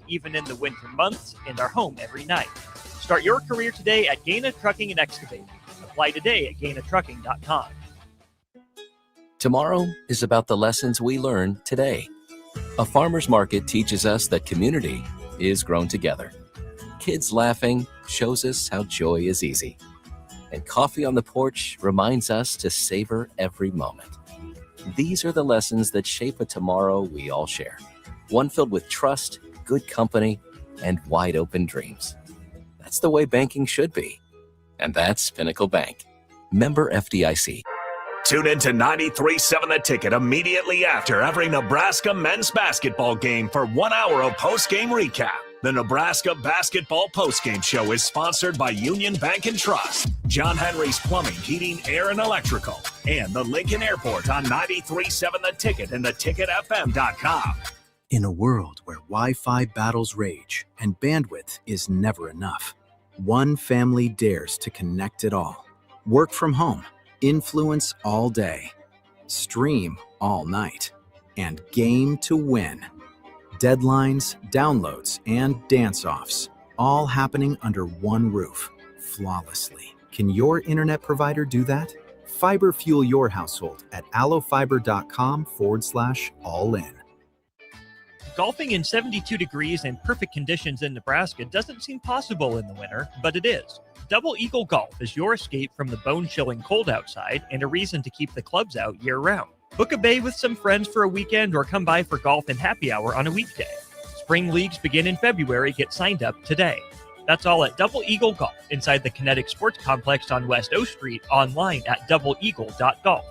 even in the winter months, and are home every night. Start your career today at Gaina Trucking and Excavating. Apply today at GainaTrucking.com. Tomorrow is about the lessons we learn today. A farmer's market teaches us that community is grown together. Kids laughing shows us how joy is easy. And coffee on the porch reminds us to savor every moment. These are the lessons that shape a tomorrow we all share. One filled with trust, good company, and wide open dreams. That's the way banking should be. And that's Pinnacle Bank. Member FDIC. Tune in to 93.7 The Ticket immediately after every Nebraska men's basketball game for 1 hour of post-game recap. The Nebraska Basketball Postgame Show is sponsored by Union Bank and Trust, John Henry's Plumbing, Heating, Air, and Electrical, and the Lincoln Airport on 93.7 The Ticket and theticketfm.com. In a world where Wi-Fi battles rage and bandwidth is never enough, one family dares to connect it all. Work from home, influence all day, stream all night, and game to win. Deadlines, downloads, and dance-offs, all happening under one roof, flawlessly. Can your internet provider do that? Fiber fuel your household at allofiber.com/all-in. Golfing in 72 degrees and perfect conditions in Nebraska doesn't seem possible in the winter, but it is. Double Eagle Golf is your escape from the bone-chilling cold outside and a reason to keep the clubs out year-round. Book a bay with some friends for a weekend or come by for golf and happy hour on a weekday. Spring leagues begin in February. Get signed up today. That's all at Double Eagle Golf inside the Kinetic Sports Complex on West O Street, online at doubleeagle.golf.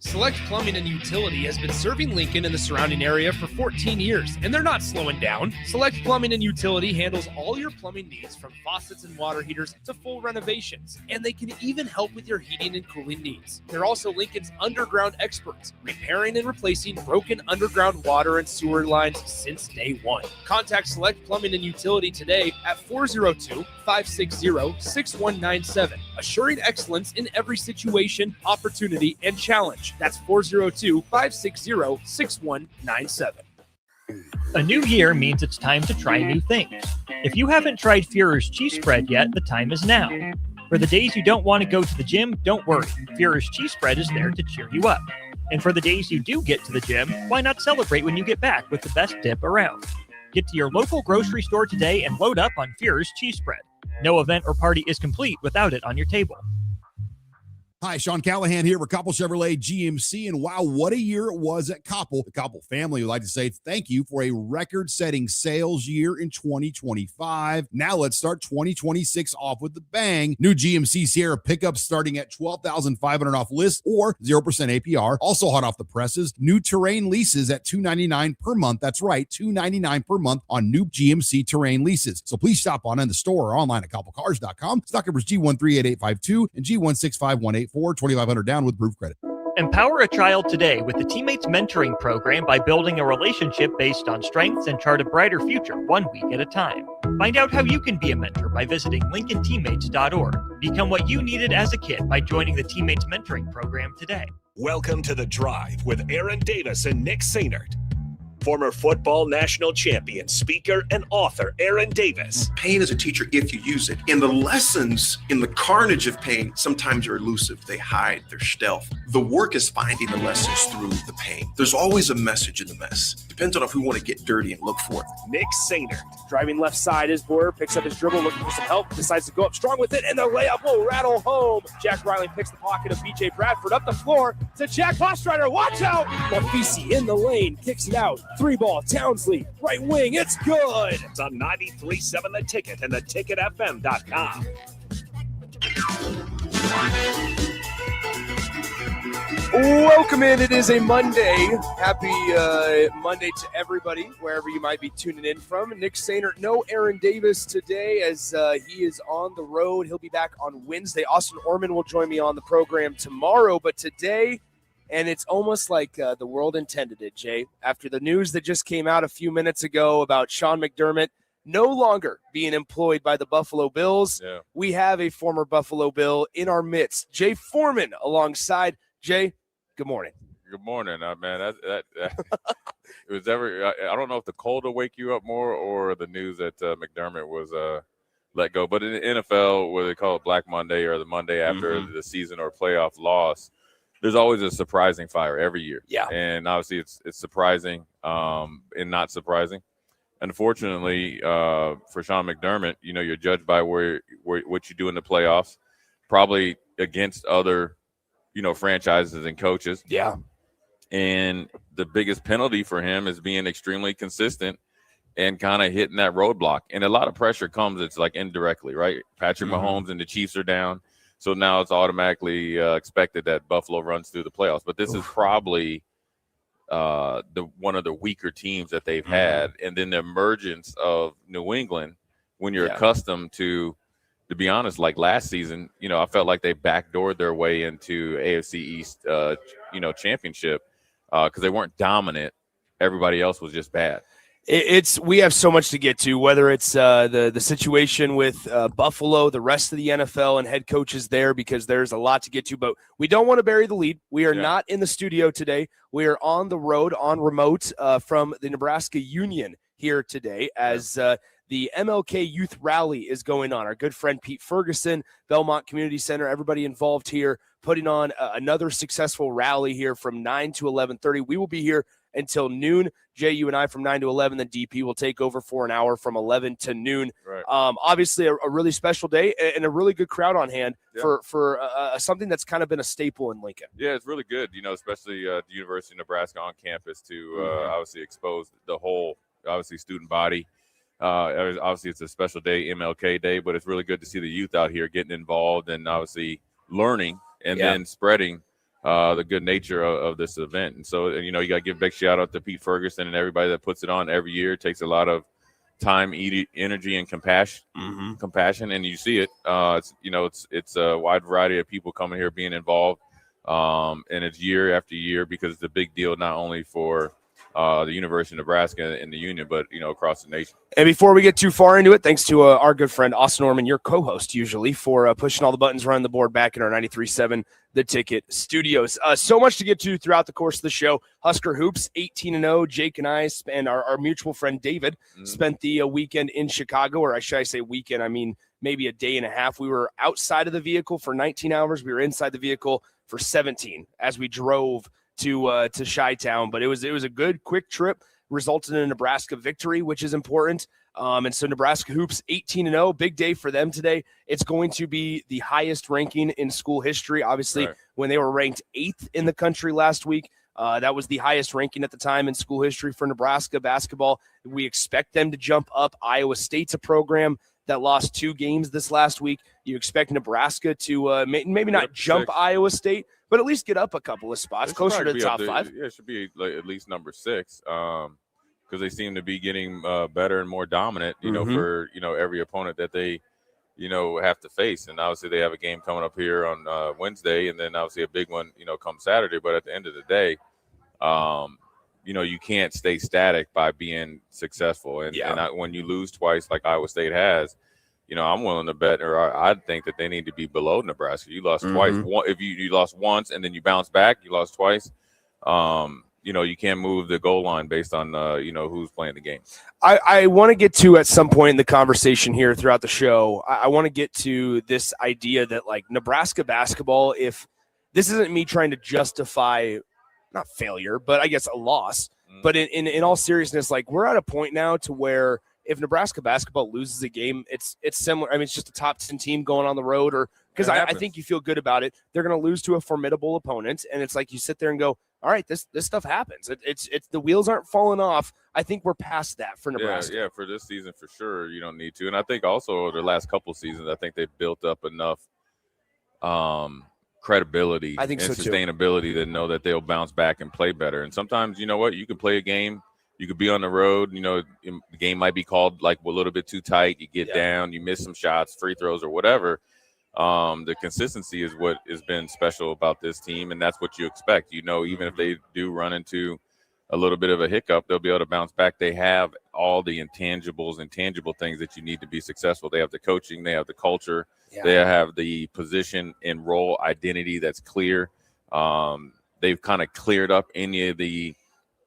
Select Plumbing and Utility has been serving Lincoln and the surrounding area for 14 years, and they're not slowing down. Select Plumbing and Utility handles all your plumbing needs, from faucets and water heaters to full renovations, and they can even help with your heating and cooling needs. They're also Lincoln's underground experts, repairing and replacing broken underground water and sewer lines since day one. Contact Select Plumbing and Utility today at 402-560-6197, assuring excellence in every situation, opportunity, and challenge. That's 402-560-6197. A new year means it's time to try new things. If you haven't tried Führer's cheese spread yet, the time is now. For the days you don't want to go to the gym, don't worry. Führer's cheese spread is there to cheer you up. And for the days you do get to the gym, why not celebrate when you get back with the best dip around? Get to your local grocery store today and load up on Führer's cheese spread. No event or party is complete without it on your table. Hi, Sean Callahan here with Koppel Chevrolet GMC, and wow, what a year it was at Koppel. The Koppel family would like to say thank you for a record-setting sales year in 2025. Now let's start 2026 off with the bang. New GMC Sierra pickups starting at $12,500 off list or 0% APR. Also hot off the presses, new Terrain leases at $299 per month. That's right, $299 per month on new GMC Terrain leases. So please stop on in the store or online at koppelcars.com. Stock numbers G138852 and G16518. 2,500 down with proof credit. Empower a child today with the Teammates Mentoring Program by building a relationship based on strengths and chart a brighter future 1 week at a time. Find out how you can be a mentor by visiting LincolnTeammates.org. Become what you needed as a kid by joining the Teammates Mentoring Program today. Welcome to The Drive with Aaron Davis and Nick Sainert. Former football national champion, speaker, and author Aaron Davis. Pain is a teacher if you use it. And the lessons in the carnage of pain sometimes are elusive. They hide, they're stealth. The work is finding the lessons through the pain. There's always a message in the mess. Depends on if we want to get dirty and look for it. Nick Sainert. Driving left side is Boyer, picks up his dribble, looking for some help, decides to go up strong with it, and the layup will rattle home. Jack Riley picks the pocket of B.J. Bradford up the floor to Jack Hostrider. Watch out! Mafisi in the lane, kicks it out. 3-ball, Townsley, right wing, it's good. It's on 93.7 The Ticket and theticketfm.com. Welcome in. It is a Monday. Happy Monday to everybody, wherever you might be tuning in from. Nick Sainert, no Aaron Davis today as he is on the road. He'll be back on Wednesday. Austin Orman will join me on the program tomorrow, but today, and it's almost like the world intended it, Jay, after the news that just came out a few minutes ago about Sean McDermott no longer being employed by the Buffalo Bills. Yeah. We have a former Buffalo Bill in our midst, Jay Foreman, alongside. Jay, good morning. Good morning, man. That it was ever. I don't know if the cold will wake you up more or the news that McDermott was let go. But in the NFL, whether they call it Black Monday or the Monday after the season or playoff loss, there's always a surprising fire every year. Yeah. And obviously it's surprising and not surprising. Unfortunately, for Sean McDermott, you're judged by what you do in the playoffs, probably against other, franchises and coaches. Yeah. And the biggest penalty for him is being extremely consistent and kind of hitting that roadblock. And a lot of pressure comes, it's like indirectly, right? Patrick Mahomes and the Chiefs are down. So now it's automatically expected that Buffalo runs through the playoffs. But this is probably one of the weaker teams that they've had. And then the emergence of New England, when you're accustomed to be honest, like last season, I felt like they backdoored their way into AFC East, championship because they weren't dominant. Everybody else was just bad. We have so much to get to, whether it's the situation with Buffalo, the rest of the NFL and head coaches there, because there's a lot to get to, but we don't want to bury the lead. We are not in the studio today. We are on the road, on remote from the Nebraska Union here today as the MLK Youth Rally is going on. Our good friend Pete Ferguson, Belmont Community Center, everybody involved here, putting on another successful rally here from 9 to 11:30. We will be here until noon. Jay, you and I from 9 to 11. Then DP will take over for an hour from 11 to noon. Right. Obviously, a really special day and a really good crowd on hand for something that's kind of been a staple in Lincoln. Yeah, it's really good, especially the University of Nebraska on campus to obviously expose the whole, obviously, student body. Obviously, it's a special day, MLK Day, but it's really good to see the youth out here getting involved and obviously learning and then spreading the good nature of this event. And so, you got to give a big shout out to Pete Ferguson and everybody that puts it on every year. It takes a lot of time, energy, and compassion. And you see it. It's a wide variety of people coming here being involved. And it's year after year because it's a big deal not only for the University of Nebraska and the Union, but across the nation. And before we get too far into it, thanks to our good friend Austin Norman, your co-host usually, for pushing all the buttons, running the board back in our 93.7 The Ticket studios. So much to get to throughout the course of the show. Husker Hoops 18-0. Jake and I and our mutual friend David spent the weekend in Chicago, or should I say weekend? I mean maybe a day and a half. We were outside of the vehicle for 19 hours. We were inside the vehicle for 17 as we drove to Chi-Town, but it was a good quick trip, resulted in a Nebraska victory, which is important. And so Nebraska Hoops 18-0, big day for them today. It's going to be the highest ranking in school history. Obviously, when they were ranked 8th in the country last week, that was the highest ranking at the time in school history for Nebraska basketball. We expect them to jump up. Iowa State's a program that lost 2 games this last week. You expect Nebraska to maybe not jump 6. Iowa State, but at least get up a couple of spots, closer to the top 5. Yeah, it should be at least number 6 because they seem to be getting better and more dominant, for, every opponent that they, have to face. And obviously they have a game coming up here on Wednesday and then obviously a big one, come Saturday. But at the end of the day, you can't stay static by being successful. And when you lose twice like Iowa State has, I'm willing to bet, or I think that they need to be below Nebraska. You lost twice. If you lost once and then you bounce back, you lost twice. You can't move the goal line based on, who's playing the game. I want to get to at some point in the conversation here throughout the show, I want to get to this idea that like Nebraska basketball, if this isn't me trying to justify not failure, but I guess a loss, but in all seriousness, like we're at a point now to where if Nebraska basketball loses a game, it's similar. I mean, it's just a top 10 team going on the road, or because I think you feel good about it. They're going to lose to a formidable opponent, and it's like you sit there and go, "All right, this stuff happens. It's the wheels aren't falling off." I think we're past that for Nebraska. Yeah, for this season for sure, you don't need to. And I think also over the last couple seasons, I think they've built up enough credibility and sustainability to know that they'll bounce back and play better. And sometimes, you know what, you can play a game. You could be on the road, the game might be called like a little bit too tight. You get down, you miss some shots, free throws or whatever. The consistency is what has been special about this team, and that's what you expect. Even if they do run into a little bit of a hiccup, they'll be able to bounce back. They have all the intangibles and tangible things that you need to be successful. They have the coaching, they have the culture, they have the position and role identity that's clear. they've kind of cleared up any of the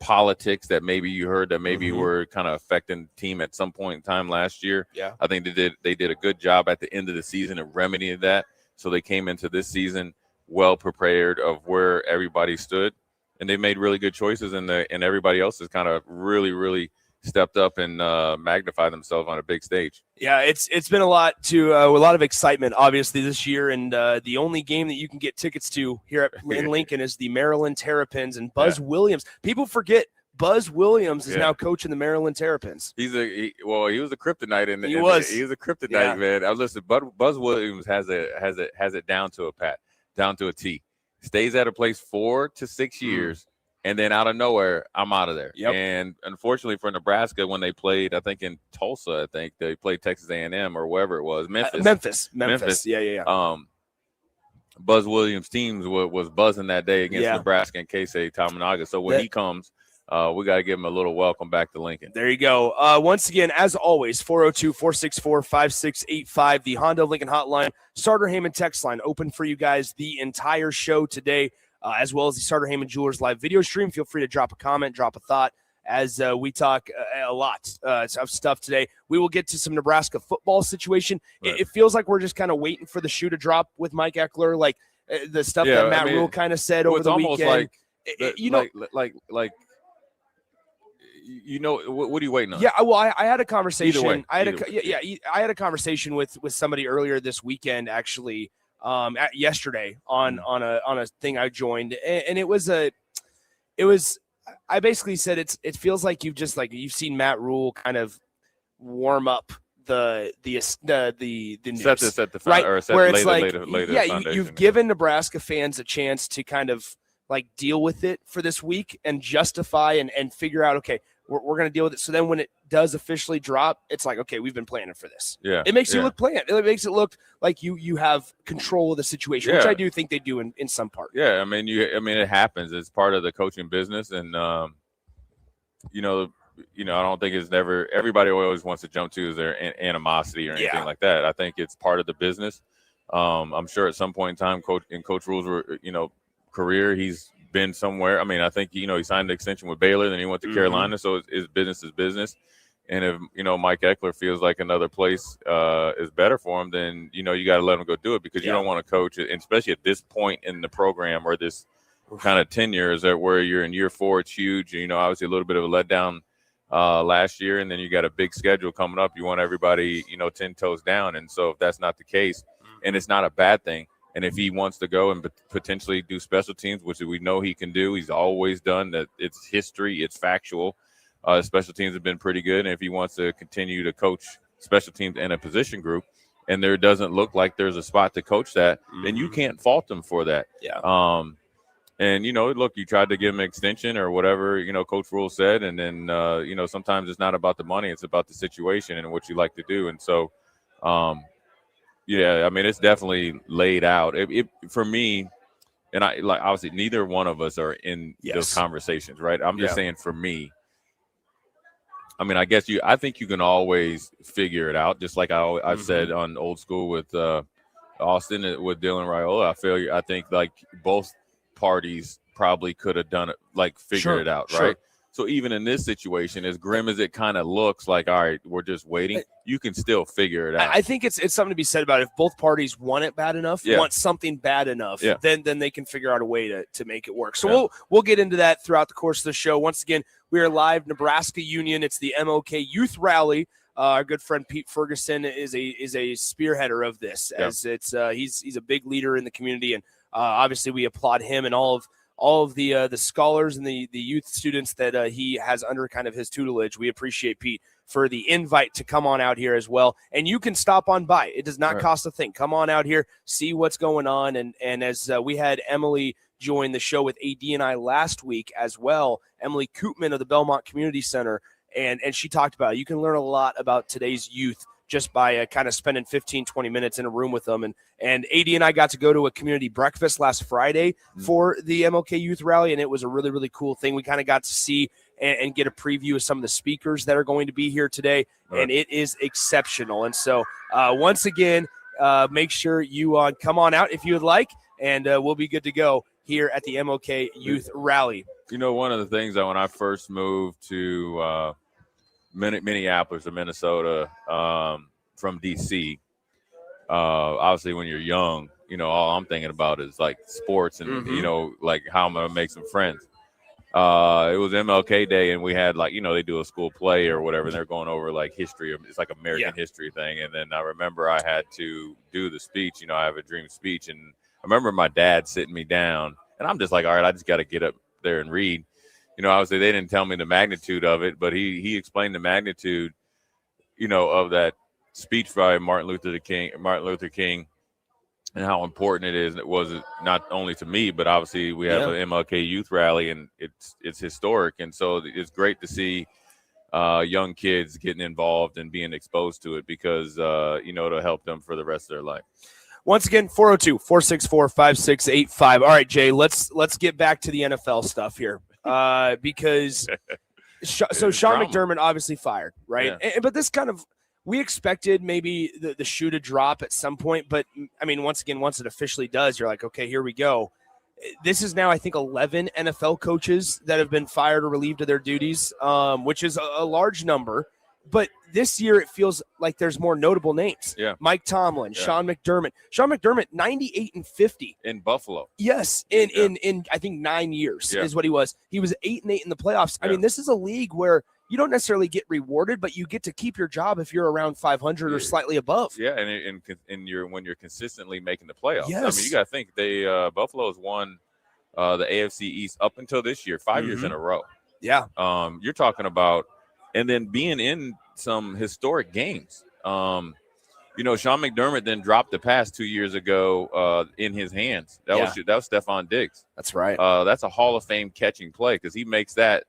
politics that maybe you heard that maybe were kind of affecting the team at some point in time last year. Yeah. I think they did a good job at the end of the season of remedying that. So they came into this season well prepared of where everybody stood, and they made really good choices, and everybody else has kind of really stepped up and magnified themselves on a big stage. Yeah, it's been a lot of excitement, obviously, this year, and the only game that you can get tickets to here in Lincoln is the Maryland Terrapins, and Buzz Williams. People forget Buzz Williams is now coaching the Maryland Terrapins. He was a kryptonite He was a kryptonite, man. I listen. Buzz Williams has it down to a T. Stays at a place 4 to 6 years. And then out of nowhere, I'm out of there. Yep. And unfortunately for Nebraska, when they played, I think in Tulsa, they played Texas A&M or wherever it was, Memphis. Yeah. Buzz Williams' teams was buzzing that day against Nebraska and Keisei Tamanaga. So when he comes, we got to give him a little welcome back to Lincoln. There you go. Once again, as always, 402-464-5685, the Honda of Lincoln hotline, Starter Heyman text line, open for you guys the entire show today. As well as the Starter Heyman Jewelers live video stream. Feel free to drop a comment, drop a thought as we talk a lot of stuff today. We will get to some Nebraska football situation. Right. It feels like we're just kind of waiting for the shoe to drop with Mike Eckler, like the stuff that Matt Rule kind of said over the weekend. What are you waiting on? Yeah, well, I had a conversation. Either way. I had a conversation with somebody earlier this weekend, actually. Yesterday on a thing I joined, and it was I basically said it feels like you've seen Matt Rule kind of warm up the news, you've given Nebraska fans a chance to kind of like deal with it for this week and justify and figure out, okay, we're going to deal with it. So then when it does officially drop, it's like, okay, we've been planning for this. Yeah. It makes you look planned. It makes it look like you have control of the situation, which I do think they do in some part. Yeah. I mean, it happens. It's part of the coaching business. And, I don't think it's never, everybody always wants to jump to their animosity or anything like that. I think it's part of the business. I'm sure at some point in time, Coach Rule's, career, he's been somewhere. I mean, I think, he signed an extension with Baylor, then he went to Carolina. So his business is business. And if, Mike Eckler feels like another place is better for him, then, you got to let him go do it, because you don't want to coach, and especially at this point in the program or this kind of tenure, is that where you're in year 4, it's huge. Obviously a little bit of a letdown last year, and then you got a big schedule coming up. You want everybody, 10 toes down. And so if that's not the case, and it's not a bad thing, and if he wants to go and potentially do special teams, which we know he can do, he's always done that. It's history, it's factual. Special teams have been pretty good. And if he wants to continue to coach special teams in a position group, and there doesn't look like there's a spot to coach that, then you can't fault him for that. Yeah. And, look, you tried to give him an extension or whatever, Coach Rule said. And then, sometimes it's not about the money. It's about the situation and what you like to do. And so, yeah, I mean, it's definitely laid out. For me, and I like, obviously neither one of us are in those conversations, right? I'm just saying, for me, I mean, I think you can always figure it out. Just like I've said on Old School with Austin, with Dylan Raiola, I think like both parties probably could have done it, like figure it out, right? So even in this situation, as grim as it kind of looks, like, all right, we're just waiting, you can still figure it out. I think it's something to be said about it. If both parties want it bad enough, want something bad enough, then they can figure out a way to make it work. So we'll get into that throughout the course of the show. Once again, we are live, Nebraska Union. It's the MOK Youth Rally. Our good friend Pete Ferguson is a spearheader of this, as it's he's a big leader in the community, and obviously we applaud him and all of the scholars and the youth students that he has under kind of his tutelage. We appreciate Pete for the invite to come on out here as well. And you can stop on by. It does not cost a thing. Come on out here, see what's going on. And as we had Emily join the show with AD and I last week as well, Emily Koopman of the Belmont Community Center, and she talked about it. You can learn a lot about today's youth just by kind of spending 15, 20 minutes in a room with them. And AD and I got to go to a community breakfast last Friday for the MLK Youth Rally, and it was a really, really cool thing. We kind of got to see and get a preview of some of the speakers that are going to be here today, and it is exceptional. And so once again, make sure you come on out if you would like, and we'll be good to go here at the MLK Youth Rally. You know, one of the things that when I first moved to Minneapolis or Minnesota from DC, obviously when you're young, you know, all I'm thinking about is like sports and, you know, like how I'm going to make some friends. It was MLK Day, and we had like, you know, they do a school play or whatever, and they're going over like history. It's like American history thing. And then I remember I had to do the speech. You know, I have a dream speech, and I remember my dad sitting me down, and I'm just like, all right, I just got to get up there and read. You know, obviously they didn't tell me the magnitude of it, but he explained the magnitude, you know, of that speech by Martin Luther King, and how important it is. And it was not only to me, but obviously we have an MLK Youth Rally, and it's historic. And so it's great to see young kids getting involved and being exposed to it because, you know, it'll help them for the rest of their life. Once again, 402-464-5685. All right, Jay, let's get back to the NFL stuff here because so Sean McDermott obviously fired, right? Yeah. But this kind of, we expected maybe the shoe to drop at some point, but I mean, once again, once it officially does, you're like, okay, here we go. This is now, I think, 11 NFL coaches that have been fired or relieved of their duties, which is a large number. But this year, it feels like there's more notable names. Yeah. Mike Tomlin, Sean McDermott. Sean McDermott, 98-50 in Buffalo. Yes, in I think 9 years is what he was. He was 8-8 in the playoffs. I mean, this is a league where you don't necessarily get rewarded, but you get to keep your job if you're around 500 or slightly above. Yeah, and when you're consistently making the playoffs. Yes. I mean, you got to think Buffalo has won the AFC East up until this year, 5 years in a row. Yeah. You're talking about, and then being in some historic games. You know, Sean McDermott then dropped the pass 2 years ago in his hands. That was Stephon Diggs. That's right. That's a Hall of Fame catching play because he makes that.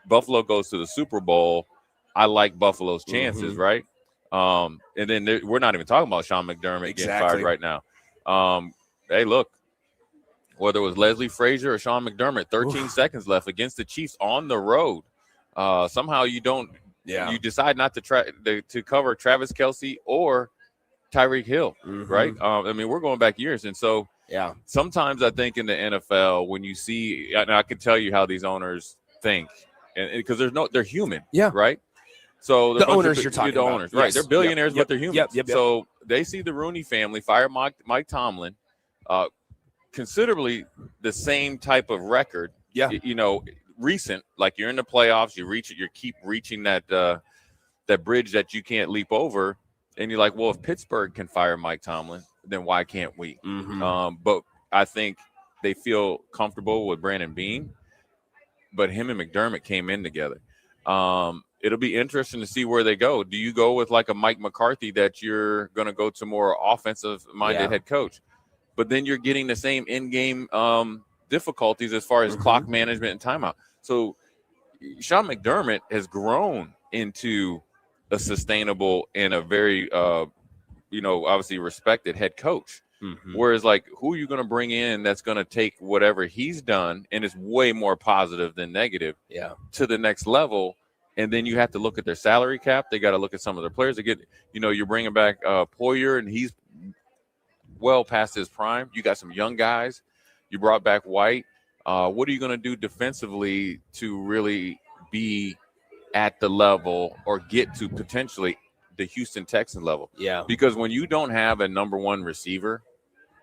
Buffalo goes to the Super Bowl. I like Buffalo's chances, right? And then we're not even talking about Sean McDermott getting fired right now. Hey, look, whether it was Leslie Frazier or Sean McDermott, 13 seconds left against the Chiefs on the road. Somehow you don't. Yeah. You decide not to cover Travis Kelce or Tyreek Hill, right? I mean, we're going back years, and so sometimes I think in the NFL when you see, and I can tell you how these owners think. And because they're human, right? So the owners you're talking about, owners, right? They're billionaires, but they're humans. So they see the Rooney family fire Mike Tomlin, considerably the same type of record. Yeah, you know, recent, like you're in the playoffs, you keep reaching that bridge that you can't leap over, and you're like, well, if Pittsburgh can fire Mike Tomlin, then why can't we? But I think they feel comfortable with Brandon Beane. But him and McDermott came in together. It'll be interesting to see where they go. Do you go with like a Mike McCarthy that you're going to go to more offensive-minded head coach? But then you're getting the same in-game difficulties as far as clock management and timeout. So Sean McDermott has grown into a sustainable and a very, obviously respected head coach. Whereas, like, who are you going to bring in that's going to take whatever he's done and is way more positive than negative to the next level? And then you have to look at their salary cap. They got to look at some of their players. They get, you're bringing back Poyer, and he's well past his prime. You got some young guys. You brought back White. What are you going to do defensively to really be at the level or get to potentially the Houston Texan level? Yeah. Because when you don't have a number one receiver,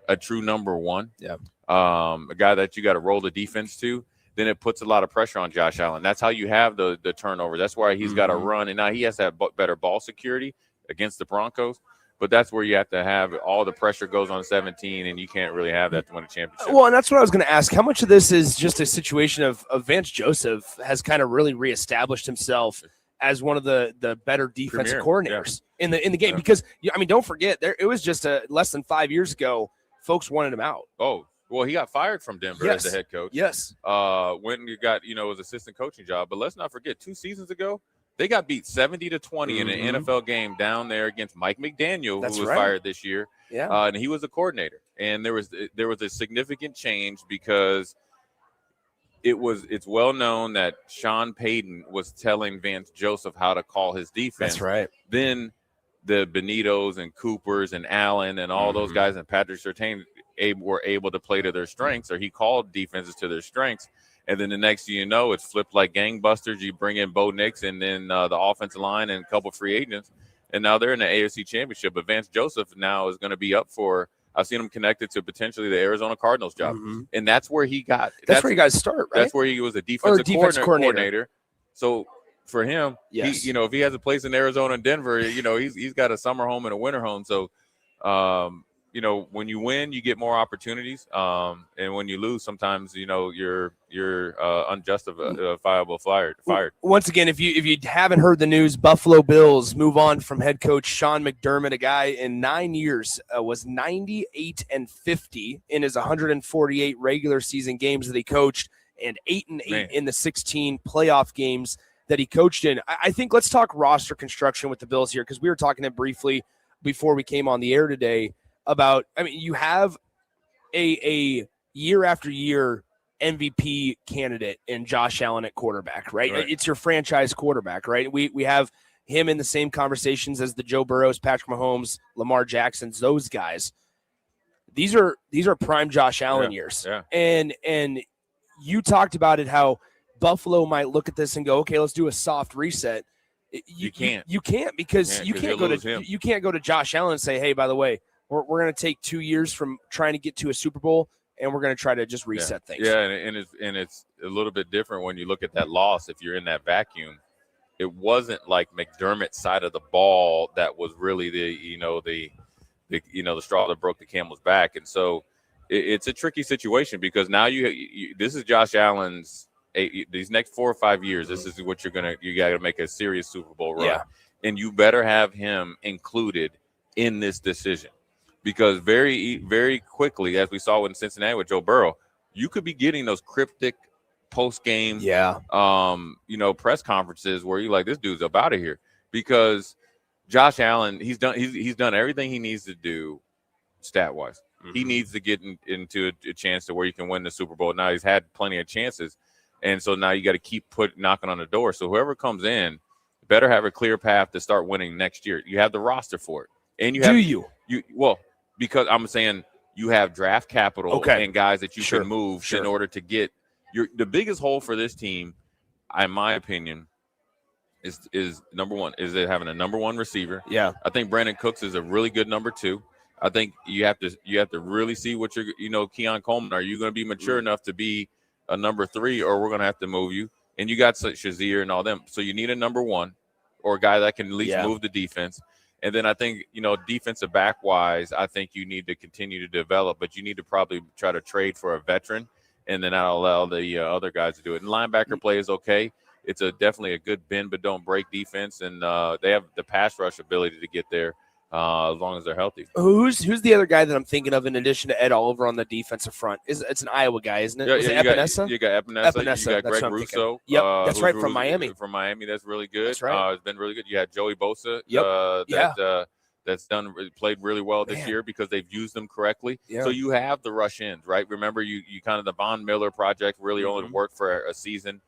a true number one, a guy that you got to roll the defense to, then it puts a lot of pressure on Josh Allen. That's how you have the turnover. That's why he's got to run. And now he has to have better ball security against the Broncos. But that's where you have to have all the pressure goes on 17, and you can't really have that to win a championship. Well, and that's what I was going to ask. How much of this is just a situation of Vance Joseph has kind of really reestablished himself as one of the better defensive coordinators in the game? Because, don't forget, it was just less than 5 years ago, folks wanted him out. Oh, well, he got fired from Denver as the head coach. Yes. When you got, his assistant coaching job. But let's not forget, 2 seasons ago, they got beat 70-20 in an NFL game down there against Mike McDaniel, who was fired this year. Yeah. And he was the coordinator. And there was a significant change because it's well known that Sean Payton was telling Vance Joseph how to call his defense. That's right. Then the Benitos and Coopers and Allen and all those guys and Patrick Surtain were able to play to their strengths, or he called defenses to their strengths. And then the next thing you know, it's flipped like gangbusters. You bring in Bo Nix and then the offensive line and a couple free agents, and now they're in the AFC Championship. But Vance Joseph now is going to be up for – I've seen him connected to potentially the Arizona Cardinals job. And that's where he got – That's where he got to start, right? That's where he was a defensive coordinator. So for him, yes. he, if he has a place in Arizona and Denver, he's got a summer home and a winter home. So, when you win, you get more opportunities. And when you lose, sometimes, you're unjustifiable fired. Once again, if you haven't heard the news, Buffalo Bills move on from head coach Sean McDermott, a guy in 9 years was 98-50 in his 148 regular season games that he coached, and 8-8 in the 16 playoff games that he coached in. I think let's talk roster construction with the Bills here, because we were talking it briefly before we came on the air today about, you have a year after year MVP candidate in Josh Allen at quarterback, right? It's your franchise quarterback, right? We have him in the same conversations as the Joe Burrows, Patrick Mahomes, Lamar Jacksons, those guys. These are prime Josh Allen years. Yeah. And you talked about it, how Buffalo might look at this and go, okay, let's do a soft reset. You can't because you can't go to Josh Allen and say, hey, by the way, we're going to take 2 years from trying to get to a Super Bowl, and we're going to try to just reset things. Yeah, and it's a little bit different when you look at that loss. If you're in that vacuum, it wasn't like McDermott's side of the ball that was really the straw that broke the camel's back. And so it's a tricky situation, because now this is Josh Allen's these next 4 or 5 years. This is what you got to make a serious Super Bowl run, and you better have him included in this decision. Because very, very quickly, as we saw in Cincinnati with Joe Burrow, you could be getting those cryptic post-game, press conferences where you're like, this dude's up out of here. Because Josh Allen, he's done everything he needs to do stat-wise. Mm-hmm. He needs to get into a chance to where you can win the Super Bowl. Now he's had plenty of chances, and so now you got to keep knocking on the door. So whoever comes in better have a clear path to start winning next year. You have the roster for it, and because I'm saying you have draft capital and guys that you can move in order to get the biggest hole for this team, in my opinion, is number one, is it having a number one receiver. Yeah. I think Brandon Cooks is a really good number two. I think you have to really see what Keon Coleman, are you going to be mature enough to be a number three, or we're going to have to move you? And you got Shazier and all them. So you need a number one, or a guy that can at least move the defense. And then I think, defensive back-wise, I think you need to continue to develop, but you need to probably try to trade for a veteran, and then that'll allow the other guys to do it. And linebacker play is okay. It's definitely a good bend but don't break defense, and they have the pass rush ability to get there as long as they're healthy. Who's the other guy that I'm thinking of in addition to Ed Oliver on the defensive front? It's an Iowa guy, isn't it? Is it Epinesa? You got Epinesa. You got Greg Russo. Yep, that's right, from Miami. From Miami, that's really good. That's right. It's been really good. You had Joey Bosa. Yep. That's played really well this year because they've used them correctly. Yeah. So you have the rush ends, right? Remember, you kind of the Von Miller project really only worked for a season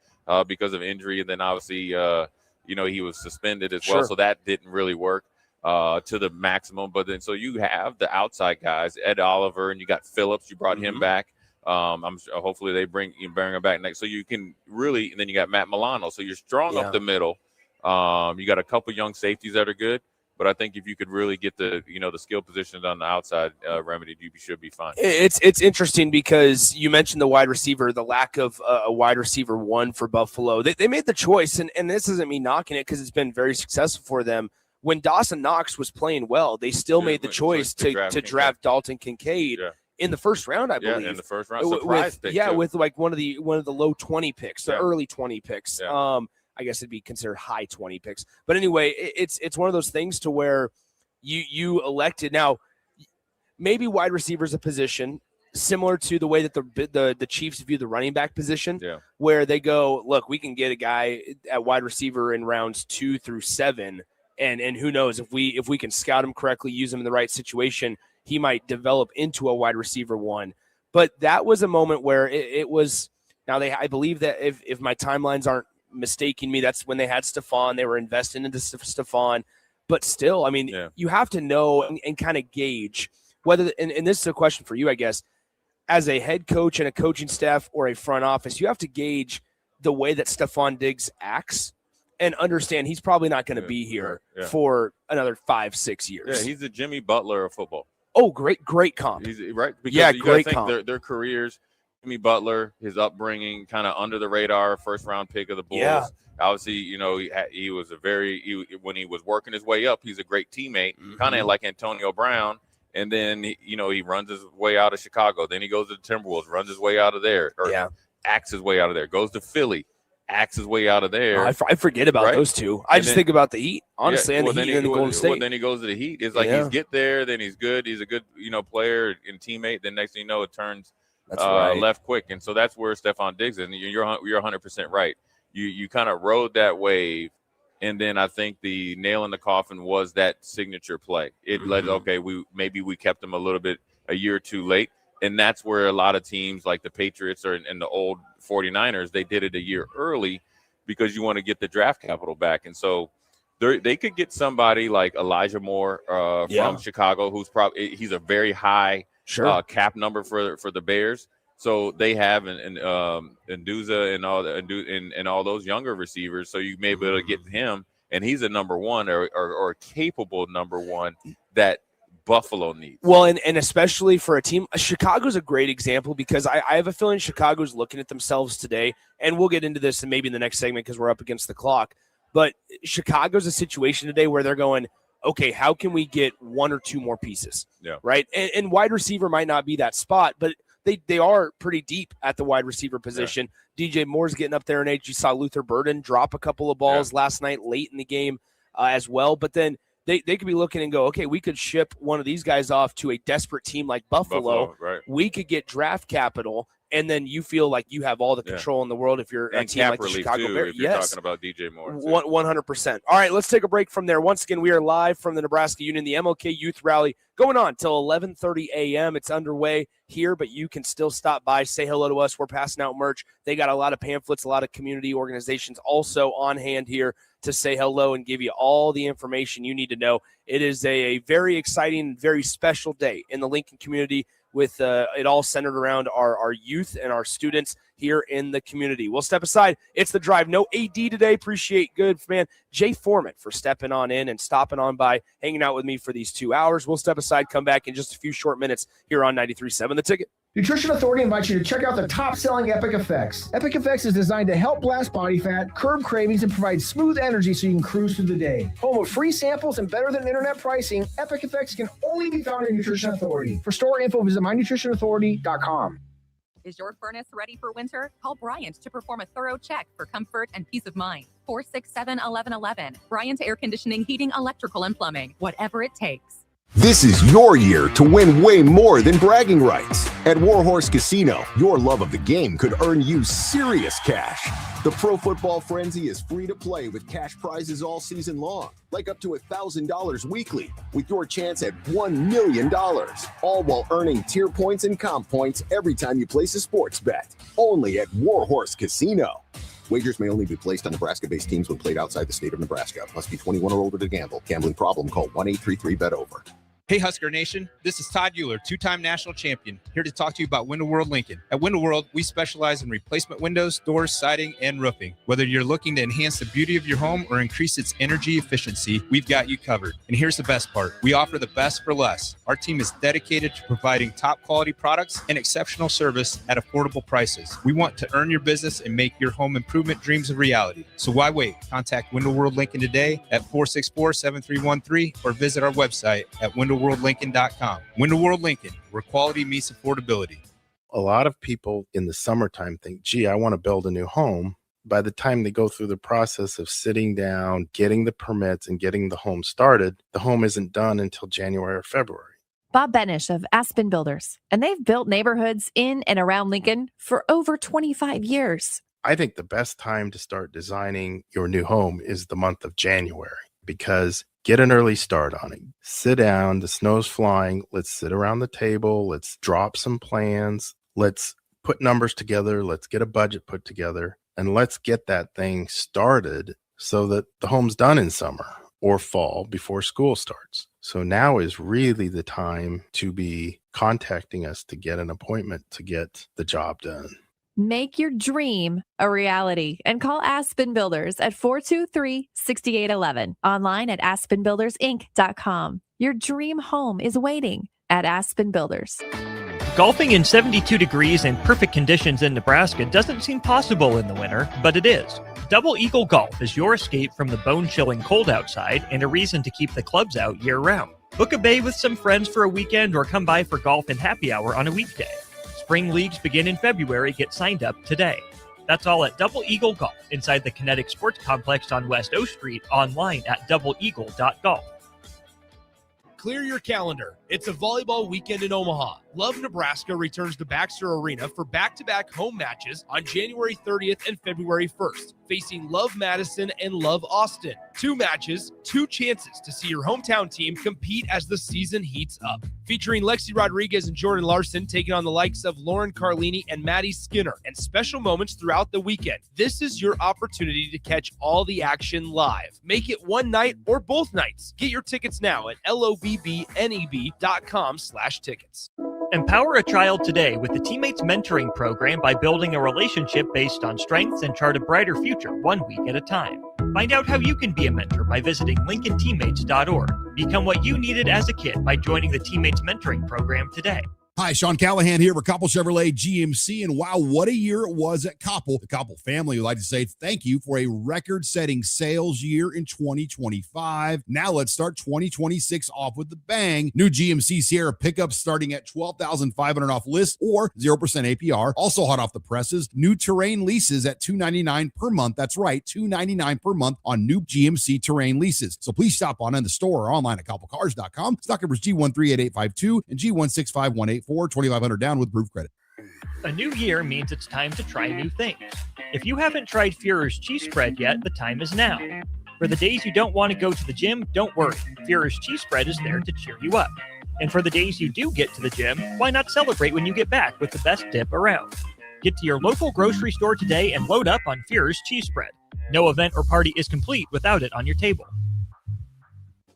because of injury, and then obviously he was suspended as well, so that didn't really work to the maximum. But then so you have the outside guys, Ed Oliver, and you got Phillips. You brought him back. I'm sure, hopefully they bring him back next. So you can really, and then you got Matt Milano. So you're strong up the middle. You got a couple young safeties that are good. But I think if you could really get the skill positions on the outside remedied, you should be fine. It's interesting because you mentioned the wide receiver, the lack of a wide receiver one for Buffalo. They made the choice, and this isn't me knocking it because it's been very successful for them. When Dawson Knox was playing well, they still made the choice to draft Dalton Kincaid in the first round, I believe. Yeah, in the first round. Surprise pick, with like one of the low 20 picks, the early 20 picks. Yeah. I guess it'd be considered high 20 picks. But anyway, it's one of those things to where you elected. Now, maybe wide receiver is a position similar to the way that the Chiefs view the running back position, where they go, look, we can get a guy at wide receiver in rounds 2 through 7, and who knows, if we can scout him correctly, use him in the right situation, he might develop into a wide receiver one. But that was a moment where it was. Now I believe that if my timelines aren't mistaking me, that's when they had Stephon. They were investing into Stephon, but still, I mean, you have to know and kind of gauge and this is a question for you, I guess, as a head coach and a coaching staff or a front office, you have to gauge the way that Stefon Diggs acts and understand he's probably not going to be here for another 5-6 years. Yeah, he's the Jimmy Butler of football. Oh, great comp. He's right. Because you great think comp. Their careers, Jimmy Butler, his upbringing, kind of under the radar, first round pick of the Bulls. Yeah. Obviously, he was when he was working his way up, he's a great teammate, kind of like Antonio Brown. And then, he runs his way out of Chicago. Then he goes to the Timberwolves, runs his way out of there, acts his way out of there, goes to Philly, acts his way out of there. I forget about those two. I just think about the Heat, honestly, and the Heat and the Golden State. Well, then he goes to the Heat. It's like he's get there, then he's good. He's a good, player and teammate. Then next thing you know, it turns left quick. And so that's where Stefon Diggs is. And you're 100% right. You kind of rode that wave. And then I think the nail in the coffin was that signature play. It led, we kept him a year or two late. And that's where a lot of teams like the Patriots and the old 49ers, they did it a year early because you want to get the draft capital back. And so they could get somebody like Elijah Moore from Chicago, he's a very high cap number for the Bears. So they have Nduza and all those younger receivers. So you may be able to get him, and he's a number one or a capable number one that Buffalo needs. Well, and especially for a team, Chicago's a great example because I have a feeling Chicago's looking at themselves today, and we'll get into this maybe in the next segment because we're up against the clock. But Chicago's a situation today where they're going, okay, how can we get one or two more pieces? Yeah. Right. And wide receiver might not be that spot, but they are pretty deep at the wide receiver position. Yeah. DJ Moore's getting up there in age. You saw Luther Burden drop a couple of balls last night late in the game as well. But then they could be looking and go, okay, we could ship one of these guys off to a desperate team like Buffalo. Right. We could get draft capital, and then you feel like you have all the control in the world if you're a team like the Chicago Bears. If you're talking about DJ Moore. 100%. All right, let's take a break from there. Once again, we are live from the Nebraska Union, the MLK Youth Rally, going on till 11:30 a.m. It's underway here, but you can still stop by, say hello to us. We're passing out merch. They got a lot of pamphlets, a lot of community organizations also on hand here to say hello and give you all the information you need to know. It is a very exciting, very special day in the Lincoln community with it all centered around our youth and our students here in the community. We'll step aside. It's The Drive. No AD today. Appreciate good man Jay Foreman for stepping on in and stopping on by, hanging out with me for these 2 hours. We'll step aside, come back in just a few short minutes here on 93.7 The Ticket. Nutrition Authority invites you to check out the top-selling Epic Effects. Epic Effects is designed to help blast body fat, curb cravings, and provide smooth energy so you can cruise through the day. Home of free samples and better-than-internet pricing, Epic Effects can only be found in Nutrition Authority. For store info, visit mynutritionauthority.com. Is your furnace ready for winter? Call Bryant to perform a thorough check for comfort and peace of mind. 467-1111. Bryant Air Conditioning, Heating, Electrical, and Plumbing. Whatever it takes. This is your year to win way more than bragging rights. At Warhorse Casino, your love of the game could earn you serious cash. The Pro Football Frenzy is free to play with cash prizes all season long, like up to $1,000 weekly, with your chance at $1 million, all while earning tier points and comp points every time you place a sports bet. Only at Warhorse Casino. Wagers may only be placed on Nebraska-based teams when played outside the state of Nebraska. Must be 21 or older to gamble. Gambling problem? Call 1-833-BET-OVER. Hey Husker Nation, this is Todd Euler, two-time national champion, here to talk to you about Window World Lincoln. At Window World, we specialize in replacement windows, doors, siding, and roofing. Whether you're looking to enhance the beauty of your home or increase its energy efficiency, we've got you covered. And here's the best part. We offer the best for less. Our team is dedicated to providing top-quality products and exceptional service at affordable prices. We want to earn your business and make your home improvement dreams a reality. So why wait? Contact Window World Lincoln today at 464-7313 or visit our website at windowworldlincoln.com. Window World Lincoln, where quality meets affordability. A lot of people in the summertime think, gee, I want to build a new home. By the time they go through the process of sitting down, getting the permits, and getting the home started, the home isn't done until January or February. Bob Benish of Aspen Builders, and they've built neighborhoods in and around Lincoln for over 25 years. I think the best time to start designing your new home is the month of January, because get an early start on it. Sit down, the snow's flying. Let's sit around the table. Let's drop some plans. Let's put numbers together. Let's get a budget put together, and let's get that thing started so that the home's done in summer or fall before school starts. So now is really the time to be contacting us to get an appointment to get the job done. Make your dream a reality and call Aspen Builders at 423-6811. Online at aspenbuildersinc.com. Your dream home is waiting at Aspen Builders. Golfing in 72 degrees and perfect conditions in Nebraska doesn't seem possible in the winter, but it is. Double Eagle Golf is your escape from the bone-chilling cold outside and a reason to keep the clubs out year-round. Book a bay with some friends for a weekend or come by for golf and happy hour on a weekday. Spring leagues begin in February. Get signed up today. That's all at Double Eagle Golf inside the Kinetic Sports Complex on West O Street, online at doubleeagle.golf. Clear your calendar. It's a volleyball weekend in Omaha. Love Nebraska returns to Baxter Arena for back-to-back home matches on January 30th and February 1st, facing Love Madison and Love Austin. 2 matches, 2 chances to see your hometown team compete as the season heats up. Featuring Lexi Rodriguez and Jordan Larson taking on the likes of Lauren Carlini and Maddie Skinner, and special moments throughout the weekend. This is your opportunity to catch all the action live. Make it one night or both nights. Get your tickets now at lobbneb.com/tickets. Empower a child today with the Teammates Mentoring Program by building a relationship based on strengths and chart a brighter future 1 week at a time. Find out how you can be a mentor by visiting LincolnTeammates.org. Become what you needed as a kid by joining the Teammates Mentoring Program today. Hi, Sean Callahan here for Koppel Chevrolet GMC, and wow, what a year it was at Koppel. The Koppel family would like to say thank you for a record-setting sales year in 2025. Now let's start 2026 off with the bang. New GMC Sierra pickups starting at $12,500 off list or 0% APR. Also hot off the presses, new Terrain leases at $299 per month. That's right, $299 per month on new GMC Terrain leases. So please stop on in the store or online at koppelcars.com. Stock numbers G138852 and G16518. 2,500 down with proof credit. A new year means it's time to try new things. If you haven't tried Führer's cheese spread yet, the time is now. For the days you don't want to go to the gym, don't worry. Führer's cheese spread is there to cheer you up. And for the days you do get to the gym, why not celebrate when you get back with the best dip around? Get to your local grocery store today and load up on Führer's cheese spread. No event or party is complete without it on your table.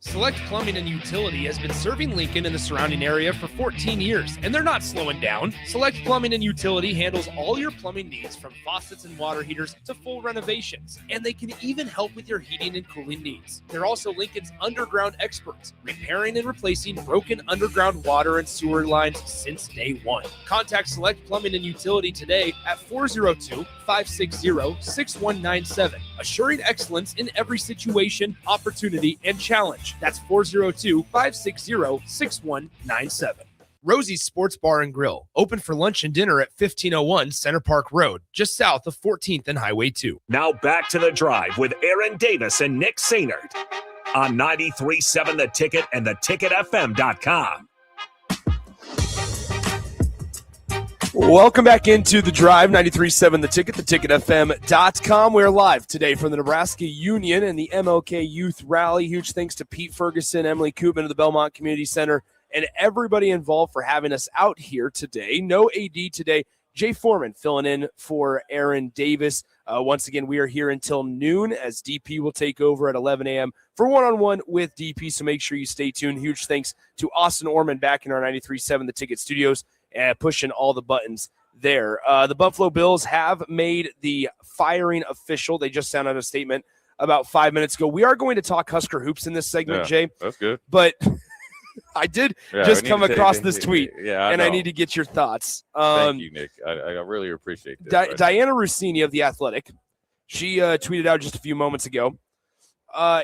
Select Plumbing and Utility has been serving Lincoln and the surrounding area for 14 years, and they're not slowing down. Select Plumbing and Utility handles all your plumbing needs, from faucets and water heaters to full renovations, and they can even help with your heating and cooling needs. They're also Lincoln's underground experts, repairing and replacing broken underground water and sewer lines since day one. Contact Select Plumbing and Utility today at 402-560-6197, assuring excellence in every situation, opportunity, and challenge. That's 402-560-6197. Rosie's Sports Bar and Grill, open for lunch and dinner at 1501 Center Park Road, just south of 14th and Highway 2. Now back to the drive with Aaron Davis and Nick Sainert on 93.7 The Ticket and theticketfm.com. Welcome back into the drive, 93.7 The Ticket, theticketfm.com. We're live today from the Nebraska Union and the MLK Youth Rally. Huge thanks to Pete Ferguson, Emily Koopman of the Belmont Community Center, and everybody involved for having us out here today. No AD today. Jay Foreman filling in for Aaron Davis. Once again, we are here until noon as DP will take over at 11 a.m. for one-on-one with DP, so make sure you stay tuned. Huge thanks to Austin Orman back in our 93.7 The Ticket studios, pushing all the buttons there. The Buffalo Bills have made the firing official. They just sent out a statement about 5 minutes ago. We are going to talk Husker hoops in this segment, Jay. That's good. But I did just come across this tweet, and I need to get your thoughts. Thank you, Nick. I really appreciate this. Diana Rossini of The Athletic, she tweeted out just a few moments ago,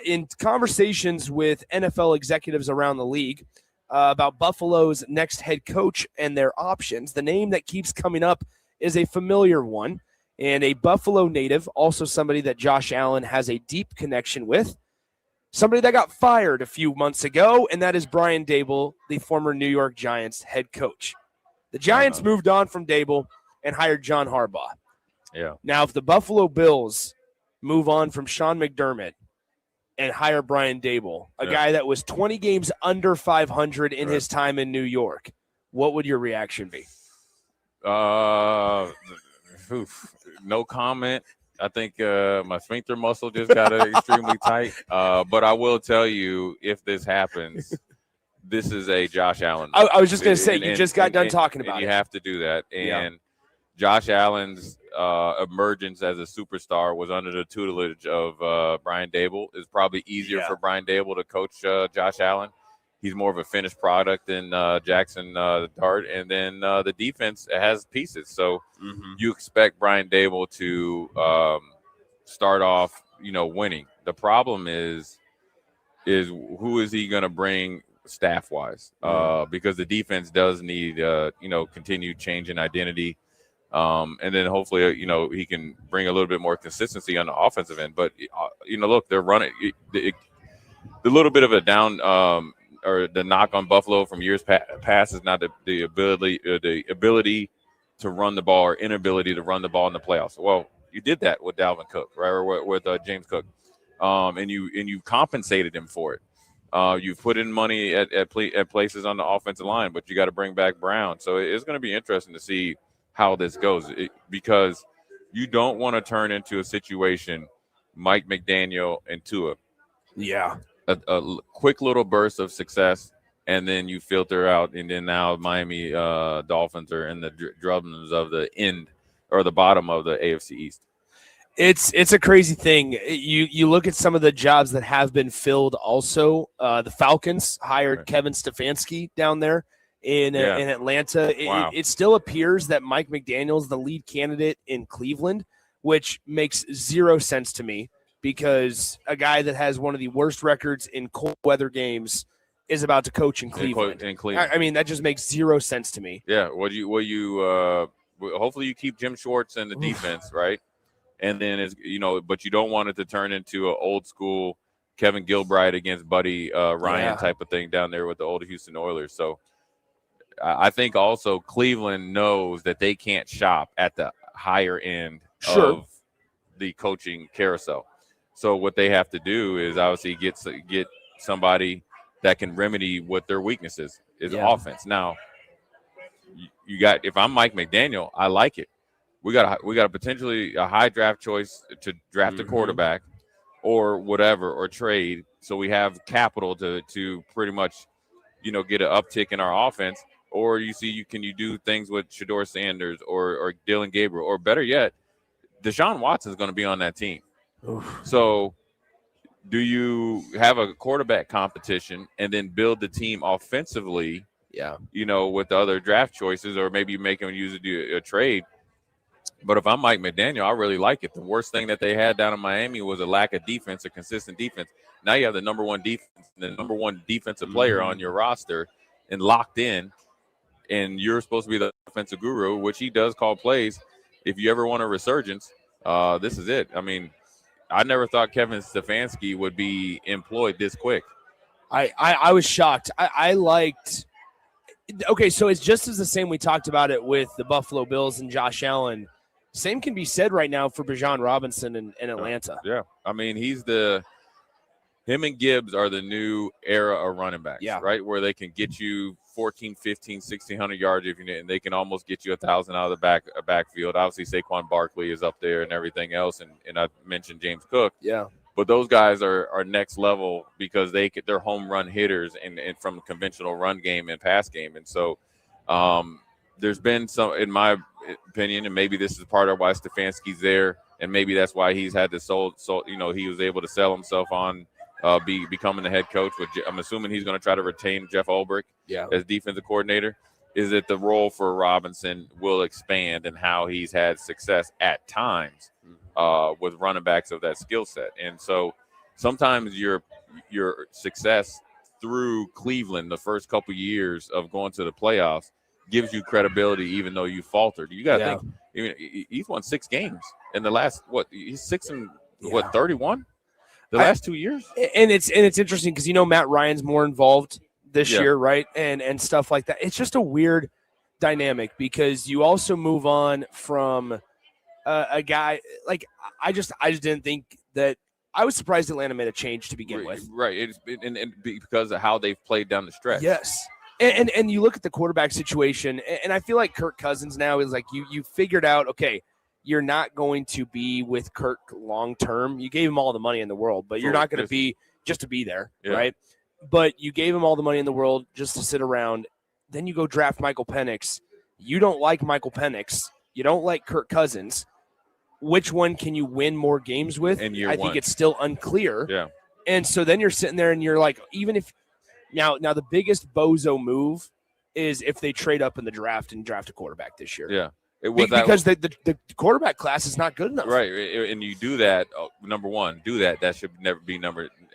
in conversations with NFL executives around the league, about Buffalo's next head coach and their options. The name that keeps coming up is a familiar one, and a Buffalo native, also somebody that Josh Allen has a deep connection with, somebody that got fired a few months ago, and that is Brian Daboll, the former New York Giants head coach. The Giants moved on from Daboll and hired John Harbaugh. Yeah. Now, if the Buffalo Bills move on from Sean McDermott and hire Brian Daboll, a guy that was 20 games under 500 in his time in New York, what would your reaction be? No comment. I think my sphincter muscle just got extremely tight. But I will tell you, if this happens, this is a Josh Allen. I was just going to say, you just got done talking about and it. You have to do that. And Yeah. Josh Allen's emergence as a superstar was under the tutelage of Brian Dable. It's probably easier for Brian Dable to coach Josh Allen. He's more of a finished product than Jackson Dart. And then the defense has pieces. So you expect Brian Dable to start off, winning. The problem is who is he going to bring staff-wise? Because the defense does need, continued change in identity. And then hopefully, he can bring a little bit more consistency on the offensive end. But, look, they're running the little bit of a down or the knock on Buffalo from years past is not the ability to run the ball or inability to run the ball in the playoffs. Well, you did that with Dalvin Cook, right, or with James Cook, and you compensated him for it. You've put in money at places on the offensive line, but you got to bring back Brown. So it's going to be interesting to see how this goes, because you don't want to turn into a situation Mike McDaniel and Tua. Yeah. A quick little burst of success, and then you filter out, and then now Miami Dolphins are in the drums of the end or the bottom of the AFC East. It's a crazy thing. You look at some of the jobs that have been filled also. The Falcons hired Kevin Stefanski down there in Atlanta. Wow. It still appears that Mike McDaniel is the lead candidate in Cleveland, which makes zero sense to me, because a guy that has one of the worst records in cold weather games is about to coach in Cleveland. I mean, that just makes zero sense to me. Yeah. Hopefully you keep Jim Schwartz in the defense, right? And then but you don't want it to turn into an old school Kevin Gilbride against Buddy Ryan type of thing down there with the old Houston Oilers. So I think also Cleveland knows that they can't shop at the higher end of the coaching carousel. So what they have to do is obviously get somebody that can remedy what their weaknesses is offense. Now, you got, if I'm Mike McDaniel, I like it. We got potentially a high draft choice to draft a quarterback or whatever, or trade. So we have capital to pretty much, get an uptick in our offense. Or can you do things with Shedeur Sanders or Dylan Gabriel, or better yet, Deshaun Watson is going to be on that team. Oof. So do you have a quarterback competition and then build the team offensively? Yeah. With the other draft choices, or maybe you make them use a trade. But if I'm Mike McDaniel, I really like it. The worst thing that they had down in Miami was a lack of defense, a consistent defense. Now you have the number one defense, the number one defensive player on your roster and locked in, and you're supposed to be the offensive guru, which he does call plays. If you ever want a resurgence, this is it. I mean, I never thought Kevin Stefanski would be employed this quick. I was shocked. I liked – okay, so it's just as the same we talked about it with the Buffalo Bills and Josh Allen. Same can be said right now for Bijan Robinson in Atlanta. Yeah. I mean, him and Gibbs are the new era of running backs, right? Where they can get you 14, 15, 1,600 yards if you need, and they can almost get you 1,000 out of the backfield. Obviously, Saquon Barkley is up there and everything else, and I mentioned James Cook. Yeah. But those guys are next level because they're home run hitters and from conventional run game and pass game. And so there's been some, in my opinion, and maybe this is part of why Stefanski's there, and maybe that's why he's had to he was able to sell himself on becoming the head coach. I'm assuming he's going to try to retain Jeff Ulbrich as defensive coordinator. Is that the role for Robinson will expand and how he's had success at times with running backs of that skill set. And so sometimes your success through Cleveland the first couple years of going to the playoffs gives you credibility, even though you faltered. You got to think, he's won 6 games in the last, he's 31 the last 2 years. And it's interesting because, Matt Ryan's more involved this year, right? And stuff like that. It's just a weird dynamic because you also move on from a guy like I just didn't think that. I was surprised Atlanta made a change to begin with. Right. It's and because of how they've played down the stretch. Yes. And you look at the quarterback situation, and I feel like Kirk Cousins now is like you figured out, okay, you're not going to be with Kirk long term. You gave him all the money in the world, but you're not going to be just to be there, right? but you gave him all the money in the world just to sit around. Then you go draft Michael Penix. You don't like Michael Penix. You don't like Kirk Cousins. Which one can you win more games with? In year I one. think it's still unclear. Yeah. And so then you're sitting there and you're like, even if now the biggest bozo move is if they trade up in the draft and draft a quarterback this year. Yeah. Because the quarterback class is not good enough. Right. And you do that, number one, that should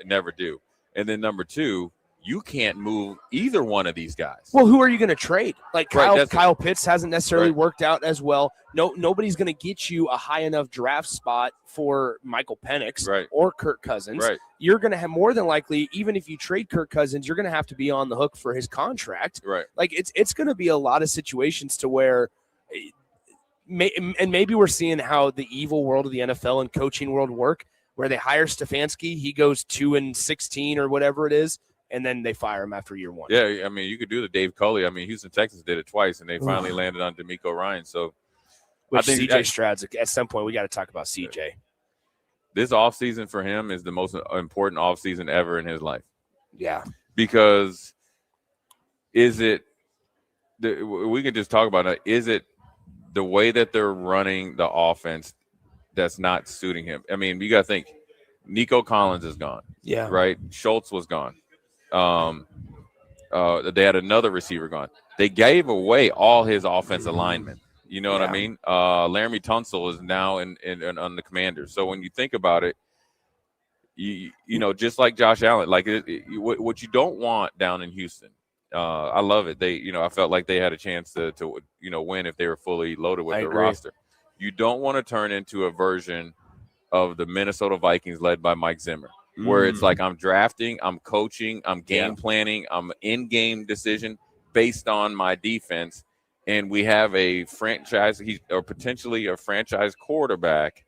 never do. And then number two, you can't move either one of these guys. Well, who are you going to trade? Like Kyle Pitts hasn't necessarily Right. worked out as well. Nobody's going to get you a high enough draft spot for Michael Penix or Kirk Cousins. Right. You're going to have more than likely, even if you trade Kirk Cousins, you're going to have to be on the hook for his contract. Right. Like it's going to be a lot of situations to where, and maybe we're seeing how the evil world of the NFL and coaching world work, where they hire Stefanski, he goes 2-16 or whatever it is, and then they fire him after year one. Yeah, I mean, you could do the Dave Culley. I mean, Houston Texans did it twice, and they finally landed on DeMeco Ryan. So, Which I think CJ Stroud's, at some point, we got to talk about CJ. this offseason for him is the most important offseason ever in his life. Yeah. Because we can just talk about it. Is it the way that they're running the offense that's not suiting him? I mean, you got to think Nico Collins is gone. Yeah. Right? Schultz was gone. They had another receiver gone. They gave away all his offensive linemen. You know what I mean? Laramie Tunsil is now on the Commanders. So when you think about it, you know, just like Josh Allen, like what you don't want down in Houston. I love it. I felt like they had a chance to win if they were fully loaded with their roster. You don't want to turn into a version of the Minnesota Vikings led by Mike Zimmer, where it's like I'm drafting, I'm coaching, I'm game planning, I'm in-game decision based on my defense, and we have a franchise or potentially a franchise quarterback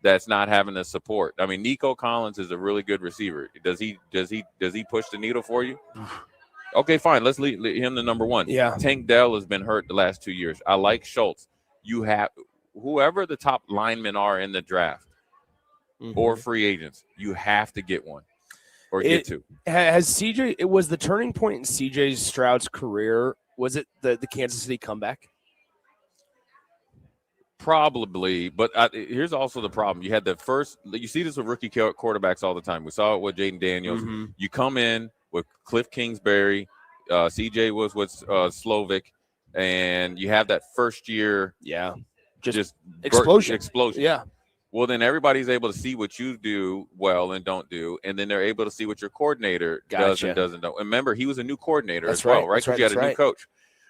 that's not having the support. I mean, Nico Collins is a really good receiver. Does he push the needle for you? Okay, fine. Let's leave him the number one. Yeah. Tank Dell has been hurt the last 2 years. I like Schultz. You have whoever the top linemen are in the draft or free agents, you have to get one or get two. Has CJ? It was the turning point in CJ Stroud's career. Was it the Kansas City comeback? Probably, but here's also the problem. You had the first. You see this with rookie quarterbacks all the time. We saw it with Jaden Daniels. You come in with Cliff Kingsbury, CJ was with Slovic, and you have that first year. Yeah, just explosion. Yeah. Well, then everybody's able to see what you do well and don't do, and then they're able to see what your coordinator does and doesn't do. And remember, he was a new coordinator as well, right? Because you had a new coach.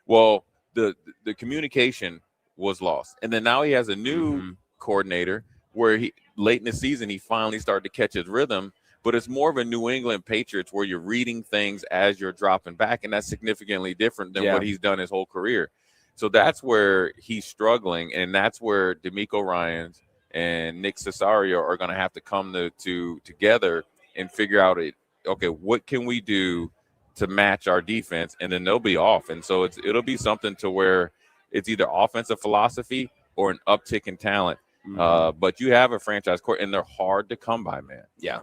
Well, the communication was lost, and then now he has a new coordinator where he late in the season he finally started to catch his rhythm. But it's more of a New England Patriots where you're reading things as you're dropping back, and that's significantly different than what he's done his whole career. So that's where he's struggling, and that's where DeMeco Ryans and Nick Cesario are going to have to come together and figure out okay, what can we do to match our defense, and then they'll be off. And so it'll be something to where it's either offensive philosophy or an uptick in talent. But you have a franchise court, and they're hard to come by, man. Yeah.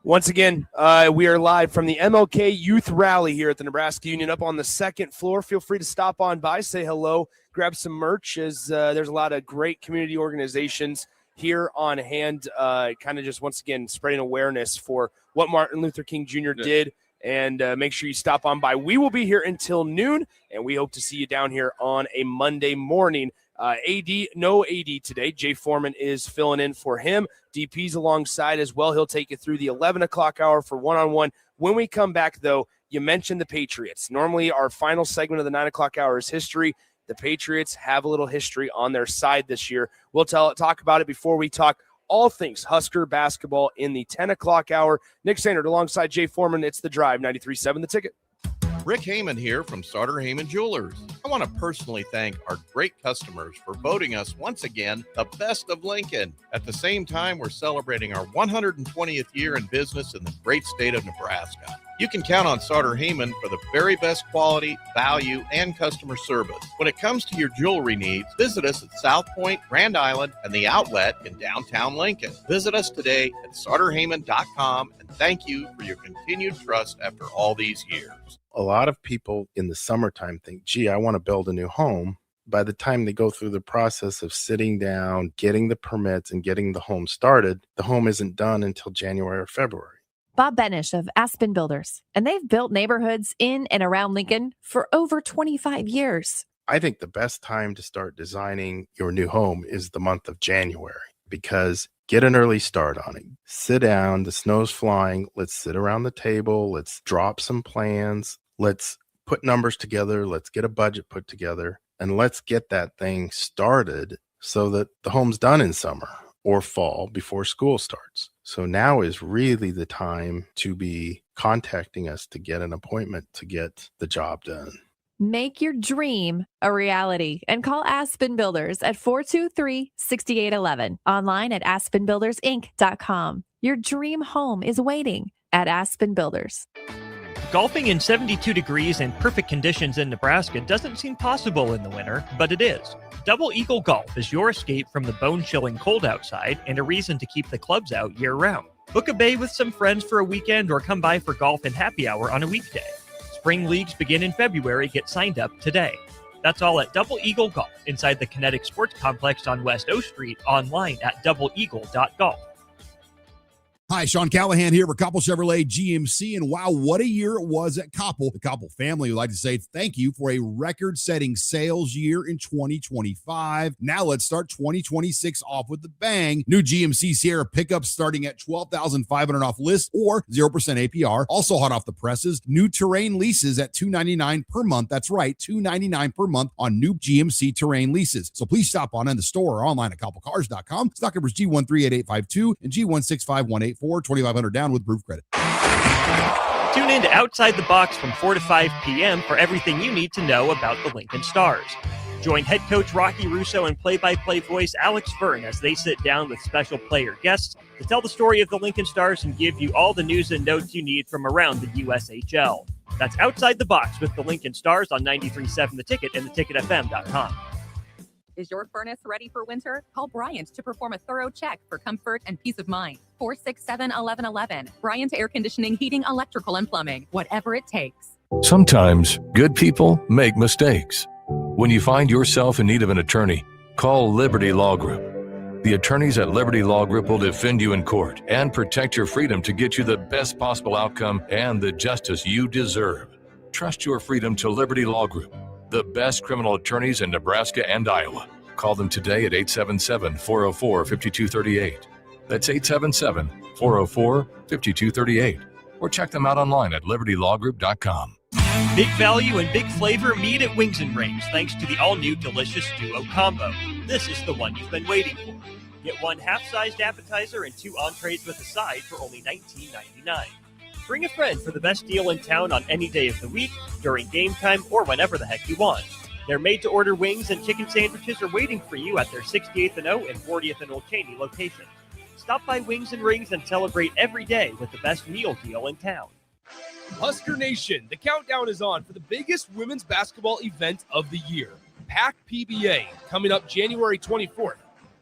Once again, we are live from the MLK Youth Rally here at the Nebraska Union up on the second floor. Feel free to stop on by, say hello, grab some merch, as there's a lot of great community organizations here on hand, kind of just once again spreading awareness for what Martin Luther King Jr. did. And make sure you stop on by. We will be here until noon, and we hope to see you down here on a Monday morning. No AD today. Jay Foreman is filling in for him. DP's alongside as well. He'll take you through the 11 o'clock hour for one-on-one. When we come back, though, you mentioned the Patriots. Normally, our final segment of the 9 o'clock hour is history. The Patriots have a little history on their side this year. We'll talk about it before we talk all things Husker basketball in the 10 o'clock hour. Nick Sainert alongside Jay Foreman. It's The Drive, 93.7 The Ticket. Rick Heyman here from Sartor Heyman Jewelers. I want to personally thank our great customers for voting us once again the best of Lincoln. At the same time, we're celebrating our 120th year in business in the great state of Nebraska. You can count on Sartor Heyman for the very best quality, value, and customer service. When it comes to your jewelry needs, visit us at South Point, Grand Island, and the Outlet in downtown Lincoln. Visit us today at SartorHeyman.com, and thank you for your continued trust after all these years. A lot of people in the summertime think, gee, I want to build a new home. By the time they go through the process of sitting down, getting the permits, and getting the home started, the home isn't done until January or February. Bob Benish of Aspen Builders, and they've built neighborhoods in and around Lincoln for over 25 years. I think the best time to start designing your new home is the month of January, because get an early start on it. Sit down, the snow's flying. Let's sit around the table. Let's drop some plans. Let's put numbers together. Let's get a budget put together. And let's get that thing started so that the home's done in summer or fall before school starts. So now is really the time to be contacting us to get an appointment to get the job done. Make your dream a reality and call Aspen Builders at 423-6811. Online at aspenbuildersinc.com. Your dream home is waiting at Aspen Builders. Golfing in 72 degrees and perfect conditions in Nebraska doesn't seem possible in the winter, but it is. Double Eagle Golf is your escape from the bone-chilling cold outside and a reason to keep the clubs out year-round. Book a bay with some friends for a weekend or come by for golf and happy hour on a weekday. Spring leagues begin in February. Get signed up today. That's all at Double Eagle Golf inside the Kinetic Sports Complex on West O Street, online at doubleeagle.golf. Hi, Sean Callahan here for Koppel Chevrolet GMC, and wow, what a year it was at Koppel. The Koppel family would like to say thank you for a record-setting sales year in 2025. Now let's start 2026 off with the bang. New GMC Sierra pickups starting at $12,500 off list or 0% APR. Also hot off the presses, new Terrain leases at $299 per month. That's right, $299 per month on new GMC Terrain leases. So please stop on in the store or online at koppelcars.com. Stock numbers G138852 and G16518. 2,500 down with proof credit. Tune in to Outside the Box from 4 to 5 p.m. for everything you need to know about the Lincoln Stars. Join head coach Rocky Russo and play-by-play voice Alex Fern as they sit down with special player guests to tell the story of the Lincoln Stars and give you all the news and notes you need from around the USHL. That's Outside the Box with the Lincoln Stars on 93.7 The Ticket and theticketfm.com. Is your furnace ready for winter? Call Bryant to perform a thorough check for comfort and peace of mind. 467-1111. Bryant Air Conditioning, Heating, Electrical, and Plumbing. Whatever it takes. Sometimes good people make mistakes. When you find yourself in need of an attorney, call Liberty Law Group. The attorneys at Liberty Law Group will defend you in court and protect your freedom to get you the best possible outcome and the justice you deserve. Trust your freedom to Liberty Law Group, the best criminal attorneys in Nebraska and Iowa. Call them today at 877-404-5238. That's 877-404-5238. Or check them out online at libertylawgroup.com. Big value and big flavor meet at Wings and Rings thanks to the all-new Delicious Duo Combo. This is the one you've been waiting for. Get one half-sized appetizer and 2 entrees with a side for only $19.99. Bring a friend for the best deal in town on any day of the week, during game time, or whenever the heck you want. Their made-to-order wings and chicken sandwiches are waiting for you at their 68th and O and 40th and Old Cheney locations. Stop by Wings and Rings and celebrate every day with the best meal deal in town. Husker Nation, the countdown is on for the biggest women's basketball event of the year, PAC PBA, coming up January 24th.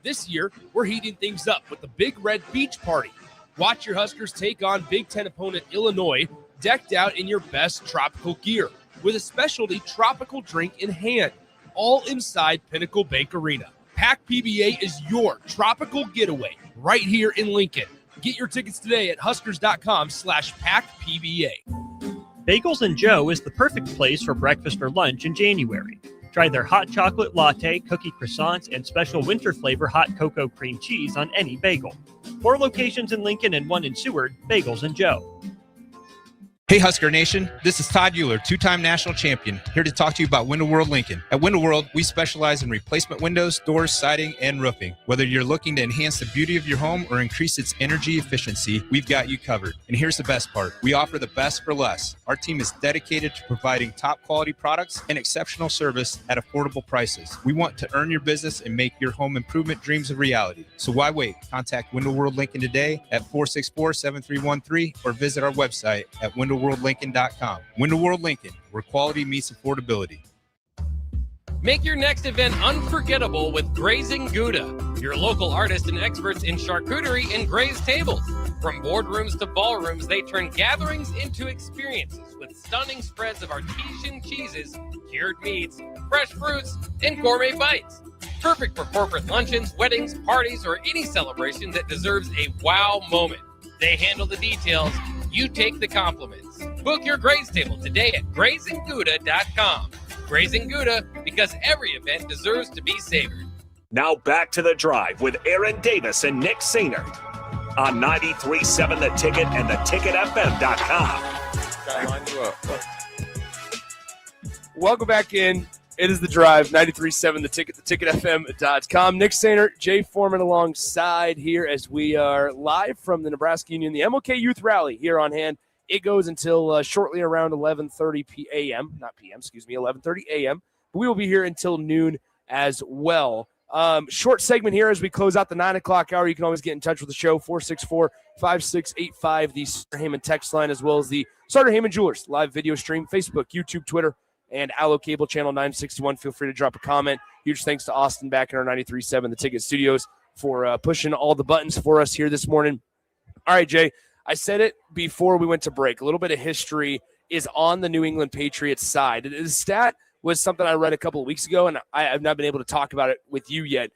This year, we're heating things up with the Big Red Beach Party. Watch your Huskers take on Big Ten opponent Illinois, decked out in your best tropical gear, with a specialty tropical drink in hand, all inside Pinnacle Bank Arena. PAC PBA is your tropical getaway right here in Lincoln. Get your tickets today at huskers.com/PACPBA. Bagels and Joe is the perfect place for breakfast or lunch in January. Try their hot chocolate latte, cookie croissants, and special winter flavor hot cocoa cream cheese on any bagel. 4 locations in Lincoln and 1 in Seward. Bagels and Joe. Hey Husker Nation, this is Todd Euler, 2-time national champion, here to talk to you about Window World Lincoln. At Window World, we specialize in replacement windows, doors, siding, and roofing. Whether you're looking to enhance the beauty of your home or increase its energy efficiency, we've got you covered. And here's the best part. We offer the best for less. Our team is dedicated to providing top quality products and exceptional service at affordable prices. We want to earn your business and make your home improvement dreams a reality. So why wait? Contact Window World Lincoln today at 464-7313 or visit our website at Window WinterWorldLincoln.com. Winter World Lincoln, where quality meets affordability. Make your next event unforgettable with Grazing Gouda, your local artists and experts in charcuterie and grazed tables. From boardrooms to ballrooms, they turn gatherings into experiences with stunning spreads of artesian cheeses, cured meats, fresh fruits, and gourmet bites. Perfect for corporate luncheons, weddings, parties, or any celebration that deserves a wow moment. They handle the details. You take the compliments. Book your graze table today at GrazingGouda.com. Grazing Gouda, because every event deserves to be savored. Now back to the drive with Aaron Davis and Nick Sainert on 93.7 The Ticket and theticketfm.com. Welcome back in. It is the drive, 93.7 The Ticket, theticketfm.com. Nick Sainert, Jay Foreman alongside here as we are live from the Nebraska Union, the MLK Youth Rally here on hand. It goes until shortly around 11:30 a.m. 11:30 a.m. We will be here until noon as well. Short segment here as we close out the 9 o'clock hour. You can always get in touch with the show, 464-5685, the Starter Heyman text line, as well as the Starter Heyman Jewelers live video stream, Facebook, YouTube, Twitter, and Allo Cable Channel 961. Feel free to drop a comment. Huge thanks to Austin back in our 93.7 The Ticket studios for pushing all the buttons for us here this morning. All right, Jay. I said it before we went to break. A little bit of history is on the New England Patriots side. The stat was something I read a couple of weeks ago, and I have not been able to talk about it with you yet.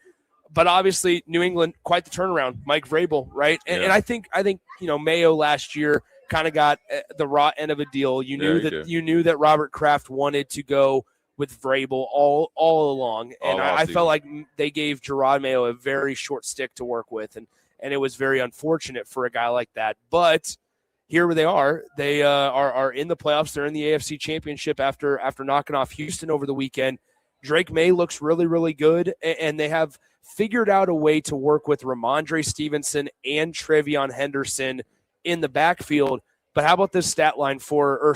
But obviously, New England, quite the turnaround. Mike Vrabel, right? And I think Mayo last year kind of got the raw end of a deal. You knew that Robert Kraft wanted to go with Vrabel all along, and I felt like they gave Gerard Mayo a very short stick to work with, and it was very unfortunate for a guy like that. But here they are. They are in the playoffs. They're in the AFC Championship after knocking off Houston over the weekend. Drake May looks really, really good, and they have figured out a way to work with Ramondre Stevenson and Trevion Henderson in the backfield. But how about this stat line for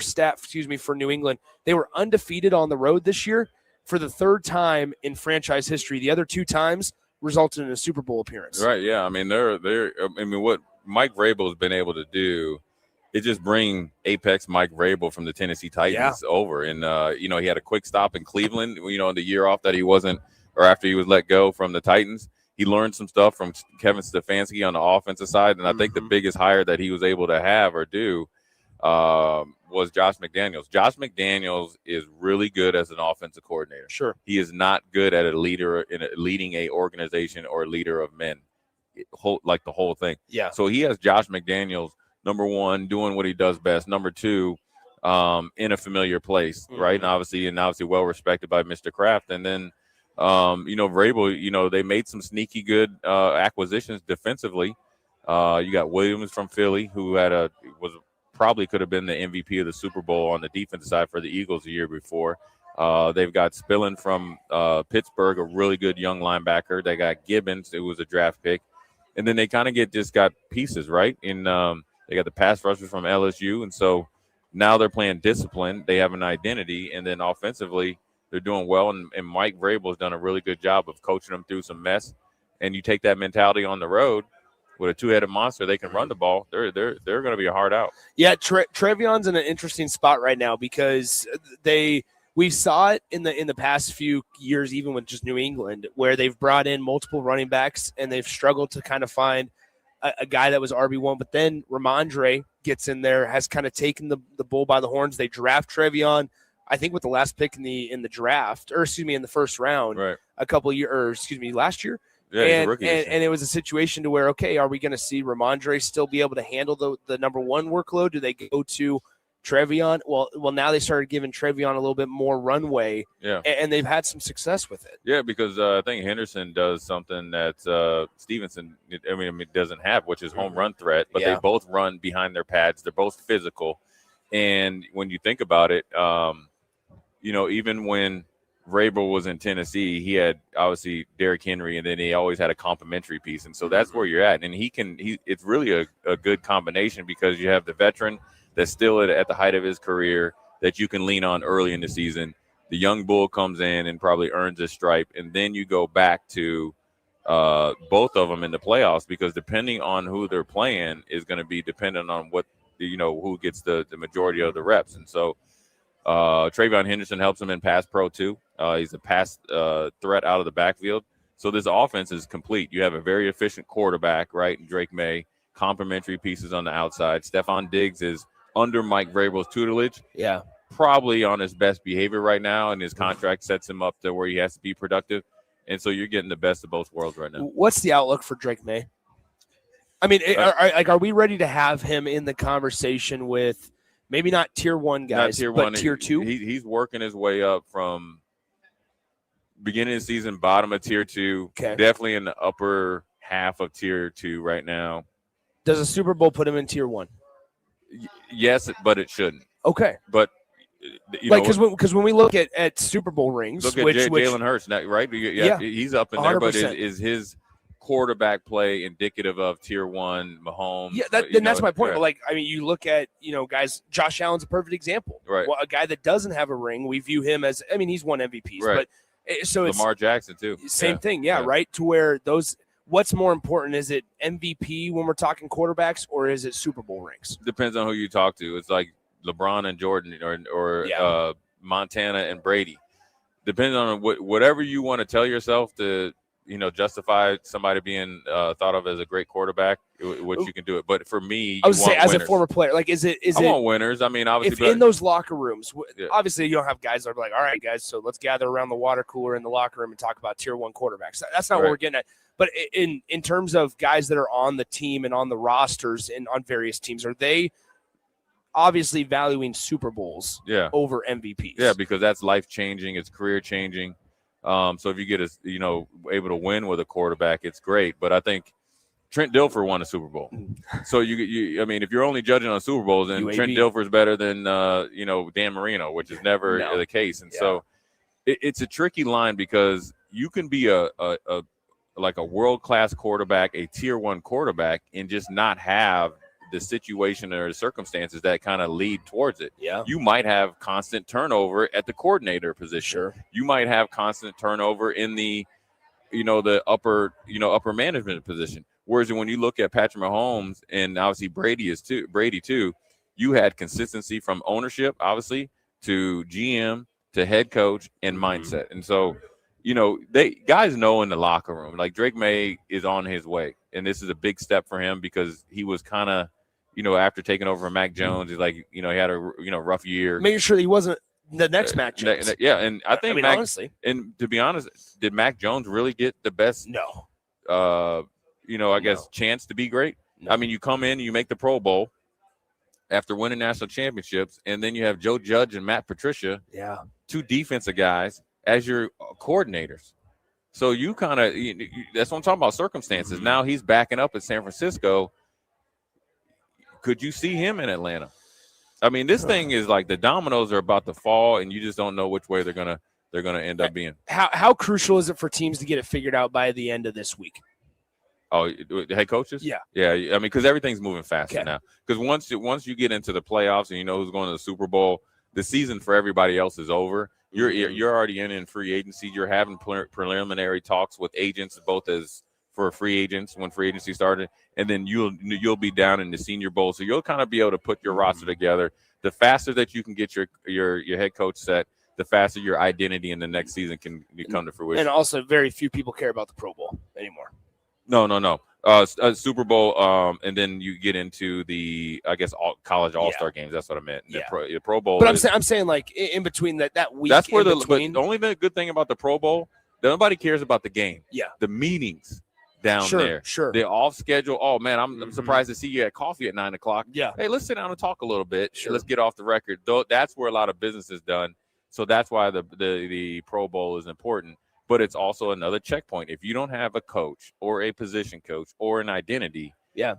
New England? They were undefeated on the road this year for the third time in franchise history. The other two times resulted in a Super Bowl appearance. Right, yeah. I mean, what Mike Vrabel has been able to do is just bring apex Mike Vrabel from the Tennessee Titans over. And, he had a quick stop in Cleveland, in the year off that he wasn't – or after he was let go from the Titans. He learned some stuff from Kevin Stefanski on the offensive side. And I think the biggest hire that he was able to have or do was Josh McDaniels. Josh McDaniels is really good as an offensive coordinator. Sure. He is not good at leading a organization or a leader of men, like the whole thing. Yeah. So he has Josh McDaniels, number one, doing what he does best. Number two, in a familiar place, right? And obviously well respected by Mr. Kraft. And then, Vrabel, they made some sneaky good acquisitions defensively. You got Williams from Philly, who probably could have been the MVP of the Super Bowl on the defensive side for the Eagles the year before. They've got Spillane from Pittsburgh, a really good young linebacker. They got Gibbons, who was a draft pick. And then they kind of got pieces, right? And they got the pass rushers from LSU. And so now they're playing discipline. They have an identity. And then offensively, they're doing well. And Mike Vrabel has done a really good job of coaching them through some mess. And you take that mentality on the road, with a two-headed monster, they can run the ball. They're going to be a hard out. Yeah, Trevion's in an interesting spot right now because we saw it in the past few years, even with just New England, where they've brought in multiple running backs and they've struggled to kind of find a guy that was RB1. But then Ramondre gets in there, has kind of taken the bull by the horns. They draft Trevion, I think, with the last pick in the draft, in the first round, right? Last year. Yeah, and it was a situation to where, okay, are we going to see Ramondre still be able to handle the number one workload? Do they go to Trevion? Well, now they started giving Trevion a little bit more runway, and they've had some success with it. Yeah, because I think Henderson does something that Stevenson, doesn't have, which is home run threat. But they both run behind their pads. They're both physical, and when you think about it, even when Vrabel was in Tennessee, he had obviously Derrick Henry, and then he always had a complimentary piece. And so that's where you're at. And it's really a good combination because you have the veteran that's still at the height of his career that you can lean on early in the season. The young bull comes in and probably earns a stripe. And then you go back to both of them in the playoffs because depending on who they're playing is going to be dependent on what who gets the majority of the reps. And so Travion Henderson helps him in pass pro too. He's a pass threat out of the backfield. So this offense is complete. You have a very efficient quarterback, right, in Drake May, complementary pieces on the outside. Stephon Diggs is under Mike Vrabel's tutelage. Yeah. Probably on his best behavior right now, and his contract sets him up to where he has to be productive. And so you're getting the best of both worlds right now. What's the outlook for Drake May? I mean, are we ready to have him in the conversation with maybe not tier 1 guys, but tier 2? He's working his way up from beginning of the season, bottom of tier 2, definitely in the upper half of tier 2 right now. Does a Super Bowl put him in tier 1? Yes, but it shouldn't. Okay. But because when we look at Super Bowl rings, look at Jalen Hurts, right? Yeah, he's up in there, 100%. But is his quarterback play indicative of tier 1 Mahomes? Yeah, that's my point. But you look at guys. Josh Allen's a perfect example. Right. Well, a guy that doesn't have a ring, we view him as. I mean, he's won MVPs, right. But so it's Lamar Jackson too. Same thing, yeah, right. To where those. What's more important? Is it MVP when we're talking quarterbacks, or is it Super Bowl rings? Depends on who you talk to. It's like LeBron and Jordan, or Montana and Brady. Depends on whatever you want to tell yourself to justify somebody being thought of as a great quarterback, which you can do it. But for me, I would say as a former player, I want winners. I mean, obviously, if in those locker rooms, obviously you don't have guys that are like, all right, guys, so let's gather around the water cooler in the locker room and talk about tier 1 quarterbacks. That's not what we're getting at. But in terms of guys that are on the team and on the rosters and on various teams, are they obviously valuing Super Bowls over MVPs? Yeah, because that's life changing. It's career changing. So if you get able to win with a quarterback, it's great. But I think Trent Dilfer won a Super Bowl. So I mean, if you're only judging on Super Bowls, then Trent Dilfer is better than Dan Marino, which is never the case. And so it's a tricky line because you can be a world-class quarterback, a tier 1 quarterback, and just not have the situation or the circumstances that kind of lead towards it. Yeah. You might have constant turnover at the coordinator position. Sure. You might have constant turnover in the upper management position. Whereas when you look at Patrick Mahomes and obviously Brady too, you had consistency from ownership, obviously, to GM, to head coach, and mindset. And so guys know in the locker room, like Drake May is on his way. And this is a big step for him because he was kind of, after taking over from Mac Jones, he's like, he had a, rough year. Making sure that he wasn't the next Mac Jones. Yeah. And I think honestly. And to be honest, did Mac Jones really get the best, chance to be great? No. I mean, you come in and you make the Pro Bowl after winning national championships, and then you have Joe Judge and Matt Patricia, 2 defensive guys, as your coordinators. So you kind of that's what I'm talking about, circumstances. Now he's backing up at San Francisco. Could you see him in Atlanta? I mean, this thing is like the dominoes are about to fall, and you just don't know which way they're gonna end up being. How crucial is it for teams to get it figured out by the end of this week? Oh, the head coaches? Yeah. I mean, because everything's moving faster now. Because once you get into the playoffs and you know who's going to the Super Bowl, the season for everybody else is over. You're already in free agency. You're having preliminary talks with agents, both as for free agents when free agency started, and then you'll be down in the Senior Bowl. So you'll kind of be able to put your roster together. The faster that you can get your head coach set, the faster your identity in the next season can come to fruition. And also, very few people care about the Pro Bowl anymore. No. Super Bowl, and then you get into the, I guess, college all-star games. That's what I meant. The Pro Bowl. But I'm saying like in between that week. That's where the only good thing about the Pro Bowl, that nobody cares about the game. Yeah. The meetings down there. Sure. The off schedule. Oh man, I'm surprised to see you at coffee at 9:00. Yeah. Hey, let's sit down and talk a little bit. Sure. Let's get off the record. That's where a lot of business is done. So that's why the Pro Bowl is important. But it's also another checkpoint. If you don't have a coach or a position coach or an identity,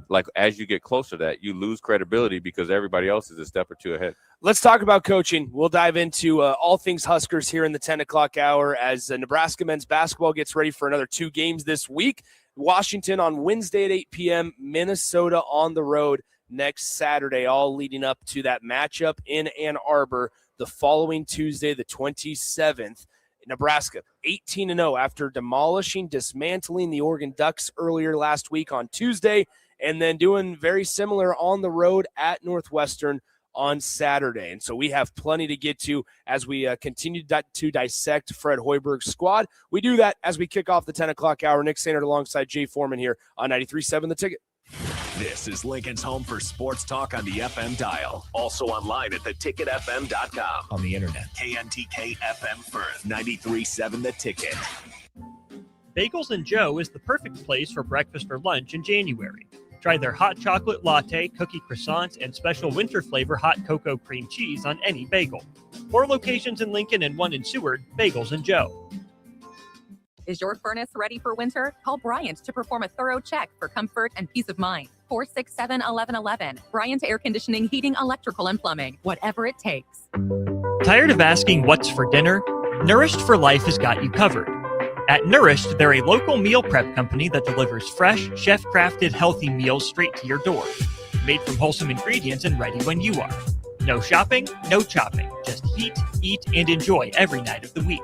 like as you get closer to that, you lose credibility because everybody else is a step or two ahead. Let's talk about coaching. We'll dive into all things Huskers here in the 10 o'clock hour as Nebraska men's basketball gets ready for another 2 games this week. Washington on Wednesday at 8 p.m., Minnesota on the road next Saturday, all leading up to that matchup in Ann Arbor the following Tuesday, the 27th. Nebraska 18-0 after dismantling the Oregon Ducks earlier last week on Tuesday, and then doing very similar on the road at Northwestern on Saturday. And so we have plenty to get to as we continue to dissect Fred Hoiberg's squad. We do that as we kick off the 10 o'clock hour. Nick Sainert alongside Jay Foreman here on 93.7 The Ticket. This is Lincoln's home for sports talk on the FM dial. Also online at theticketfm.com. On the internet. KNTK FM Firth, 93.7 The Ticket. Bagels and Joe is the perfect place for breakfast or lunch in January. Try their hot chocolate latte, cookie croissants, and special winter flavor hot cocoa cream cheese on any bagel. 4 locations in Lincoln and 1 in Seward. Bagels and Joe. Is your furnace ready for winter? Call Bryant to perform a thorough check for comfort and peace of mind. 467-1111. Bryant Air Conditioning, Heating, Electrical, and Plumbing. Whatever it takes. Tired of asking what's for dinner? Nourished for Life has got you covered. At Nourished, they're a local meal prep company that delivers fresh, chef-crafted, healthy meals straight to your door. Made from wholesome ingredients and ready when you are. No shopping, no chopping. Just heat, eat, and enjoy every night of the week.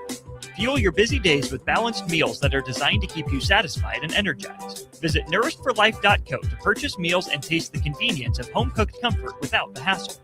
Fuel your busy days with balanced meals that are designed to keep you satisfied and energized. Visit nourishedforlife.co to purchase meals and taste the convenience of home-cooked comfort without the hassle.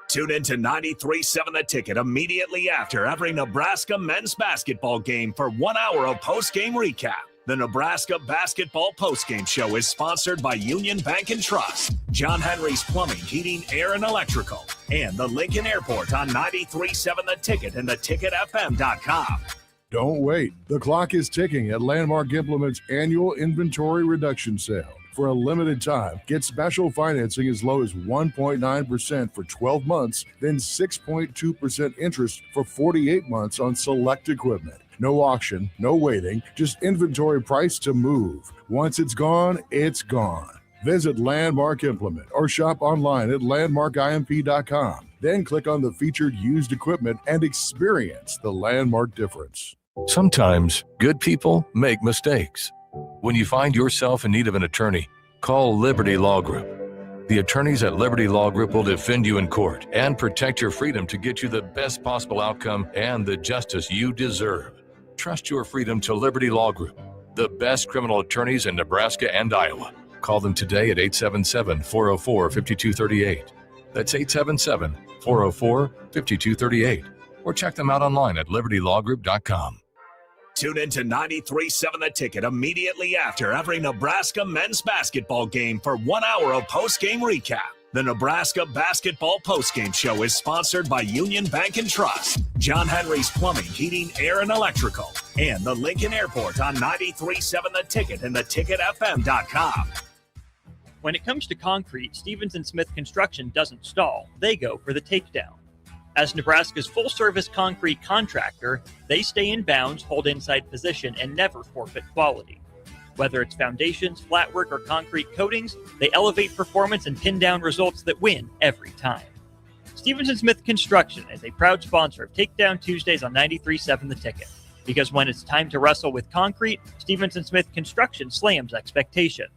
Tune in to 93.7 The Ticket immediately after every Nebraska men's basketball game for 1 hour of post-game recap. The Nebraska Basketball Postgame Show is sponsored by Union Bank and Trust, John Henry's Plumbing, Heating, Air, and Electrical, and the Lincoln Airport on 93.7 The Ticket and theticketfm.com. Don't wait. The clock is ticking at Landmark Implement's annual inventory reduction sale. For a limited time, get special financing as low as 1.9% for 12 months, then 6.2% interest for 48 months on select equipment. No auction, no waiting, just inventory price to move. Once it's gone, it's gone. Visit Landmark Implement or shop online at landmarkimp.com. Then click on the featured used equipment and experience the Landmark difference. Sometimes good people make mistakes. When you find yourself in need of an attorney, call Liberty Law Group. The attorneys at Liberty Law Group will defend you in court and protect your freedom to get you the best possible outcome and the justice you deserve. Trust your freedom to Liberty Law Group, the best criminal attorneys in Nebraska and Iowa. Call them today at 877-404-5238. That's 877-404-5238. Or check them out online at libertylawgroup.com. Tune in to 93.7 The Ticket immediately after every Nebraska men's basketball game for 1 hour of post-game recap. The Nebraska Basketball Postgame Show is sponsored by Union Bank and Trust, John Henry's Plumbing, Heating, Air, and Electrical, and the Lincoln Airport on 93.7 The Ticket and theticketfm.com. When it comes to concrete, Stevens & Smith Construction doesn't stall. They go for the takedown. As Nebraska's full-service concrete contractor, they stay in bounds, hold inside position, and never forfeit quality. Whether it's foundations, flatwork, or concrete coatings, they elevate performance and pin down results that win every time. Stevens & Smith Construction is a proud sponsor of Takedown Tuesdays on 93.7 The Ticket. Because when it's time to wrestle with concrete, Stevens & Smith Construction slams expectations.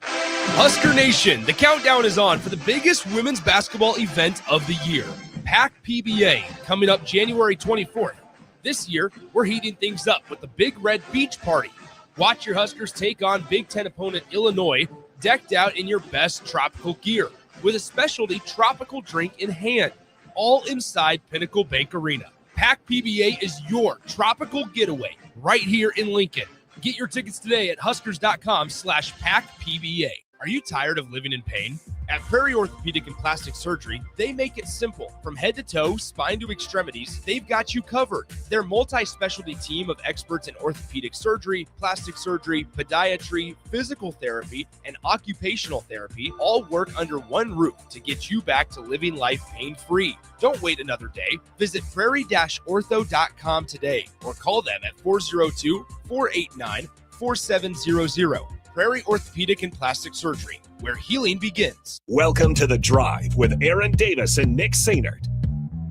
Husker Nation, the countdown is on for the biggest women's basketball event of the year, PAC PBA, coming up January 24th. This year, we're heating things up with the Big Red Beach Party. Watch your Huskers take on Big Ten opponent Illinois, decked out in your best tropical gear, with a specialty tropical drink in hand, all inside Pinnacle Bank Arena. PAC PBA is your tropical getaway right here in Lincoln. Get your tickets today at huskers.com/PACPBA. Are you tired of living in pain? At Prairie Orthopedic and Plastic Surgery, they make it simple. From head to toe, spine to extremities, they've got you covered. Their multi-specialty team of experts in orthopedic surgery, plastic surgery, podiatry, physical therapy, and occupational therapy all work under one roof to get you back to living life pain-free. Don't wait another day. Visit prairie-ortho.com today or call them at 402-489-4700. Prairie Orthopedic and Plastic Surgery, where healing begins. Welcome to The Drive with Aaron Davis and Nick Sainert.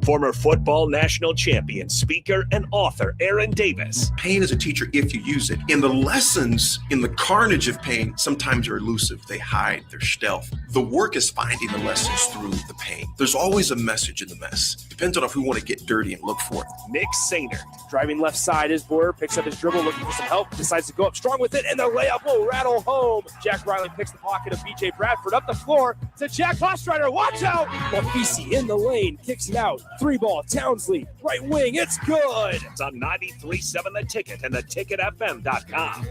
Former football national champion, speaker, and author Aaron Davis. Pain is a teacher if you use it. And the lessons in the carnage of pain sometimes are elusive. They hide, they're stealth. The work is finding the lessons through the pain. There's always a message in the mess. Depends on if we want to get dirty and look for it. Nick Sainert. Driving left side is Boyer, picks up his dribble, looking for some help, decides to go up strong with it, and the layup will rattle home. Jack Riley picks the pocket of BJ Bradford up the floor to Jack Hostrider. Watch out! Mafisi in the lane, kicks it out. 3-ball, Townsley, right wing, it's good. It's on 93.7 The Ticket and theticketfm.com.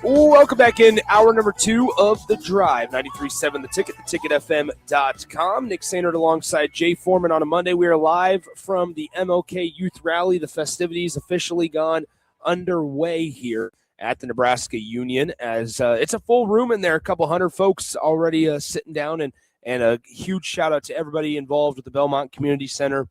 Welcome back in hour number 2 of The Drive. 93.7 The Ticket, theticketfm.com. Nick Sainert alongside Jay Foreman on a Monday. We are live from the MLK Youth Rally. The festivities officially gone underway here at the Nebraska Union, as it's a full room in there, a couple hundred folks already sitting down, and a huge shout out to everybody involved with the Belmont Community Center,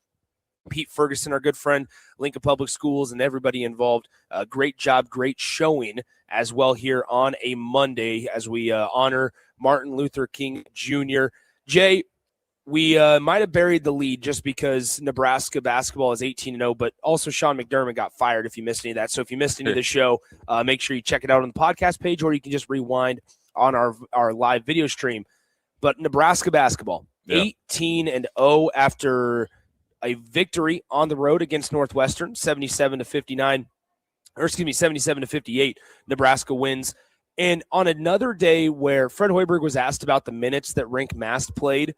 Pete Ferguson, our good friend, Lincoln Public Schools, and everybody involved. Great job, great showing as well here on a Monday as we honor Martin Luther King Jr. Jay, we might have buried the lead just because Nebraska basketball is 18-0, but also Sean McDermott got fired if you missed any of that. So if you missed any of the show, make sure you check it out on the podcast page, or you can just rewind on our live video stream. But Nebraska basketball, 18-0 after a victory on the road against Northwestern, 77-58. Nebraska wins. And on another day where Fred Hoiberg was asked about the minutes that Rink Mast played,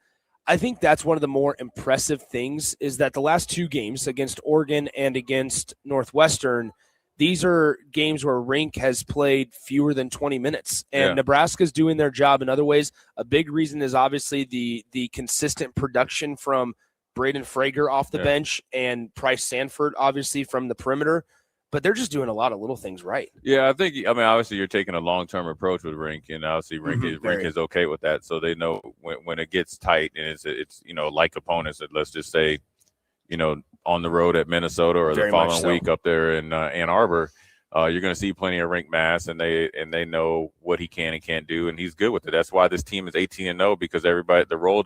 I think that's one of the more impressive things is that the last 2 games against Oregon and against Northwestern, these are games where Rink has played fewer than 20 minutes. And Nebraska's doing their job in other ways. A big reason is obviously the consistent production from Braden Frager off the bench and Price Sanford, obviously, from the perimeter. But they're just doing a lot of little things right. Yeah, obviously you're taking a long-term approach with Rink, and obviously Rink is okay with that. So they know when it gets tight and it's like opponents that, let's just say, on the road at Minnesota or the following week up there in Ann Arbor, you're going to see plenty of Rink Mast, and they know what he can and can't do, and he's good with it. That's why this team is 18-0, because everybody the role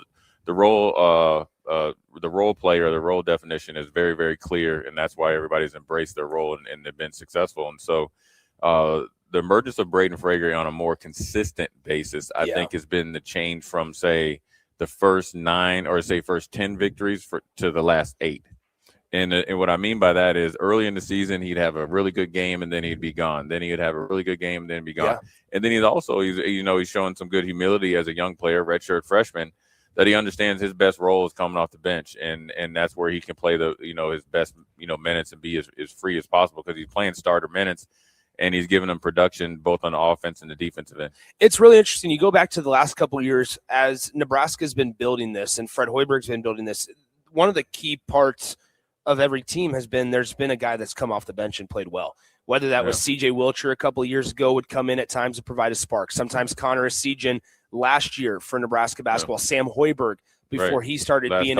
player, the role definition is very, very clear, and that's why everybody's embraced their role and they've been successful. And so the emergence of Braden Frager on a more consistent basis, I think, has been the change from, say, the first 9 or, say, first 10 victories to the last 8. And what I mean by that is early in the season, he'd have a really good game and then he'd be gone. Then he'd have a really good game and then be gone. Yeah. And then he's showing some good humility as a young player, redshirt freshman, that he understands his best role is coming off the bench, and that's where he can play his best minutes and be as free as possible, because he's playing starter minutes and he's giving them production both on the offense and the defensive end. It's really interesting. You go back to the last couple of years as Nebraska's been building this and Fred Hoiberg's been building this. One of the key parts of every team has been there's been a guy that's come off the bench and played well. Whether that was CJ Wilcher a couple of years ago, would come in at times to provide a spark. Sometimes Connor Essegian last year for Nebraska basketball, Sam Hoiberg before he started being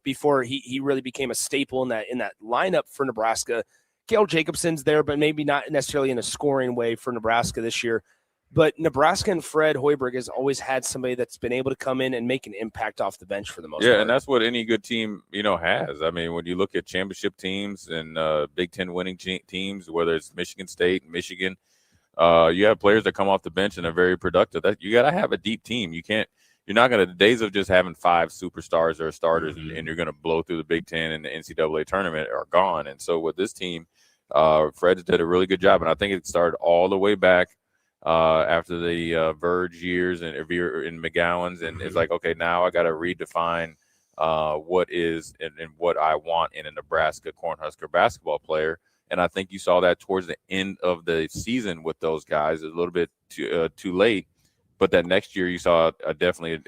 before he really became a staple in that lineup for Nebraska. Gail Jacobson's there, but maybe not necessarily in a scoring way for Nebraska this year. But Nebraska and Fred Hoiberg has always had somebody that's been able to come in and make an impact off the bench for the most part. Yeah, and that's what any good team, has. I mean, when you look at championship teams and Big Ten winning teams, whether it's Michigan State, Michigan, you have players that come off the bench and are very productive. That you got to have a deep team. You're not going to, the days of just having 5 superstars or starters and you're going to blow through the Big Ten and the NCAA tournament are gone. And so with this team, Fred did a really good job. And I think it started all the way back after the Verge years and in McGowan's. And it's like, okay, now I got to redefine what is and what I want in a Nebraska Cornhusker basketball player. And I think you saw that towards the end of the season with those guys, a little bit too late. But that next year you saw definitely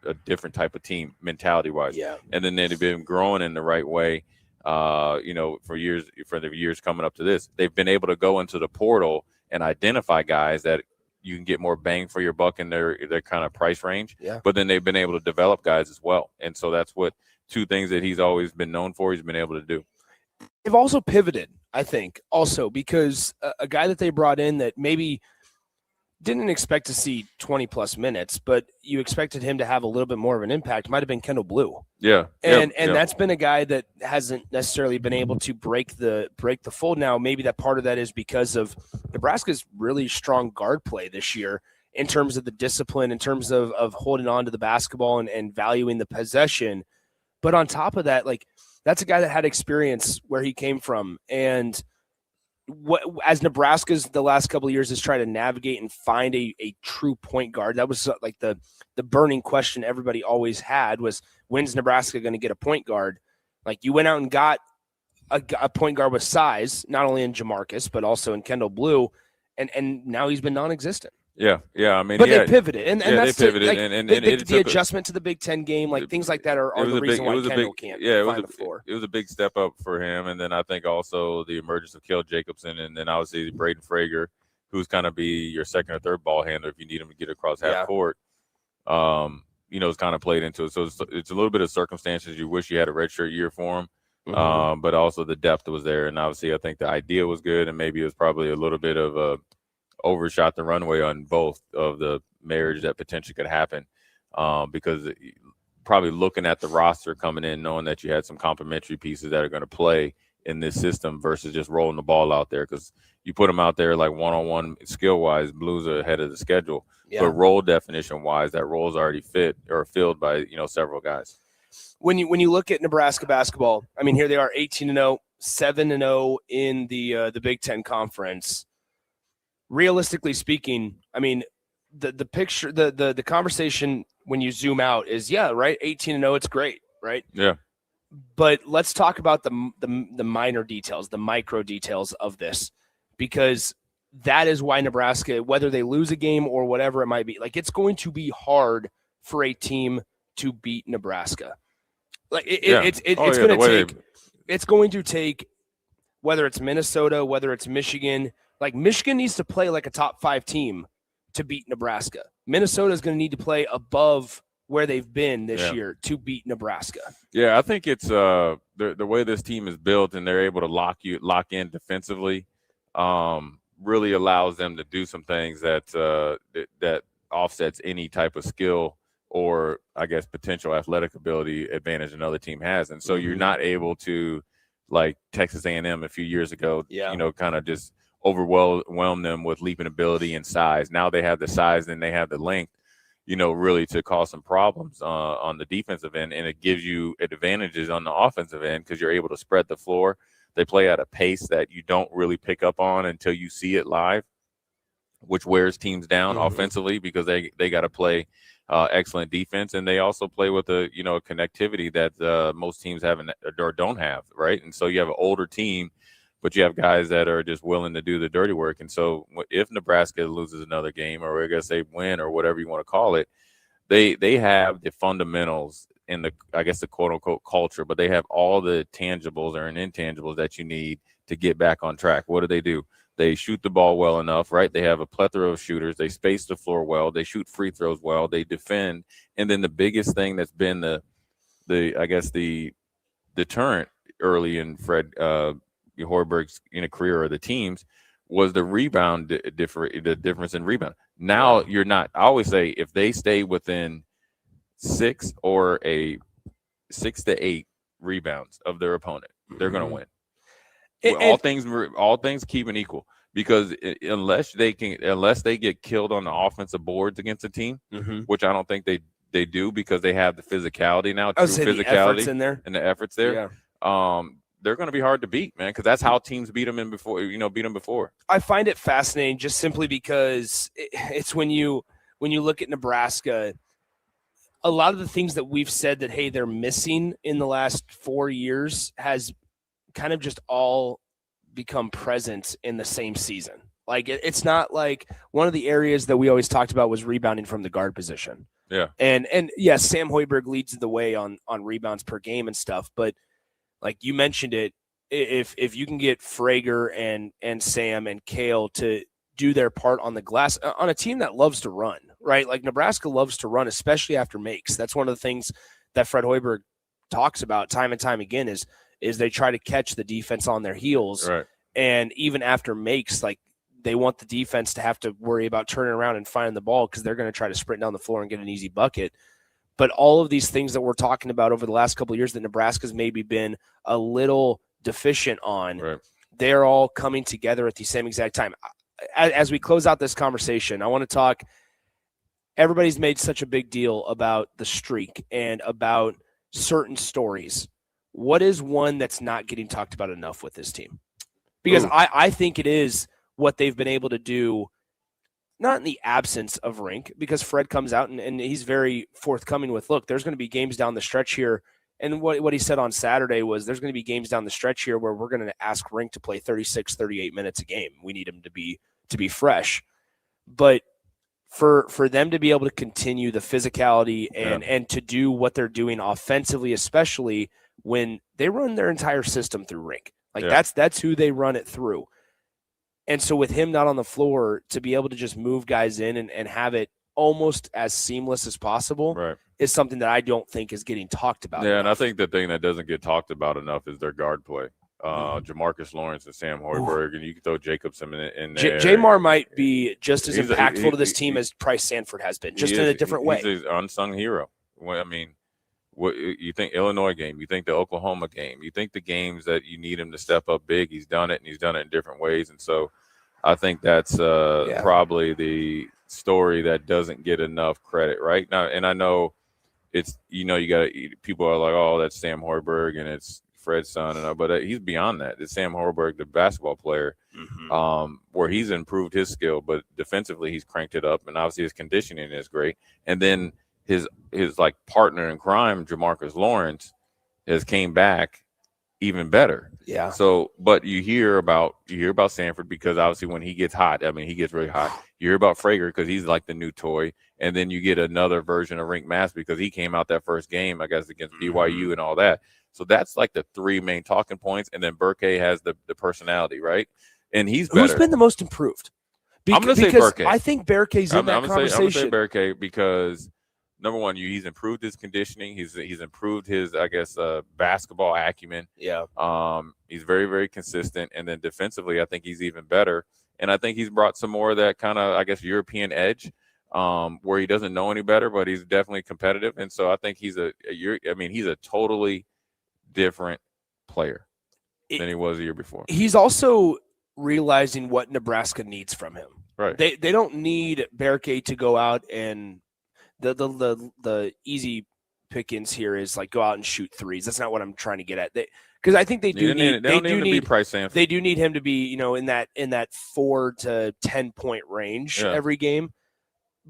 a different type of team mentality-wise. Yeah. And then they've been growing in the right way, for the years coming up to this. They've been able to go into the portal and identify guys that you can get more bang for your buck in their kind of price range. Yeah. But then they've been able to develop guys as well. And so that's what 2 things that he's always been known for, he's been able to do. They've also pivoted, I think, because a guy that they brought in that maybe didn't expect to see 20-plus minutes, but you expected him to have a little bit more of an impact. Might have been Kendall Blue. Yeah. And that's been a guy that hasn't necessarily been able to break the fold. Now, maybe that part of that is because of Nebraska's really strong guard play this year in terms of the discipline, in terms of holding on to the basketball and valuing the possession. But on top of that, like, that's a guy that had experience where he came from. And what, as Nebraska's the last couple of years has tried to navigate and find a true point guard, that was like the burning question everybody always had was, when's Nebraska going to get a point guard? Like, you went out and got a point guard with size, not only in Jamarcus, but also in Kendall Blue. And now he's been non-existent. Yeah. I mean, but they pivoted, and that's they pivoted, like, and the adjustment to the Big Ten game, like things like that, are the reason why Kendall can't find the floor. It was a big step up for him, and then I think also the emergence of Cale Jacobson, and then obviously Braden Frager, who's kind of be your second or third ball handler if you need him to get across half court. It's kind of played into it. So it's a little bit of circumstances. You wish you had a redshirt year for him, but also the depth was there, and obviously I think the idea was good, and maybe it was probably a little bit of a overshot the runway on both of the marriage that potentially could happen, because probably looking at the roster coming in, knowing that you had some complementary pieces that are going to play in this system versus just rolling the ball out there, because you put them out there like one-on-one skill-wise, Blues are ahead of the schedule. Yeah. But role definition-wise, that role's already filled by several guys. When you look at Nebraska basketball, I mean, here they are 18-0, 7-0 in the Big Ten Conference. Realistically speaking, I mean, the picture, the conversation when you zoom out is, yeah, right, 18-0, it's great, right? Yeah. But let's talk about the minor details, the micro details of this, because that is why Nebraska, whether they lose a game or whatever it might be, like, it's going to be hard for a team to beat Nebraska. Like it's going to take, whether it's Minnesota, whether it's Michigan. Like, Michigan needs to play like a top 5 team to beat Nebraska. Minnesota is going to need to play above where they've been this year to beat Nebraska. Yeah, I think it's the way this team is built, and they're able to lock in defensively, really allows them to do some things that offsets any type of skill or, I guess, potential athletic ability advantage another team has. And so you're not able to, like Texas A&M a few years ago, kind of just overwhelm them with leaping ability and size. Now they have the size and they have the length, really to cause some problems on the defensive end, and it gives you advantages on the offensive end because you're able to spread the floor. They play at a pace that you don't really pick up on until you see it live, which wears teams down offensively because they got to play excellent defense, and they also play with a connectivity that most teams haven't or don't have, right? And so you have an older team, but you have guys that are just willing to do the dirty work. And so if Nebraska loses another game, or I guess they win, or whatever you want to call it, they have the fundamentals in the, I guess, the quote unquote culture, but they have all the tangibles or intangibles that you need to get back on track. What do? They shoot the ball well enough, right? They have a plethora of shooters. They space the floor well. They shoot free throws well. They defend. And then the biggest thing that's been the deterrent early in Fred Hoiberg's career, or the teams, was the rebound the difference in rebound. Now you're not. I always say if they stay within 6 or 6 to 8 rebounds of their opponent, they're going to win. All things keeping equal, because unless they get killed on the offensive boards against a team, which I don't think they do, because they have the physicality now, true physicality in there and the efforts there. Yeah. They're going to be hard to beat, man, because that's how teams beat them before. I find it fascinating just simply because it's when you look at Nebraska, a lot of the things that we've said that, hey, they're missing in the last 4 years has kind of just all become present in the same season. Like, it's not like one of the areas that we always talked about was rebounding from the guard position. Yeah. And yes, Sam Hoiberg leads the way on rebounds per game and stuff, but like you mentioned it, if you can get Frager and Sam and Cale to do their part on the glass on a team that loves to run, right? Like, Nebraska loves to run, especially after makes. That's one of the things that Fred Hoiberg talks about time and time again is they try to catch the defense on their heels. Right. And even after makes, like, they want the defense to have to worry about turning around and finding the ball because they're going to try to sprint down the floor and get an easy bucket. But all of these things that we're talking about over the last couple of years that Nebraska's maybe been a little deficient on, they're all coming together at the same exact time. As we close out this conversation, I want to talk – everybody's made such a big deal about the streak and about certain stories. What is one that's not getting talked about enough with this team? Because I think it is what they've been able to do, not in the absence of Rink, because Fred comes out and he's very forthcoming with, look, there's going to be games down the stretch here. And what he said on Saturday was there's going to be games down the stretch here where we're going to ask Rink to play 36, 38 minutes a game. We need him to be fresh. But for them to be able to continue the physicality and to do what they're doing offensively, especially when they run their entire system through Rink. Like that's who they run it through. And so with him not on the floor, to be able to just move guys in and have it almost as seamless as possible is something that I don't think is getting talked about. Yeah, and I think the thing that doesn't get talked about enough is their guard play. Jamarcus Lawrence and Sam Hoiberg, and you can throw Jacobson in there. Jamar might be just as impactful to this team as Price Sanford has been, just in a different way. He's an unsung hero. I mean, what you think Illinois game, you think the Oklahoma game, you think the games that you need him to step up big, he's done it, and he's done it in different ways. And so I think that's probably the story that doesn't get enough credit right now. And I know it's, you got people are like, oh, that's Sam Hoiberg and it's Fred's son, but he's beyond that. It's Sam Hoiberg, the basketball player, where he's improved his skill, but defensively he's cranked it up, and obviously his conditioning is great. And then his like partner in crime, Jamarcus Lawrence, has came back even better. Yeah. So, but you hear about Sanford because obviously when he gets hot, I mean, he gets really hot. You hear about Frager because he's like the new toy, and then you get another version of Rink Mass because he came out that first game, I guess, against BYU and all that. So that's like the three main talking points, and then Burke has the personality, right? And he's better. Who's been the most improved? I'm going to say Burke. I think Burke's in that conversation. I'm going to say Burke because number one, he's improved his conditioning. He's improved his, I guess, basketball acumen. Yeah. He's very, very consistent. And then defensively, I think he's even better. And I think he's brought some more of that kind of, I guess, European edge where he doesn't know any better, but he's definitely competitive. And so I think he's a totally different player than he was the year before. He's also realizing what Nebraska needs from him. Right. They don't need Berke to go out and the easy pickings here is like go out and shoot threes. That's not what I'm trying to get at. Because I think they do need to be Price Sanford. They do need him to be, in that 4 to 10 point range every game,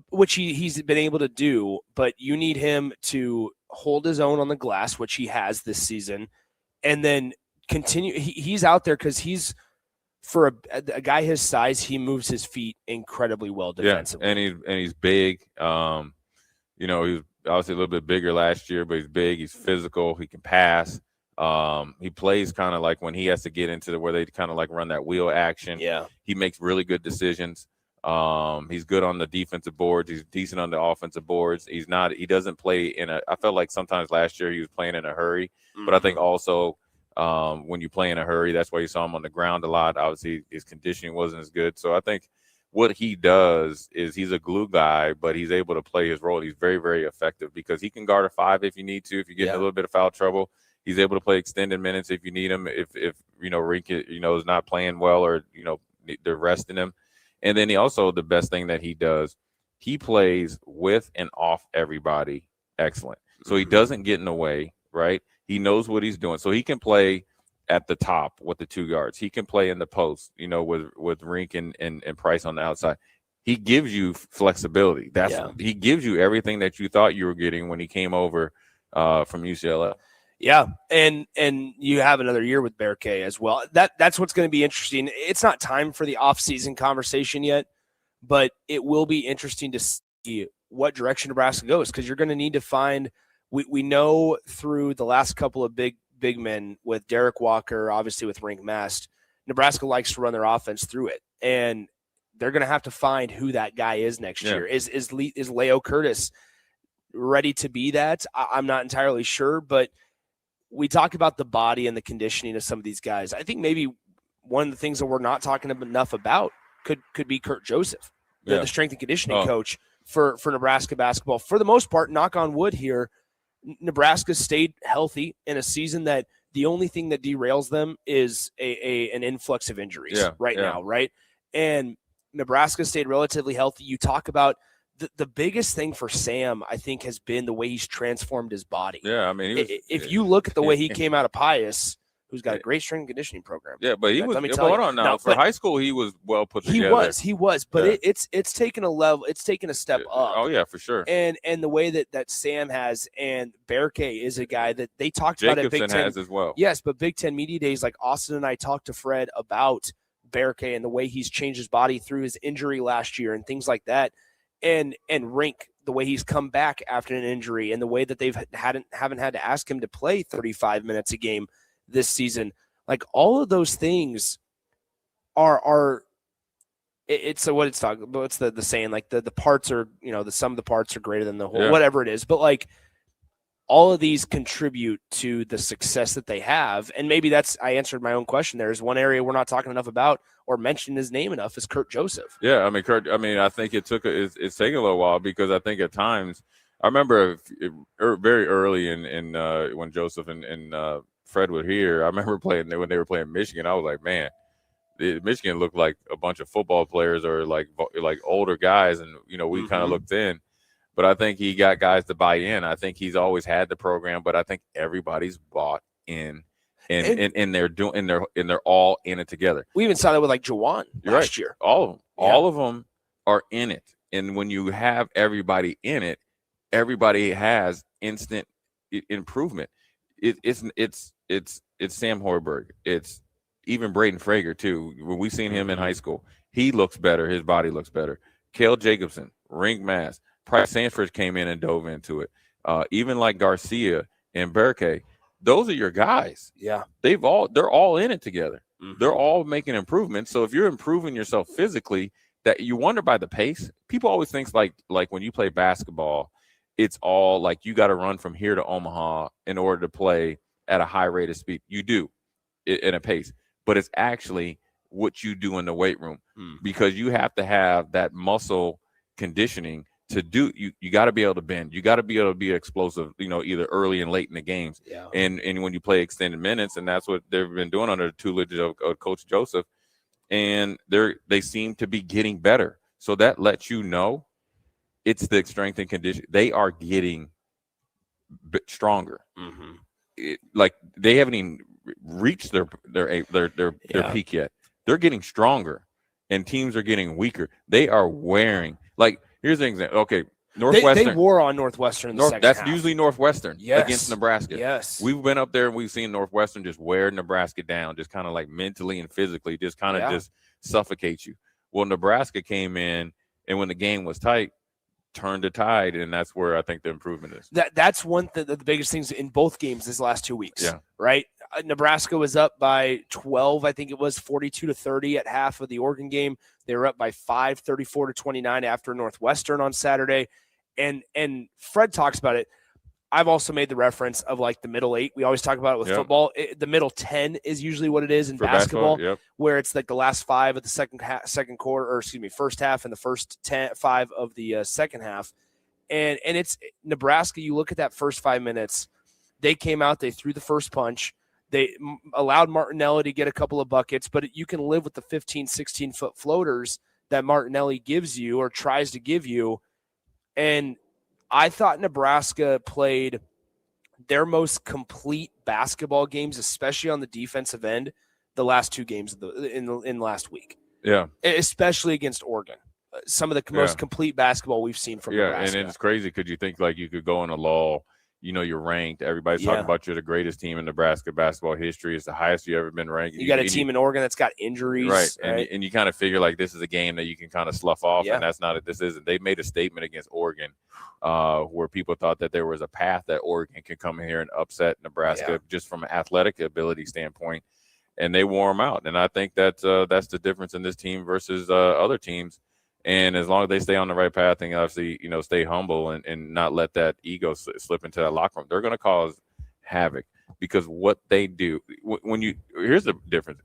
which he's been able to do. But you need him to hold his own on the glass, which he has this season, and then continue. He's out there because he's, for a guy his size, he moves his feet incredibly well defensively. Yeah, and he's big. He was obviously a little bit bigger last year, but he's big. He's physical. He can pass. He plays kind of like when he has to get into where they kind of like run that wheel action. Yeah, he makes really good decisions. He's good on the defensive boards. He's decent on the offensive boards. He doesn't play I felt like sometimes last year he was playing in a hurry, but I think also when you play in a hurry, that's why you saw him on the ground a lot. Obviously his conditioning wasn't as good. So I think what he does is he's a glue guy, but he's able to play his role. He's very, very effective because he can guard a 5 if you need to. If you get in a little bit of foul trouble, he's able to play extended minutes if you need him. If Rink is not playing well or they're resting him. And then the best thing that he does, he plays with and off everybody excellent. So he doesn't get in the way, right? He knows what he's doing. So he can play at the top with the 2 guards. He can play in the post, with Rink and Price on the outside. He gives you flexibility. He gives you everything that you thought you were getting when he came over from UCLA. Yeah, and you have another year with Berke as well. That's what's going to be interesting. It's not time for the offseason conversation yet, but it will be interesting to see what direction Nebraska goes because you're going to need to find – we know through the last couple of big men with Derek Walker, obviously with Rink Mast, Nebraska likes to run their offense through it, and they're going to have to find who that guy is next year. Is Leo Curtis ready to be that? I'm not entirely sure, but – we talk about the body and the conditioning of some of these guys. I think maybe one of the things that we're not talking enough about could be Kurt Joseph, Yeah. the strength and conditioning Oh. coach for Nebraska basketball. For the most part, knock on wood here, Nebraska stayed healthy in a season that the only thing that derails them is an influx of injuries now, right? And Nebraska stayed relatively healthy. You talk about the biggest thing for Sam, I think, has been the way he's transformed his body. Yeah, I mean, if you look at the way he came out of Pius, who's got a great strength and conditioning program. Yeah, but he was. Let me But tell hold you. on now. No, For but high school, he was well put he together. was, but Yeah. it's taken a level. It's taken a step up. Oh yeah, for sure. And the way that Sam has, and Berke is a guy that they talked about at Big Jacobson Ten has as well. Yes, but Big Ten Media Days, like Austin and I talked to Fred about Berke and the way he's changed his body through his injury last year and things like that, and Rink, the way he's come back after an injury, and the way that haven't had to ask him to play 35 minutes a game this season. Like all of those things are it's what it's talking about. It's the saying, like the parts are, the sum of the parts are greater than the whole, whatever it is. But like all of these contribute to the success that they have. And maybe I answered my own question. There's one area we're not talking enough about or mentioning his name enough is Kurt Joseph. Yeah, I mean, Kurt. I mean, I think it's taking a little while because I think at times I remember very early in when Joseph and Fred were here. I remember when they were playing Michigan. I was like, man, Michigan looked like a bunch of football players or like older guys, and we kind of looked in. But I think he got guys to buy in. I think he's always had the program, but I think everybody's bought in, and they're all in it together. We even saw that with like Jawan last year. All of them are in it, and when you have everybody in it, everybody has instant improvement. It's Sam Hoiberg. It's even Braden Frager too. When we seen him in high school, he looks better. His body looks better. Cale Jacobson, Rink Mass. Price Sanford came in and dove into it. Even like Garcia and Berke, those are your guys. Yeah. They're all in it together. They're all making improvements. So if you're improving yourself physically, that you wonder by the pace. People always think like when you play basketball, it's all like you got to run from here to Omaha in order to play at a high rate of speed. You do in a pace, but it's actually what you do in the weight room because you have to have that muscle conditioning to do. You got to be able to bend. You got to be able to be explosive, either early and late in the games. Yeah. And when you play extended minutes, and that's what they've been doing under the tutelage of Coach Joseph, and they seem to be getting better. So that lets you know it's the strength and condition. They are getting stronger. Like they haven't even reached their peak yet. They're getting stronger, and teams are getting weaker. They are wearing like. Here's the example. Okay, Northwestern. They wore on Northwestern in the second that's half. usually Northwestern against Nebraska. Yes. We've been up there and we've seen Northwestern just wear Nebraska down, just kind of like mentally and physically, just kind of just suffocate you. Well, Nebraska came in, and when the game was tight, turned the tide, and that's where I think the improvement is. That's one thing, the biggest things in both games this last 2 weeks. Yeah. Right. Nebraska was up by 12. I think it was 42-30 at half of the Oregon game. They were up by 5, 34-29 after Northwestern on Saturday. And Fred talks about it. I've also made the reference of like the middle 8. We always talk about it with football. The middle 10 is usually what it is in basketball, where it's like the last 5 of the first half and the first 5 of the second half. And it's Nebraska. You look at that first 5 minutes, they came out, they threw the first punch. They allowed Martinelli to get a couple of buckets, but you can live with the 15, 16-foot floaters that Martinelli gives you or tries to give you. And I thought Nebraska played their most complete basketball games, especially on the defensive end, the last 2 games in last week. Yeah. Especially against Oregon. Some of the most complete basketball we've seen from Nebraska. And it's crazy because you think like you could go in a lull. You're ranked. Everybody's talking about you're the greatest team in Nebraska basketball history. It's the highest you've ever been ranked. You got a team in Oregon that's got injuries. Right. And you kind of figure like this is a game that you can kind of slough off, and that's not it. This isn't. They made a statement against Oregon where people thought that there was a path that Oregon can come in here and upset Nebraska just from an athletic ability standpoint, and they wore them out. And I think that's the difference in this team versus other teams. And as long as they stay on the right path and obviously, stay humble and not let that ego slip into that locker room, they're going to cause havoc because what they do here's the difference.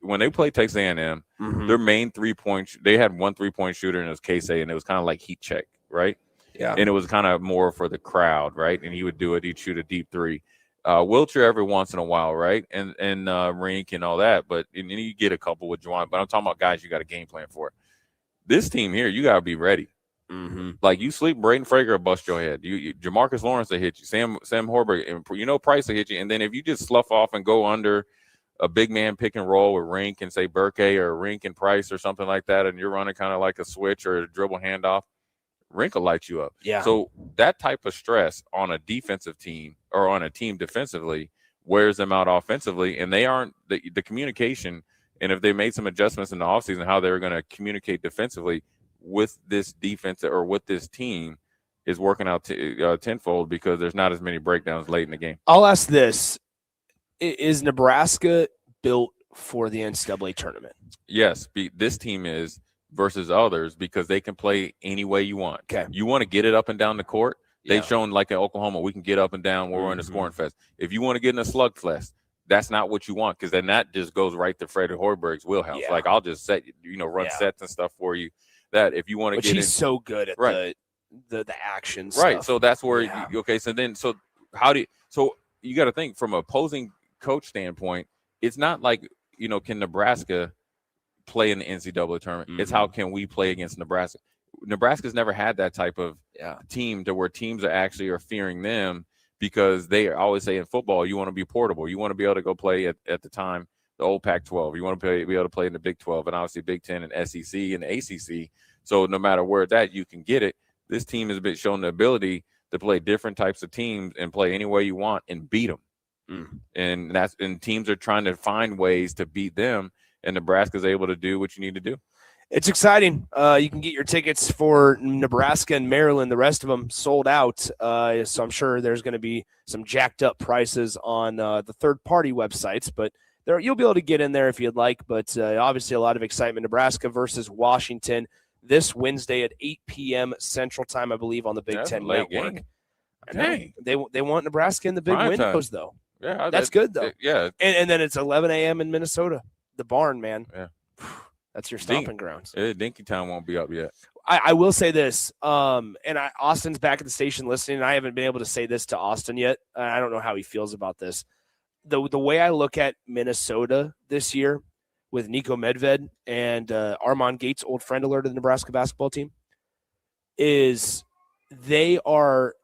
when they played Texas A&M, their main 3-point, they had one 3-point shooter, and it was Casey, and it was kind of like heat check, right? Yeah. And it was kind of more for the crowd, right? And he would do it. He'd shoot a deep three. Wiltshire every once in a while, right? And Rink and all that. But and you get a couple with Juwan. But I'm talking about guys you got a game plan for. This team here, you got to be ready. Like, you sleep, Braden Frager will bust your head. You Jamarcus Lawrence will hit you. Sam Horberg, and Price will hit you. And then if you just slough off and go under a big man pick and roll with Rink and say Burke or Rink and Price or something like that, and you're running kind of like a switch or a dribble handoff, Rink will light you up. Yeah. So that type of stress on a defensive team or on a team defensively wears them out offensively, and they aren't the communication. And if they made some adjustments in the offseason, how they're going to communicate defensively with this defense or with this team is working out tenfold, because there's not as many breakdowns late in the game. I'll ask this. Is Nebraska built for the NCAA tournament? Yes, this team is versus others, because they can play any way you want. Okay. You want to get it up and down the court. They've shown, like in Oklahoma, we can get up and down when we're in a scoring fest. If you want to get in a slugfest, that's not what you want, because then that just goes right to Freddie Hoiberg's wheelhouse. Yeah. Like, I'll just set, run sets and stuff for you. That if you want to Which get he's in, so good at right. the action right. stuff. So that's where so you got to think from an opposing coach standpoint. It's not like, can Nebraska play in the NCAA tournament? It's how can we play against Nebraska? Nebraska's never had that type of team to where teams are fearing them, because they always say in football, you want to be portable. You want to be able to go play at the time, the old Pac-12. You want to be able to play in the Big 12 and obviously Big 10 and SEC and the ACC. So no matter where it's at, you can get it. This team has been shown the ability to play different types of teams and play any way you want and beat them. And teams are trying to find ways to beat them, and Nebraska's able to do what you need to do. It's exciting. You can get your tickets for Nebraska and Maryland. The rest of them sold out. So I'm sure there's going to be some jacked up prices on the third-party websites, but you'll be able to get in there if you'd like. But obviously a lot of excitement. Nebraska versus Washington this Wednesday at 8 p.m. Central Time, I believe, on the Big Ten Network. Game. I know. They want Nebraska in the big windows, though. Yeah, that's good, though. Yeah. And then it's 11 a.m. in Minnesota. The barn, man. Yeah. That's your stomping grounds. Dinky Town won't be up yet. I will say this, Austin's back at the station listening, and I haven't been able to say this to Austin yet. I don't know how he feels about this. The way I look at Minnesota this year with Nico Medved and Armand Gates, old friend alert of the Nebraska basketball team, is they are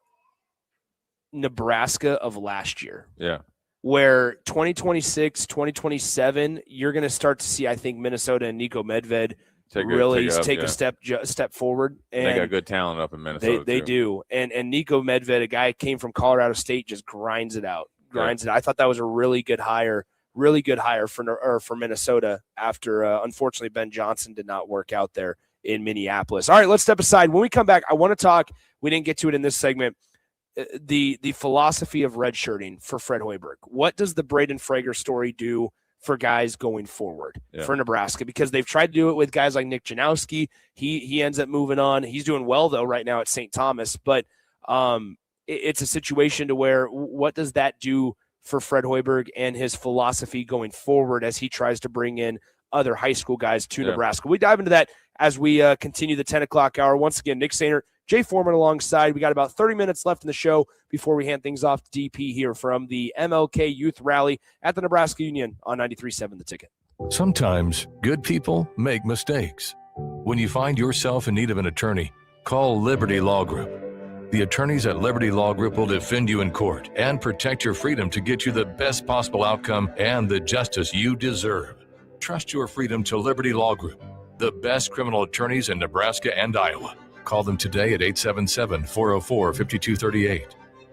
Nebraska of last year. Yeah. Where 2026, 2027, you're going to start to see, I think, Minnesota and Nico Medved take a step forward. And they got good talent up in Minnesota. They do. And Nico Medved, a guy came from Colorado State, just grinds it out. I thought that was a really good hire for Minnesota after, unfortunately, Ben Johnson did not work out there in Minneapolis. All right, let's step aside. When we come back, I want to talk, we didn't get to it in this segment, the philosophy of redshirting for Fred Hoiberg. What does the Braden Frager story do for guys going forward for Nebraska? Because they've tried to do it with guys like Nick Janowski. He ends up moving on. He's doing well, though, right now at St. Thomas. But it's a situation to where what does that do for Fred Hoiberg and his philosophy going forward as he tries to bring in other high school guys to Nebraska? We dive into that as we continue the 10 o'clock hour. Once again, Nick Sainert, Jay Foreman alongside. We got about 30 minutes left in the show before we hand things off to DP here from the MLK Youth Rally at the Nebraska Union on 93.7 The Ticket. Sometimes good people make mistakes. When you find yourself in need of an attorney, call Liberty Law Group. The attorneys at Liberty Law Group will defend you in court and protect your freedom to get you the best possible outcome and the justice you deserve. Trust your freedom to Liberty Law Group, the best criminal attorneys in Nebraska and Iowa. Call them today at 877-404-5238.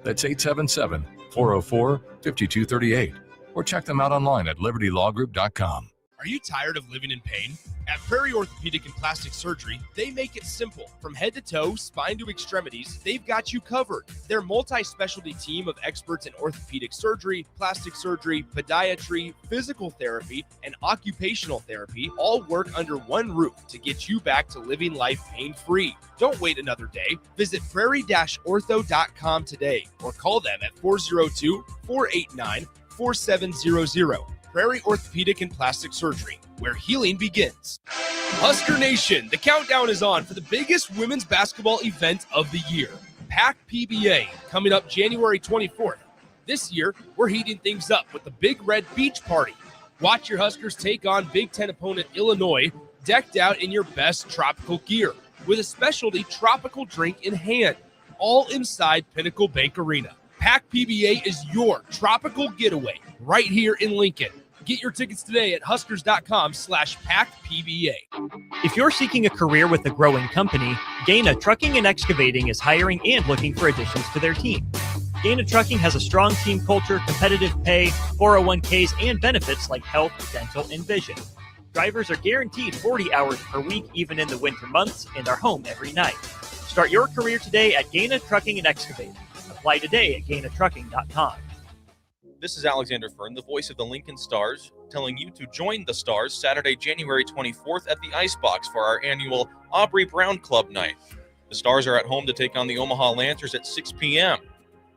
That's 877-404-5238. Or check them out online at libertylawgroup.com. Are you tired of living in pain? At Prairie Orthopedic and Plastic Surgery, they make it simple. From head to toe, spine to extremities, they've got you covered. Their multi-specialty team of experts in orthopedic surgery, plastic surgery, podiatry, physical therapy, and occupational therapy all work under one roof to get you back to living life pain-free. Don't wait another day. Visit prairie-ortho.com today or call them at 402-489-4700. Prairie Orthopedic and Plastic Surgery, where healing begins. Husker Nation, the countdown is on for the biggest women's basketball event of the year, PAC PBA, coming up January 24th. This year, we're heating things up with the Big Red Beach Party. Watch your Huskers take on Big Ten opponent Illinois, decked out in your best tropical gear, with a specialty tropical drink in hand, all inside Pinnacle Bank Arena. PAC PBA is your tropical getaway right here in Lincoln. Get your tickets today at huskers.com/PACPBA. If you're seeking a career with a growing company, Gaina Trucking and Excavating is hiring and looking for additions to their team. Gaina Trucking has a strong team culture, competitive pay, 401ks, and benefits like health, dental, and vision. Drivers are guaranteed 40 hours per week, even in the winter months, and are home every night. Start your career today at Gaina Trucking and Excavating. Apply today at GainaTrucking.com. This is Alexander Fern, the voice of the Lincoln Stars, telling you to join the Stars Saturday, January 24th at the Icebox for our annual Aubrey Brown Club night. The Stars are at home to take on the Omaha Lancers at 6 p.m.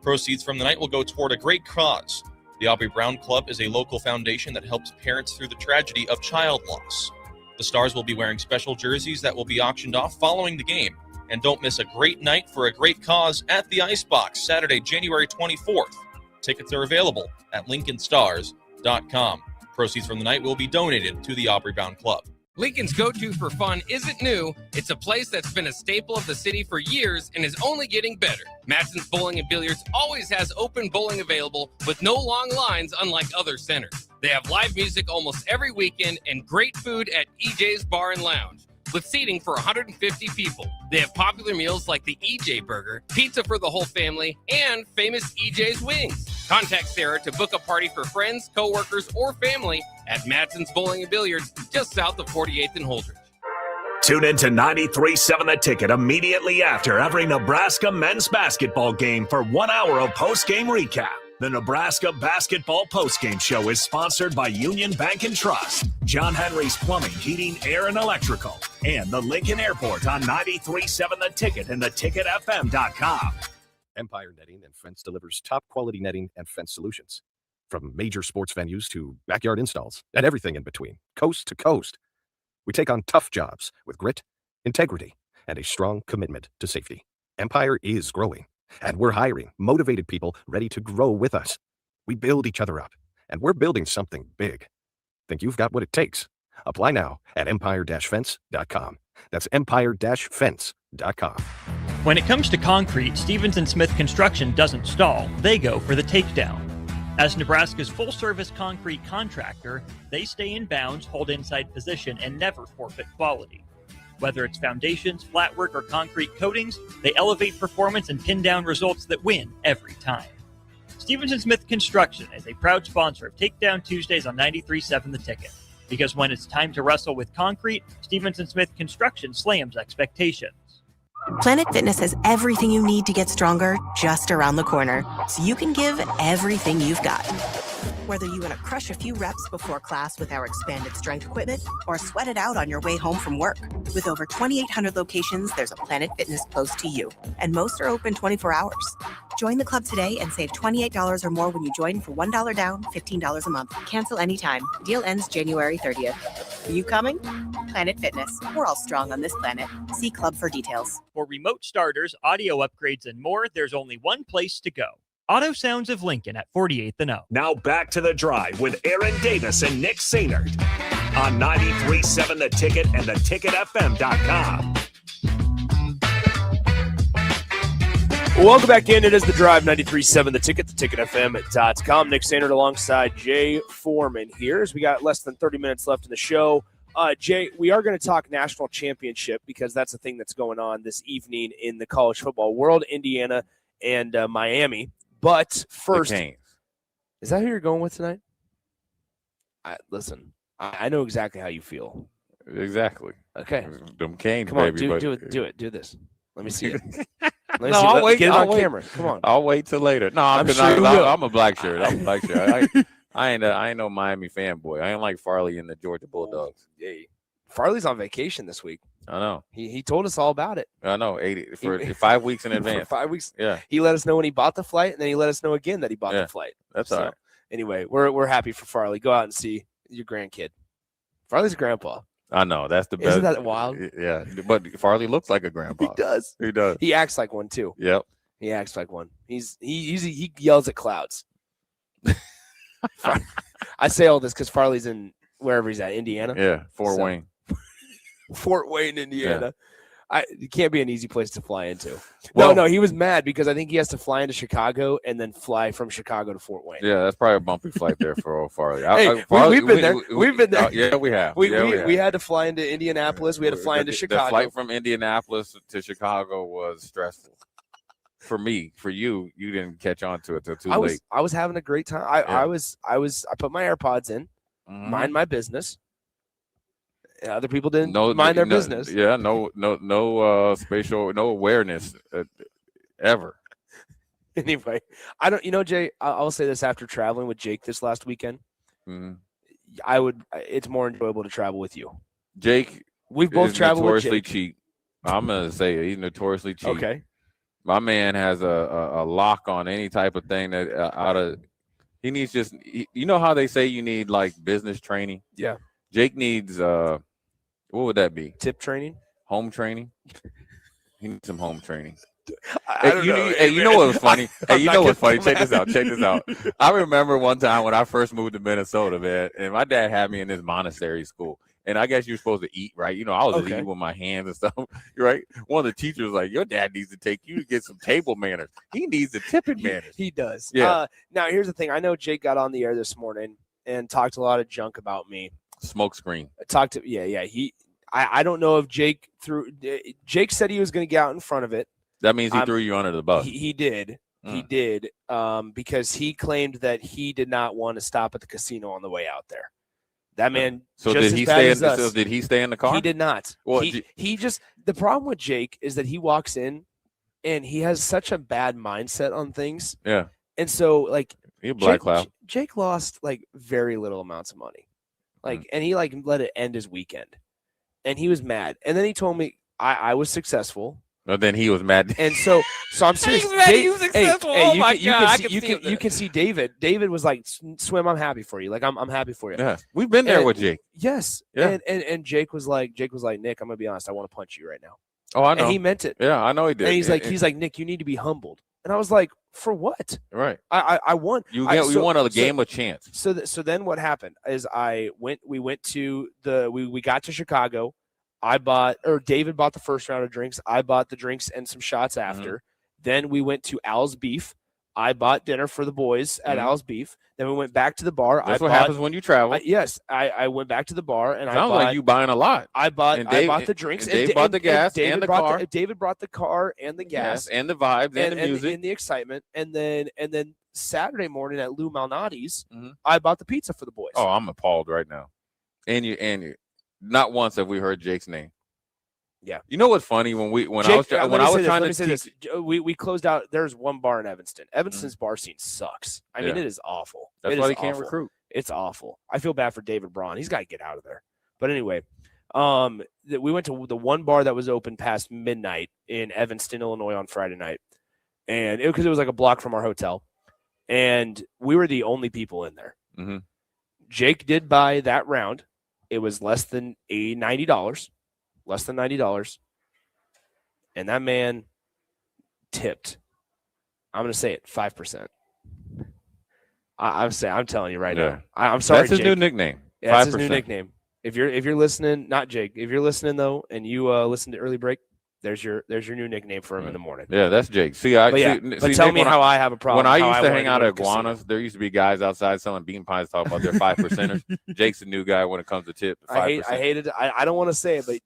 Proceeds from the night will go toward a great cause. The Aubrey Brown Club is a local foundation that helps parents through the tragedy of child loss. The Stars will be wearing special jerseys that will be auctioned off following the game. And don't miss a great night for a great cause at the Icebox, Saturday, January 24th. Tickets are available at LincolnStars.com. Proceeds from the night will be donated to the Aubrey Brown Club. Lincoln's go-to for fun isn't new. It's a place that's been a staple of the city for years and is only getting better. Matson's Bowling and Billiards always has open bowling available with no long lines, unlike other centers. They have live music almost every weekend and great food at EJ's Bar and Lounge, with seating for 150 people. They have popular meals like the EJ Burger, pizza for the whole family, and famous EJ's Wings. Contact Sarah to book a party for friends, coworkers, or family at Matson's Bowling and Billiards, just south of 48th and Holdridge. Tune in to 93.7 The Ticket immediately after every Nebraska men's basketball game for 1 hour of post-game recap. The Nebraska Basketball Postgame Show is sponsored by Union Bank and Trust, John Henry's Plumbing, Heating, Air, and Electrical, and the Lincoln Airport on 93.7 The Ticket and theticketfm.com. Empire Netting and Fence delivers top-quality netting and fence solutions. From major sports venues to backyard installs and everything in between, coast to coast. We take on tough jobs with grit, integrity, and a strong commitment to safety. Empire is growing. And we're hiring motivated people ready to grow with us. We build each other up, and we're building something big. Think you've got what it takes? Apply now at empire-fence.com. That's empire-fence.com. When it comes to concrete, Stevens & Smith Construction doesn't stall. They go for the takedown. As Nebraska's full-service concrete contractor, they stay in bounds, hold inside position, and never forfeit quality. Whether it's foundations, flatwork, or concrete coatings, they elevate performance and pin down results that win every time. Stevens & Smith Construction is a proud sponsor of Takedown Tuesdays on 93.7 The Ticket. Because when it's time to wrestle with concrete, Stevens & Smith Construction slams expectations. Planet Fitness has everything you need to get stronger just around the corner, so you can give everything you've got. Whether you want to crush a few reps before class with our expanded strength equipment or sweat it out on your way home from work. With over 2,800 locations, there's a Planet Fitness close to you, and most are open 24 hours. Join the club today and save $28 or more when you join for $1 down, $15 a month. Cancel anytime. Deal ends January 30th. Are you coming? Planet Fitness. We're all strong on this planet. See club for details. For remote starters, audio upgrades, and more, there's only one place to go. Auto Sounds of Lincoln at 48th and O. Now back to the drive with Aaron Davis and Nick Sainert on 93.7 The Ticket and theticketfm.com. Welcome back in. It is The Drive, 93.7 The Ticket, theticketfm.com. Nick Sainert alongside Jay Foreman here as we got less than 30 minutes left in the show. Jay, we are going to talk national championship because that's the thing that's going on this evening in the college football world, Indiana and Miami. But first, is that who you're going with tonight? Listen, I know exactly how you feel. Exactly. Okay. Them Canes, come on, baby. Do it. Do this. Let me see it. I'll wait. Get it on camera. Come on. I'll wait till later. No, I'm a black shirt. I'm a black shirt. I ain't no Miami fanboy. I ain't like Farley and the Georgia Bulldogs. Yeah. Farley's on vacation this week. I know. He told us all about it. I know. 80 for 5 weeks in advance. For 5 weeks. Yeah. He let us know when he bought the flight, and then he let us know again that he bought the flight. That's all right. Anyway, we're happy for Farley. Go out and see your grandkid. Farley's a grandpa. I know that's the best. Isn't that wild? Yeah, but Farley looks like a grandpa. He does. He does. He acts like one too. Yep. He acts like one. He yells at clouds. I say all this because Farley's in wherever he's at, Indiana. Yeah, Fort Wayne. Fort Wayne, Indiana. It can't be an easy place to fly into. Well- No, he was mad because I think he has to fly into Chicago and then fly from Chicago to Fort Wayne. Yeah, that's probably a bumpy flight there for old Farley. Hey, we've been there. We've been there. Yeah, we have. We have. had to fly into Indianapolis. We had to fly into Chicago. The flight from Indianapolis to Chicago was stressful. For me, for you, you didn't catch on to it till too late. I was having a great time. I put my AirPods in, mind my business. Other people didn't mind their business. Yeah, no spatial, no awareness ever. Anyway, I don't. Jay, I'll say this: after traveling with Jake this last weekend, it's more enjoyable to travel with you. Jake, we've both traveled with notoriously Jake. cheap. I'm gonna say he's notoriously cheap. Okay. My man has a lock on any type of thing that he needs. You know how they say you need like business training. Yeah. Jake needs what would that be? Tip training? Home training? He needs some home training. I don't know. You know what was funny? I'm You not know what's gonna- funny? Check this out. Check this out. I remember one time when I first moved to Minnesota, man, and my dad had me in this monastery school. And I guess you're supposed to eat, right? I was eating with my hands and stuff, right? One of the teachers was like, your dad needs to take you to get some table manners. He needs the tipping manners. He does. Yeah. Now, here's the thing. I know Jake got on the air this morning and talked a lot of junk about me. Smoke screen. I don't know if Jake said he was going to get out in front of it. That means he threw you under the bus. He did. He did because he claimed that he did not want to stop at the casino on the way out there. That man. So just did he as bad stay? as us. So did he stay in the car? He did not. Well, he just the problem with Jake is that he walks in and he has such a bad mindset on things. Yeah. And so like He a black cloud. Jake lost like very little amounts of money. Like and he like let it end his weekend. And he was mad. And then he told me I was successful. But then he was mad. And so I'm serious. He's mad he was successful. Oh my God, You can see David. David was like, Swim, I'm happy for you. Like I'm happy for you. Yeah. We've been there And- with Jake. Yes. Yeah. And Jake was like, Nick, I'm gonna be honest, I want to punch you right now. Oh, I know. And he meant it. Yeah, I know he did. And he's like, Nick, you need to be humbled. And I was like, for what? Right. I won. You won a game of chance. So then what happened is we got to Chicago. David bought the first round of drinks. I bought the drinks and some shots after. Then we went to Al's Beef. I bought dinner for the boys at Al's Beef. Then we went back to the bar. That's what happens when you travel. I went back to the bar and Sounds like you buying a lot. I bought Dave- the drinks. and Dave bought the gas David and the brought car. David brought the car and the gas and the vibes and the music. and the excitement. And then Saturday morning at Lou Malnati's, I bought the pizza for the boys. Oh, I'm appalled right now. And you not once have we heard Jake's name. Yeah. You know what's funny when I was trying to say this. We closed out. There's one bar in Evanston. Evanston's bar scene sucks. I mean, Yeah. it is awful. That's It why is they can't awful. recruit. It's awful. I feel bad for David Braun. He's got to get out of there. But anyway, we went to the one bar that was open past midnight in Evanston, Illinois on Friday night, and because it was like a block from our hotel, and we were the only people in there. Mhm. Jake did buy that round. It was less than $90. Less than $90. And that man tipped. I'm going to say it, 5%. I'm telling you right Yeah. now. I'm sorry, That's his Jake. new nickname. Yeah, that's his new 5%. nickname. If you're listening, not Jake. If you're listening though, and you listen to Early Break, there's your new nickname for him in the morning. Yeah, that's Jake. See, But tell Nick, me how I have a problem. When I how used to wanna hang go out to at a casino. Iguanas, there used to be guys outside selling bean pies talking about their 5%ers. Jake's the new guy when it comes to tip. 5%. I hated it. I don't want to say it, but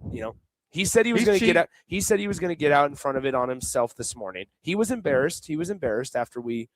he said he was He's going to cheap. get out. He said he was going to get out in front of it on himself this morning. He was embarrassed. He was embarrassed after we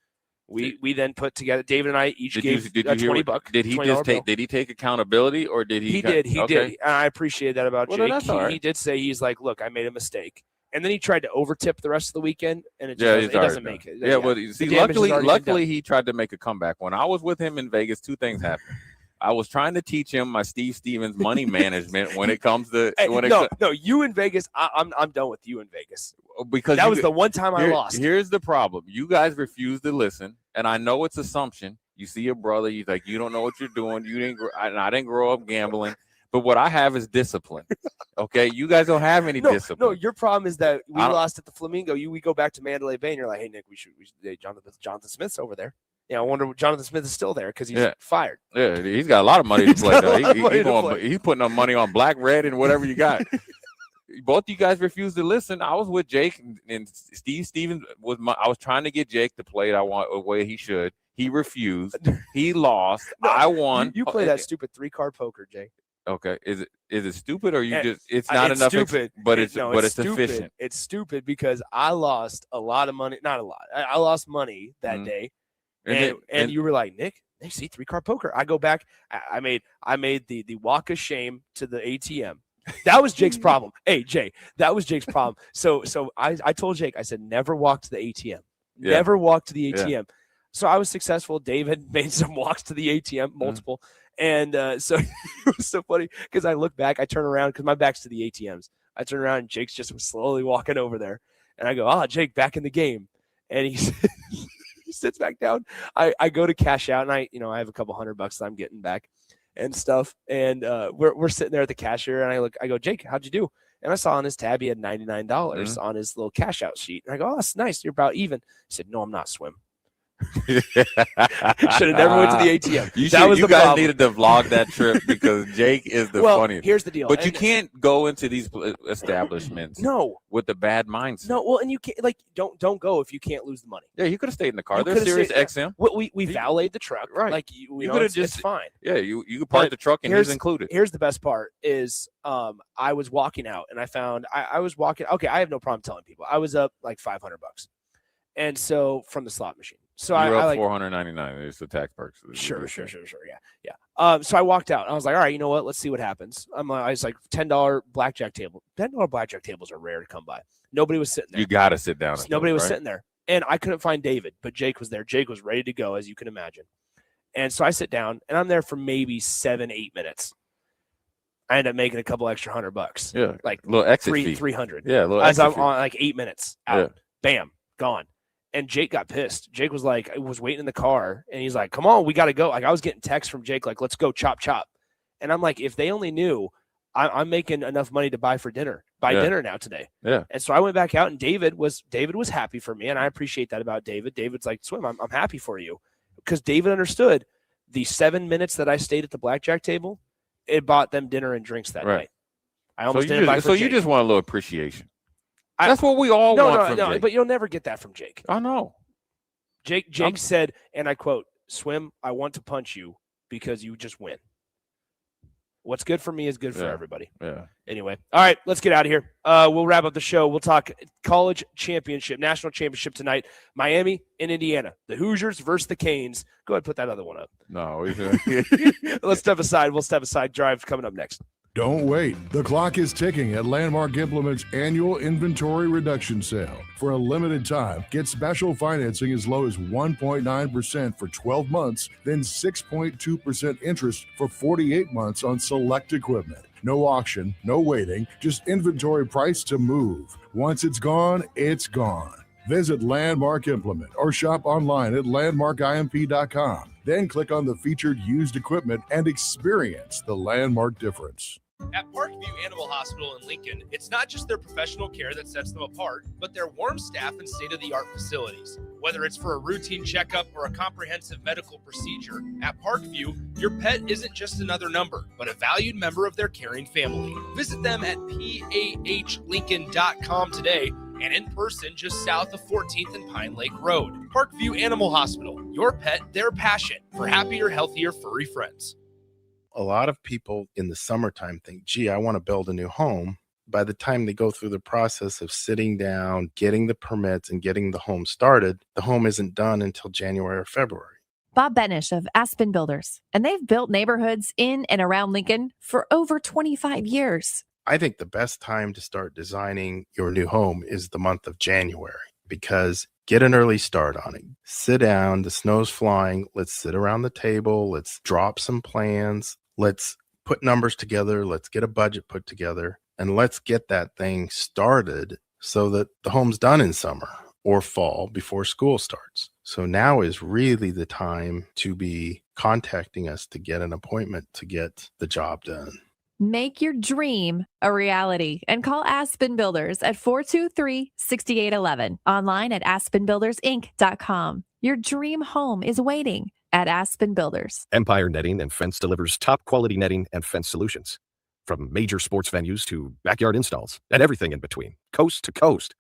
then put together. David and I each gave did a you hear $20. what- Did he $20 just bill. take? Did he take accountability or did he? He did. He okay. did. And I appreciate that about Well, then Jake. that's all right. He did say he's like, look, I made a mistake. And then he tried to overtip the rest of the weekend, and it, just Yeah, doesn't, he's it already doesn't done. make it. Yeah, well, The see, damage has already been luckily done. he tried to make a comeback. When I was with him in Vegas, two things happened. I was trying to teach him my Steve Stevens money management when it comes to Hey, when it no, you in Vegas. I'm done with you in Vegas. because that you- was the one time I lost. Here's the problem: you guys refuse to listen, and I know it's assumption You see your brother. You like, you don't know what you're doing. You didn't. I didn't grow up gambling. But what I have is discipline. Okay, you guys don't have any discipline. No, your problem is that we lost at the Flamingo. We go back to Mandalay Bay, and you're like, hey Nick, we should hey, Jonathan Smith's over there. Yeah, I wonder if Jonathan Smith is still there because he's fired. Yeah, he's got a lot of money to play. He's putting up money on black, red, and whatever you got. Both you guys refused to listen. I was with Jake and Steve Stevens I was trying to get Jake to play the way he should. He refused. He lost. I won. You play that stupid 3-card poker, Jake. Okay, is it stupid or you just it's not enough? Stupid, but it's stupid. efficient. It's stupid because I lost a lot of money. Not a lot. I lost money that day, and you were like, Nick, they see 3-card poker. I go back. I made the walk of shame to the ATM. That was Jake's problem. Hey Jay, that was Jake's problem. So I told Jake, I said, never walk to the ATM. Never walk to the ATM. Yeah. So I was successful. David made some walks to the ATM, multiple. And so it was so funny because I look back, I turn around because my back's to the ATMs. I turn around and Jake's just slowly walking over there. And I go, Jake, back in the game. And he sits back down. I go to cash out and I have a couple $100 that I'm getting back and stuff. And we're sitting there at the cashier and I go, Jake, how'd you do? And I saw on his tab he had $99 on his little cash out sheet. And I go, that's nice. You're about even. He said, no, I'm not, Swim. Should have never went to the ATM. You guys needed to vlog that trip because Jake is the funniest. Here's the deal. But you can't go into these establishments with a bad mindset. No, well, and you can't don't go if you can't lose the money. Yeah, you could have stayed in the car. There's Sirius XM. We valeted the truck. Right. Like you could have just fine. Yeah, you could park the truck and he's included. Here's the best part is I was walking out and I found I was walking. Okay, I have no problem telling people. I was up like $500. And so from the slot machine. So you're I up $499. It's the tax perks. Sure. Yeah. So I walked out. I was like, all right, you know what? Let's see what happens. I was like $10 blackjack table. $10 blackjack tables are rare to come by. Nobody was sitting there. You got to sit down. Nobody was sitting there. And I couldn't find David, but Jake was there. Jake was ready to go, as you can imagine. And so I sit down, and I'm there for maybe 7-8 minutes. I end up making a couple extra $100. Yeah, like a little exit fee. 300. Yeah, a little as exit I'm fee. on like 8 minutes out. Yeah. Bam, gone. And Jake got pissed. Jake was like, I was waiting in the car, and he's like, come on, we got to go. Like, I was getting texts from Jake, like, let's go chop. And I'm like, if they only knew, I'm making enough money to buy dinner now today. Yeah. And so I went back out, and David was happy for me, and I appreciate that about David. David's like, Swim, I'm happy for you. Because David understood the 7 minutes that I stayed at the blackjack table, it bought them dinner and drinks that night. I almost didn't buy for Jake. You just want a little appreciation. That's what we all want from Jake. But you'll never get that from Jake. I know. Jake said, and I quote, Swim, I want to punch you because you just win. What's good for me is good for everybody. Yeah. Anyway, all right, let's get out of here. We'll wrap up the show. We'll talk college championship, national championship tonight. Miami and Indiana. The Hoosiers versus the Canes. Go ahead, put that other one up. No. Let's step aside. We'll step aside. Drive coming up next. Don't wait. The clock is ticking at Landmark Implement's annual inventory reduction sale. For a limited time, get special financing as low as 1.9% for 12 months, then 6.2% interest for 48 months on select equipment. No auction, no waiting, just inventory price to move. Once it's gone, it's gone. Visit Landmark Implement or shop online at landmarkimp.com. Then click on the featured used equipment and experience the Landmark difference. At Parkview Animal Hospital in Lincoln, it's not just their professional care that sets them apart, but their warm staff and state-of-the-art facilities. Whether it's for a routine checkup or a comprehensive medical procedure, at Parkview, your pet isn't just another number, but a valued member of their caring family. Visit them at PAHLincoln.com today and in person just south of 14th and Pine Lake Road. Parkview Animal Hospital, your pet, their passion for happier, healthier, furry friends. A lot of people in the summertime think, gee, I want to build a new home. By the time they go through the process of sitting down, getting the permits, and getting the home started, the home isn't done until January or February. Bob Benish of Aspen Builders, and they've built neighborhoods in and around Lincoln for over 25 years. I think the best time to start designing your new home is the month of January, because get an early start on it. Sit down, the snow's flying, let's sit around the table, let's drop some plans, let's put numbers together, let's get a budget put together, and let's get that thing started so that the home's done in summer. or fall before school starts. So now is really the time to be contacting us to get an appointment to get the job done. Make your dream a reality and call Aspen Builders at 423-6811. Online at aspenbuildersinc.com. Your dream home is waiting at Aspen Builders. Empire Netting and Fence delivers top quality netting and fence solutions. From major sports venues to backyard installs and everything in between, coast to coast.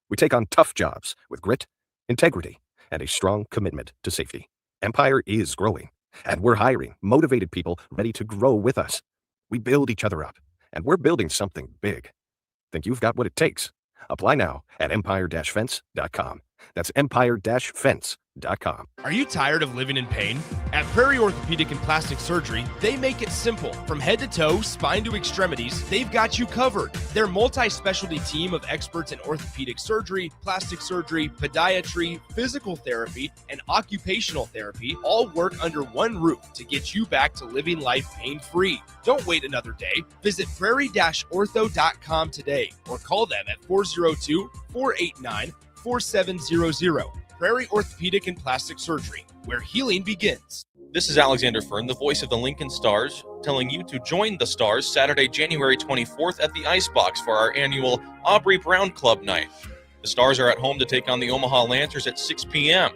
We take on tough jobs with grit, integrity, and a strong commitment to safety. Empire is growing, and we're hiring motivated people ready to grow with us. We build each other up, and we're building something big. Think you've got what it takes? Apply now at empire-fence.com. That's empire-fence.com. Are you tired of living in pain? At Prairie Orthopedic and Plastic Surgery, they make it simple. From head to toe, spine to extremities, they've got you covered. Their multi-specialty team of experts in orthopedic surgery, plastic surgery, podiatry, physical therapy, and occupational therapy all work under one roof to get you back to living life pain-free. Don't wait another day. Visit prairie-ortho.com today or call them at 402-489-4700. Prairie Orthopedic and Plastic Surgery, where healing begins. This is Alexander Fern, the voice of the Lincoln Stars, telling you to join the Stars Saturday, January 24th at the Icebox for our annual Aubrey Brown Club night. The Stars are at home to take on the Omaha Lancers at 6 p.m.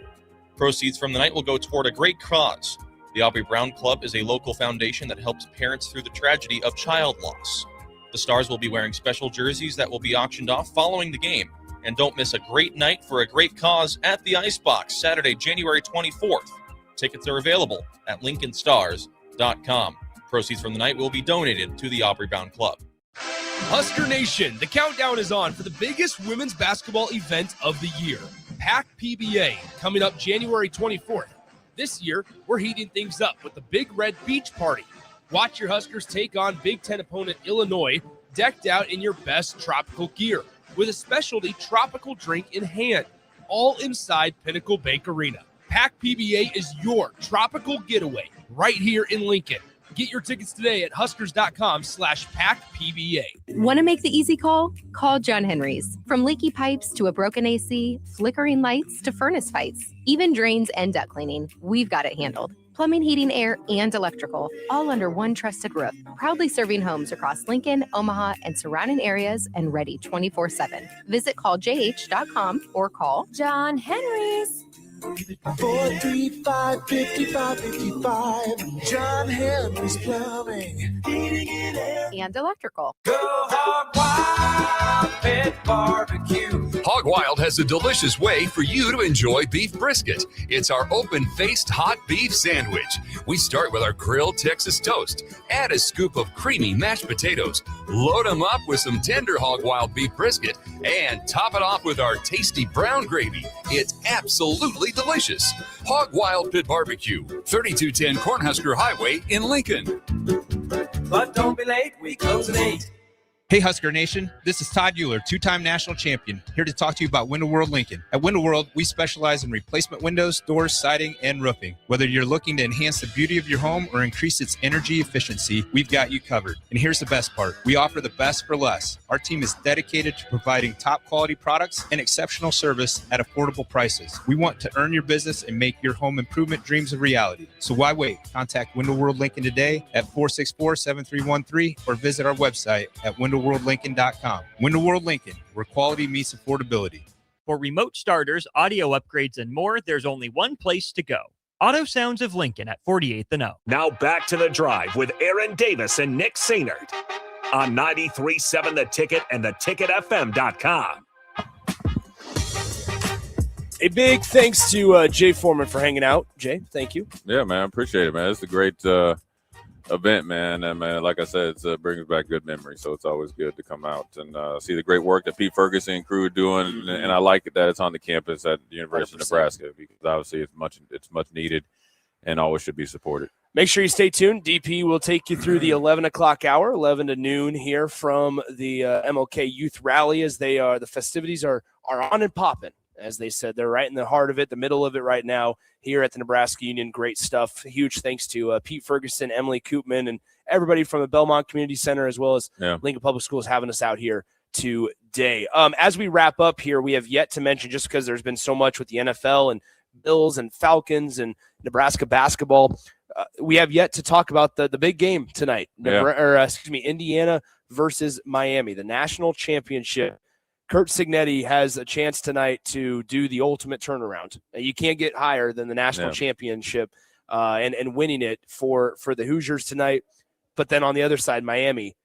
Proceeds from the night will go toward a great cause. The Aubrey Brown Club is a local foundation that helps parents through the tragedy of child loss. The Stars will be wearing special jerseys that will be auctioned off following the game. And don't miss a great night for a great cause at the Icebox, Saturday, January 24th. Tickets are available at LincolnStars.com. Proceeds from the night will be donated to the Aubrey Brown Club. Husker Nation, the countdown is on for the biggest women's basketball event of the year, PAC PBA, coming up January 24th. This year, we're heating things up with the Big Red Beach Party. Watch your Huskers take on Big Ten opponent Illinois, decked out in your best tropical gear, with a specialty tropical drink in hand, all inside Pinnacle Bank Arena. PAC PBA is your tropical getaway right here in Lincoln. Get your tickets today at huskers.com/PACPBA. Want to make the easy call? Call John Henry's. From leaky pipes to a broken AC, flickering lights to furnace fights, even drains and duct cleaning, we've got it handled. Plumbing, heating, air, and electrical, all under one trusted roof. Proudly serving homes across Lincoln, Omaha, and surrounding areas, and ready 24/7. Visit calljh.com or call John Henry's. 435-5555. John Henry's Plumbing, Heating and Air, and Electrical. Go Hog Wild Pit Barbecue. Hog Wild has a delicious way for you to enjoy beef brisket. It's our open-faced hot beef sandwich. We start with our grilled Texas toast. Add a scoop of creamy mashed potatoes. Load them up with some tender Hog Wild beef brisket and top it off with our tasty brown gravy. It's absolutely delicious. Hog Wild Pit Barbecue, 3210 Cornhusker Highway in Lincoln. But don't be late, we close at 8. Hey Husker Nation, this is Todd Euler, two-time national champion, here to talk to you about Window World Lincoln. At Window World, we specialize in replacement windows, doors, siding, and roofing. Whether you're looking to enhance the beauty of your home or increase its energy efficiency, we've got you covered. And here's the best part. We offer the best for less. Our team is dedicated to providing top quality products and exceptional service at affordable prices. We want to earn your business and make your home improvement dreams a reality. So why wait? Contact Window World Lincoln today at 464-7313 or visit our website at WindowWorldLincoln.com. Window World Lincoln, where quality meets affordability. For remote starters, audio upgrades, and more, there's only one place to go. Auto Sounds of Lincoln at 48th and O. Now back to the drive with Aaron Davis and Nick Sainert on 93.7 The Ticket and theticketfm.com. A big thanks to Jay Foreman for hanging out. Jay, thank you. Yeah, man, appreciate it, man. It's a great event, man. And, man, like I said, it brings back good memories. So it's always good to come out and see the great work that Pete Ferguson and crew are doing. And I like it that it's on the campus at the University 100%. Of Nebraska, because obviously it's much needed and always should be supported. Make sure you stay tuned. DP will take you through the 11 o'clock hour, 11 to noon here from the MLK Youth Rally, as the festivities are on and popping. As they said, they're right in the heart of it, the middle of it right now here at the Nebraska Union. Great stuff. Huge thanks to Pete Ferguson, Emily Koopman, and everybody from the Belmont Community Center, as well as Lincoln Public Schools, having us out here to day. As we wrap up here, we have yet to mention, just because there's been so much with the NFL and Bills and Falcons and Nebraska basketball, we have yet to talk about the big game tonight. Indiana versus Miami, the national championship. Curt Cignetti has a chance tonight to do the ultimate turnaround. You can't get higher than the national championship and winning it for the Hoosiers tonight. But then on the other side, Miami,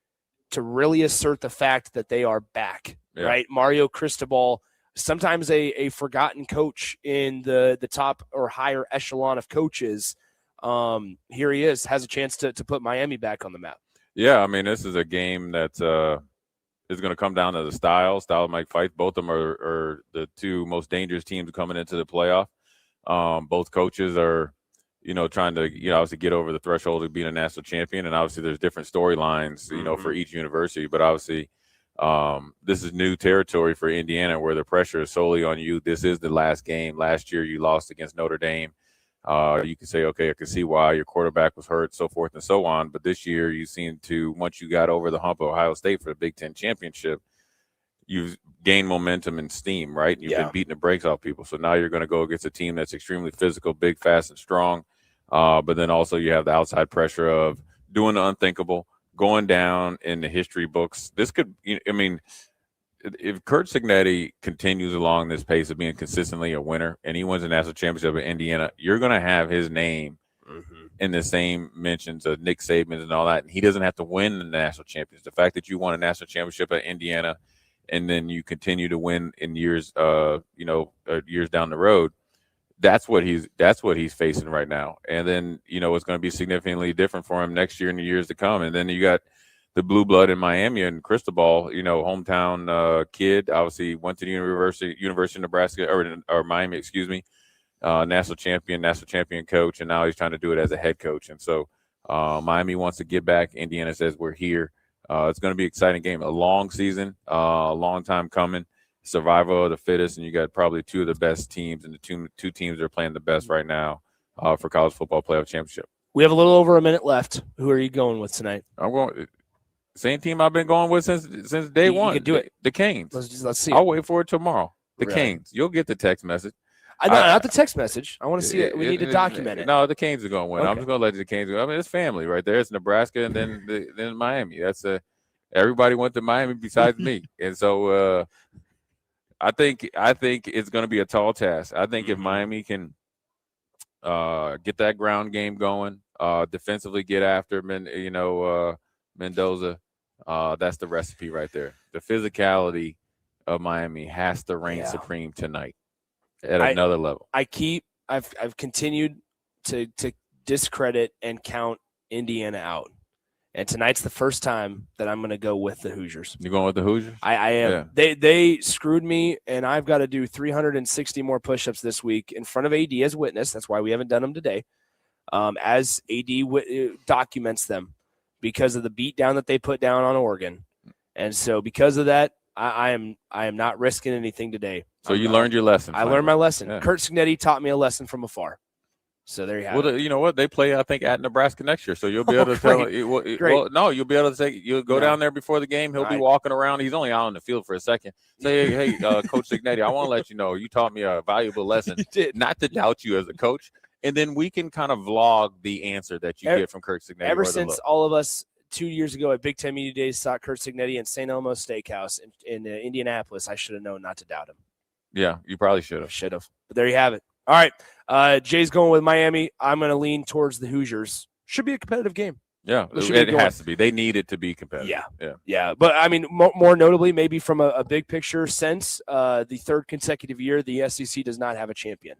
to really assert the fact that they are back, right? Mario Cristobal, sometimes a forgotten coach in the top or higher echelon of coaches. Here he is, has a chance to put Miami back on the map. Yeah, I mean, this is a game that is going to come down to the style of Mike Fife. Both of them are the two most dangerous teams coming into the playoff. Both coaches are, trying to, obviously get over the threshold of being a national champion. And obviously there's different storylines, for each university. But obviously this is new territory for Indiana where the pressure is solely on you. This is the last game. Last year you lost against Notre Dame. You can say, okay, I can see why your quarterback was hurt, so forth and so on. But this year you seem to, once you got over the hump of Ohio State for the Big Ten championship, you've gained momentum and steam, right? You've been beating the brakes off people. So now you're going to go against a team that's extremely physical, big, fast, and strong. But then also you have the outside pressure of doing the unthinkable, going down in the history books. This could, if Curt Cignetti continues along this pace of being consistently a winner and he wins the national championship at Indiana, you're going to have his name in the same mentions of Nick Saban and all that. And he doesn't have to win the national championship. The fact that you won a national championship at Indiana and then you continue to win in years, years down the road, that's what he's facing right now. And then, it's going to be significantly different for him next year and the years to come. And then you got the blue blood in Miami and Cristobal, hometown kid, obviously went to the University of Nebraska or Miami, national champion coach. And now he's trying to do it as a head coach. And so Miami wants to get back. Indiana says we're here. It's going to be an exciting game, a long season, a long time coming. Survival of the fittest, and you got probably two of the best teams, and the two teams that are playing the best right now for college football playoff championship. We have a little over a minute left. Who are you going with tonight? I'm going same team I've been going with since day one. You can do it. The Canes. Let's see. I'll wait for it tomorrow. The Really? Canes. You'll get the text message. Not the text message. I want to see it. We need to document it. No, the Canes are going to win. Okay. I'm just going to let the Canes go. I mean, it's family right there. It's Nebraska and then Miami. That's everybody went to Miami besides me, and so. I think it's going to be a tall task. I think if Miami can get that ground game going, defensively get after Mendoza, that's the recipe right there. The physicality of Miami has to reign supreme tonight at another level. I've continued to discredit and count Indiana out. And tonight's the first time that I'm going to go with the Hoosiers. You going with the Hoosiers? I am. Yeah. They screwed me, and I've got to do 360 more push-ups this week in front of AD as witness. That's why we haven't done them today. As AD documents them because of the beat down that they put down on Oregon. And so because of that, I am not risking anything today. So you learned your lesson. I learned my lesson. Yeah. Curt Cignetti taught me a lesson from afar. So there you have it. You know what? They play, I think, at Nebraska next year. So you'll be able to tell. You'll be able to say you'll go down there before the game. He'll be walking around. He's only out on the field for a second. Say, hey, Coach Cignetti, I want to let you know you taught me a valuable lesson. Not to doubt you as a coach. And then we can kind of vlog the answer that you get from Curt Cignetti. Ever since all of us 2 years ago at Big Ten Media Days saw Curt Cignetti in St. Elmo Steakhouse in Indianapolis, I should have known not to doubt him. Yeah, you probably should have. Should have. But there you have it. All right. Jay's going with Miami. I'm going to lean towards the Hoosiers. Should be a competitive game. Yeah, it has to be. They need it to be competitive. Yeah. But, I mean, more notably, maybe from a big picture sense, the third consecutive year, the SEC does not have a champion.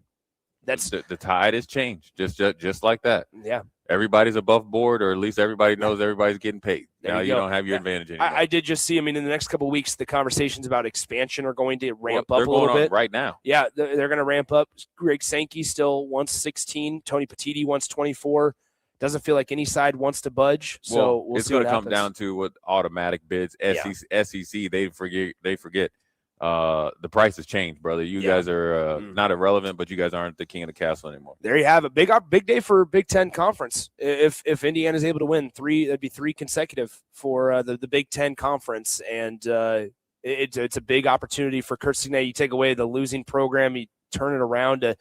That's the tide has changed just like that. Yeah. Everybody's above board, or at least everybody knows everybody's getting paid. Now you don't have your advantage anymore. I did just see, in the next couple of weeks, the conversations about expansion are going to ramp up a little bit. Right now. Yeah, they're going to ramp up. Greg Sankey still wants 16. Tony Petitti wants 24. Doesn't feel like any side wants to budge. So we'll it's see what going to come happens. down to what automatic bids. SEC, they forget. The price has changed, brother. You guys are not irrelevant, but you guys aren't the king of the castle anymore. There you have it. Big day for Big Ten Conference. If Indiana is able to win that'd be three consecutive for the Big Ten Conference. And It's a big opportunity for Curt Cigna. You take away the losing program, you turn it around to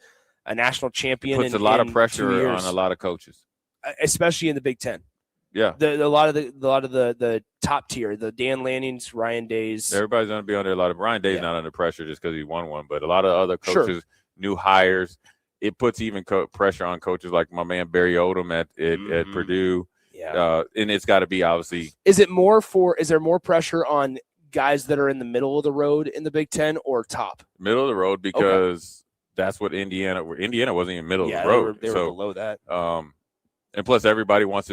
a national champion. Puts a lot of pressure on a lot of coaches, especially in the Big Ten. Yeah, a lot of the top tier, the Dan Lannings, Ryan Days. Everybody's going to be under a lot of. Ryan Day's not under pressure just because he won one, but a lot of other coaches, new hires. It puts even pressure on coaches like my man Barry Odom at Purdue. Yeah, and it's got to be obviously. Is there more pressure on guys that are in the middle of the road in the Big Ten or top? Middle of the road, because that's what Indiana wasn't even middle of the road. They were below that. And plus, everybody wants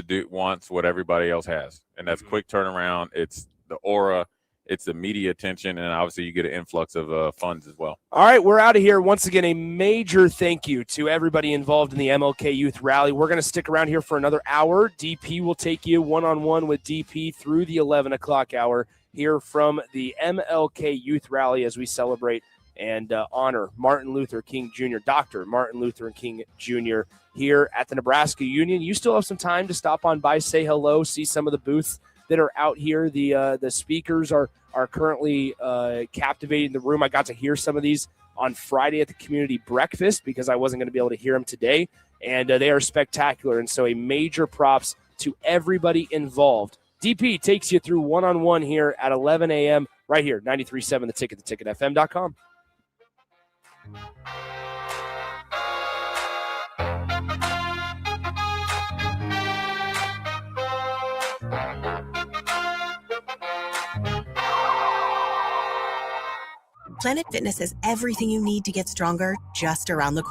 what everybody else has, and that's quick turnaround. It's the aura, it's the media attention, and obviously you get an influx of funds as well. All right, we're out of here. Once again, a major thank you to everybody involved in the MLK Youth Rally. We're going to stick around here for another hour. DP will take you one-on-one with DP through the 11 o'clock hour here from the MLK Youth Rally as we celebrate and honor Martin Luther King Jr., Dr. Martin Luther King Jr., here at the Nebraska Union. You still have some time to stop on by, say hello, see some of the booths that are out here. The speakers are currently captivating the room. I got to hear some of these on Friday at the community breakfast because I wasn't going to be able to hear them today, and they are spectacular. And so a major props to everybody involved. DP takes you through one-on-one here at 11 a.m. right here, 93.7 The Ticket, theticketfm.com. Planet Fitness has everything you need to get stronger just around the corner.